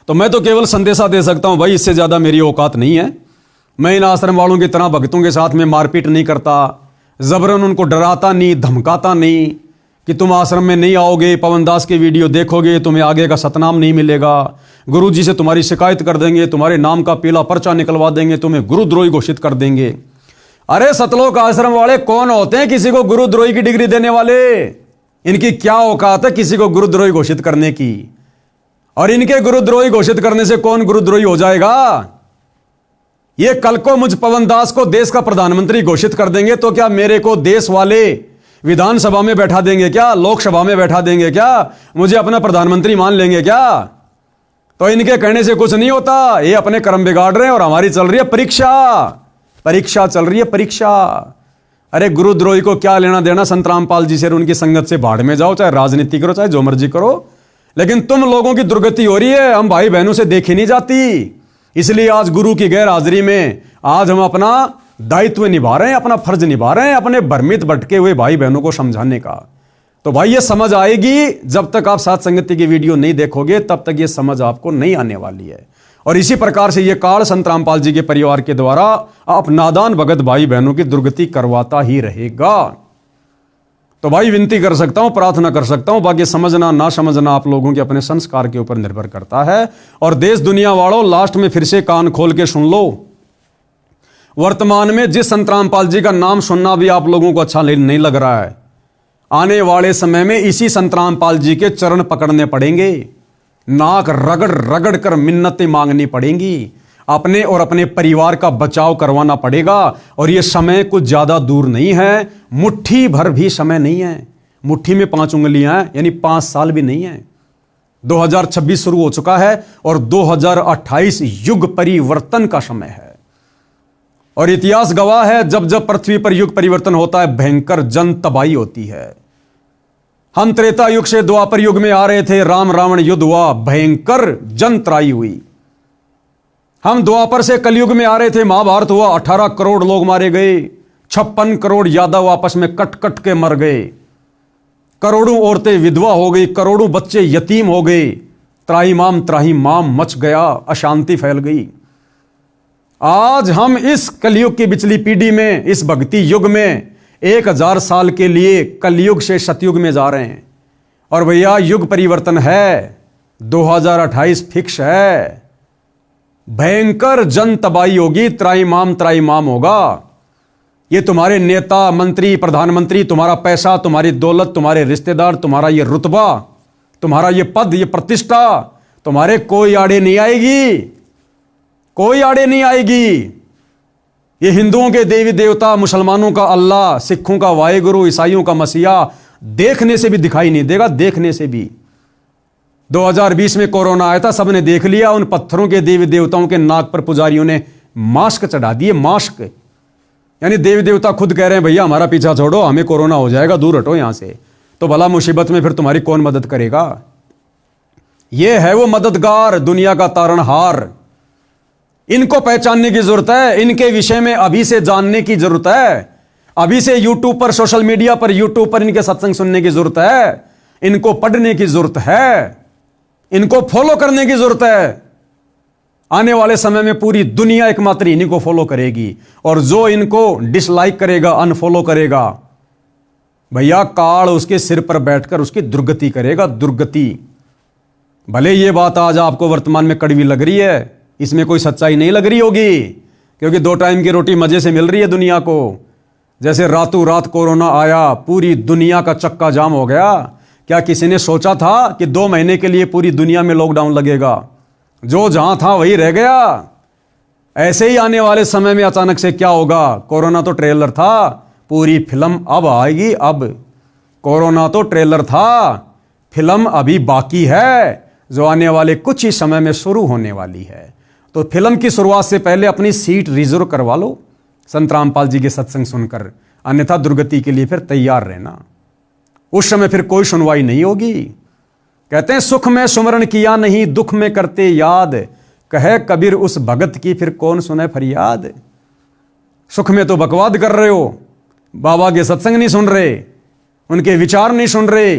तो मैं तो केवल संदेशा दे सकता हूं भाई, इससे ज्यादा मेरी औकात नहीं है। मैं इन आश्रम वालों की तरह भक्तों के साथ में मारपीट नहीं करता, जबरन उनको डराता नहीं, धमकाता नहीं कि तुम आश्रम में नहीं आओगे, पवन दास के वीडियो देखोगे, तुम्हें आगे का सतनाम नहीं मिलेगा, गुरुजी से तुम्हारी शिकायत कर देंगे, तुम्हारे नाम का पीला पर्चा निकलवा देंगे, तुम्हें गुरुद्रोही घोषित कर देंगे। अरे सतलोक आश्रम वाले कौन होते हैं किसी को गुरुद्रोही की डिग्री देने वाले? इनकी क्या औकात है किसी को गुरुद्रोही घोषित करने की? और इनके गुरुद्रोही घोषित करने से कौन गुरुद्रोही हो जाएगा? ये कल को मुझ पवन दास को देश का प्रधानमंत्री घोषित कर देंगे तो क्या मेरे को देश वाले विधानसभा में बैठा देंगे क्या? लोकसभा में बैठा देंगे क्या? मुझे अपना प्रधानमंत्री मान लेंगे क्या? तो इनके कहने से कुछ नहीं होता। ये अपने कर्म बिगाड़ रहे हैं और हमारी चल रही है परीक्षा। परीक्षा चल रही है, परीक्षा। अरे गुरुद्रोही को क्या लेना देना संत रामपाल जी से? उनकी संगत से भाड़ में जाओ, चाहे राजनीति करो, चाहे जो मर्जी करो, लेकिन तुम लोगों की दुर्गति हो रही है, हम भाई बहनों से देखी नहीं जाती। इसलिए आज गुरु की गैर हाजिरी में आज हम अपना दायित्व निभा रहे हैं, अपना फर्ज निभा रहे हैं, अपने भ्रमित भटके हुए भाई बहनों को समझाने का। तो भाई ये समझ आएगी, जब तक आप साथ संगति की वीडियो नहीं देखोगे तब तक ये समझ आपको नहीं आने वाली है। और इसी प्रकार से ये काल संत रामपाल जी के परिवार के द्वारा आप नादान भगत भाई बहनों की दुर्गति करवाता ही रहेगा। तो भाई विनती कर सकता हूं, प्रार्थना कर सकता हूं, बाकी समझना ना समझना आप लोगों के अपने संस्कार के ऊपर निर्भर करता है। और देश दुनिया वालों, लास्ट में फिर से कान खोल के सुन लो। वर्तमान में जिस संत रामपाल जी का नाम सुनना भी आप लोगों को अच्छा नहीं लग रहा है, आने वाले समय में इसी संत रामपाल जी के चरण पकड़ने पड़ेंगे, नाक रगड़ रगड़ कर मिन्नतें मांगनी पड़ेंगी, अपने और अपने परिवार का बचाव करवाना पड़ेगा। और यह समय कुछ ज्यादा दूर नहीं है, मुट्ठी भर भी समय नहीं है। मुट्ठी में 5 उंगलियां हैं, यानी 5 साल भी नहीं है। 2026 शुरू हो चुका है और 2028 युग परिवर्तन का समय है। और इतिहास गवाह है, जब जब पृथ्वी पर युग परिवर्तन होता है भयंकर जन तबाही होती है। हम त्रेता युग से द्वापर युग में आ रहे थे, राम रावण युद्ध हुआ, भयंकर जन त्राही हुई। हम द्वापर से कलयुग में आ रहे थे, महाभारत हुआ, 18 करोड़ लोग मारे गए, 56 करोड़ यादव आपस में कट कट के मर गए, करोड़ों औरतें विधवा हो गई, करोड़ों बच्चे यतीम हो गए, त्राहिमाम मच गया, अशांति फैल गई। आज हम इस कलयुग की बिचली पीढ़ी में, इस भक्ति युग में 1000 साल के लिए कलयुग से सतयुग में जा रहे हैं। और भैया युग परिवर्तन है, 2028 फिक्स है। भयंकर जन तबाही होगी, त्राहिमाम होगा। ये तुम्हारे नेता, मंत्री, प्रधानमंत्री, तुम्हारा पैसा, तुम्हारी दौलत, तुम्हारे रिश्तेदार, तुम्हारा ये रुतबा, तुम्हारा ये पद, ये प्रतिष्ठा तुम्हारे कोई आड़े नहीं आएगी, कोई आड़े नहीं आएगी। ये हिंदुओं के देवी देवता, मुसलमानों का अल्लाह, सिखों का वाहेगुरु, ईसाइयों का मसीहा देखने से भी दिखाई नहीं देगा, देखने से भी। 2020 में कोरोना आया था, सबने देख लिया, उन पत्थरों के देवी देवताओं के नाक पर पुजारियों ने मास्क चढ़ा दिए, मास्क। यानी देवी देवता खुद कह रहे हैं भैया हमारा पीछा छोड़ो, हमें कोरोना हो जाएगा, दूर हटो यहां से। तो भला मुसीबत में फिर तुम्हारी कौन मदद करेगा? ये है वो मददगार, दुनिया का तारणहार। इनको पहचानने की जरूरत है, इनके विषय में अभी से जानने की जरूरत है, अभी से यूट्यूब पर, सोशल मीडिया पर, यूट्यूब पर इनके सत्संग सुनने की जरूरत है, इनको पढ़ने की जरूरत है, इनको फॉलो करने की जरूरत है। आने वाले समय में पूरी दुनिया एकमात्र इन्हीं को फॉलो करेगी, और जो इनको डिसलाइक करेगा, अनफॉलो करेगा, भैया काल उसके सिर पर बैठकर उसकी दुर्गति करेगा, दुर्गति। भले ये बात आज आपको वर्तमान में कड़वी लग रही है, इसमें कोई सच्चाई नहीं लग रही होगी, क्योंकि 2 टाइम की रोटी मजे से मिल रही है दुनिया को। जैसे रातों रात कोरोना आया, पूरी दुनिया का चक्का जाम हो गया। क्या किसी ने सोचा था कि 2 महीने के लिए पूरी दुनिया में लॉकडाउन लगेगा? जो जहां था वही रह गया। ऐसे ही आने वाले समय में अचानक से क्या होगा? कोरोना तो ट्रेलर था, पूरी फिल्म अब आएगी। अब कोरोना तो ट्रेलर था, फिल्म अभी बाकी है, जो आने वाले कुछ ही समय में शुरू होने वाली है। तो फिल्म की शुरुआत से पहले अपनी सीट रिजर्व करवा लो संत रामपाल जी के सत्संग सुनकर, अन्यथा दुर्गति के लिए फिर तैयार रहना। उस समय फिर कोई सुनवाई नहीं होगी। कहते हैं सुख में सुमरण किया नहीं, दुख में करते याद, कहे कबीर उस भगत की फिर कौन सुने फरियाद। सुख में तो बकवाद कर रहे हो, बाबा के सत्संग नहीं सुन रहे, उनके विचार नहीं सुन रहे,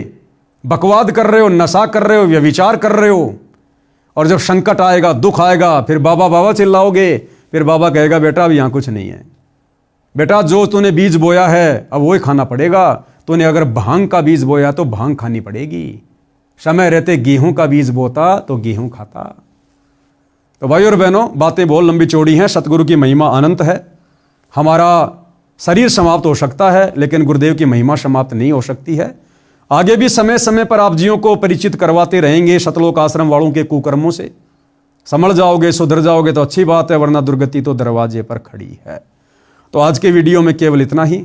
बकवाद कर रहे हो, नशा कर रहे हो, व्यभिचार कर रहे हो। और जब संकट आएगा, दुख आएगा, फिर बाबा बाबा चिल्लाओगे, फिर बाबा कहेगा बेटा अब यहां कुछ नहीं है, बेटा जो तूने बीज बोया है अब वही खाना पड़ेगा। तूने अगर भांग का बीज बोया तो भांग खानी पड़ेगी, समय रहते गेहूं का बीज बोता तो गेहूं खाता। तो भाई और बहनों, बातें बहुत लंबी चौड़ी हैं, सतगुरु की महिमा अनंत है। हमारा शरीर समाप्त हो सकता है, लेकिन गुरुदेव की महिमा समाप्त नहीं हो सकती है। आगे भी समय समय पर आप जियों को परिचित करवाते रहेंगे सतलोक आश्रम वालों के कुकर्मों से। समझ जाओगे, सुधर जाओगे तो अच्छी बात है, वरना दुर्गति तो दरवाजे पर खड़ी है। तो आज के वीडियो में केवल इतना ही।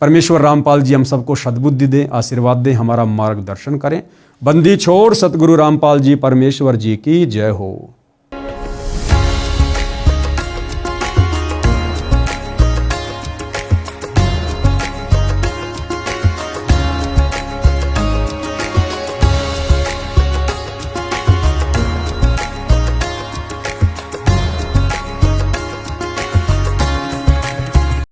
परमेश्वर रामपाल जी हम सबको सद्बुद्धि दें, आशीर्वाद दें, हमारा मार्गदर्शन करें। बंदी छोड़ सतगुरु रामपाल जी परमेश्वर जी की जय हो।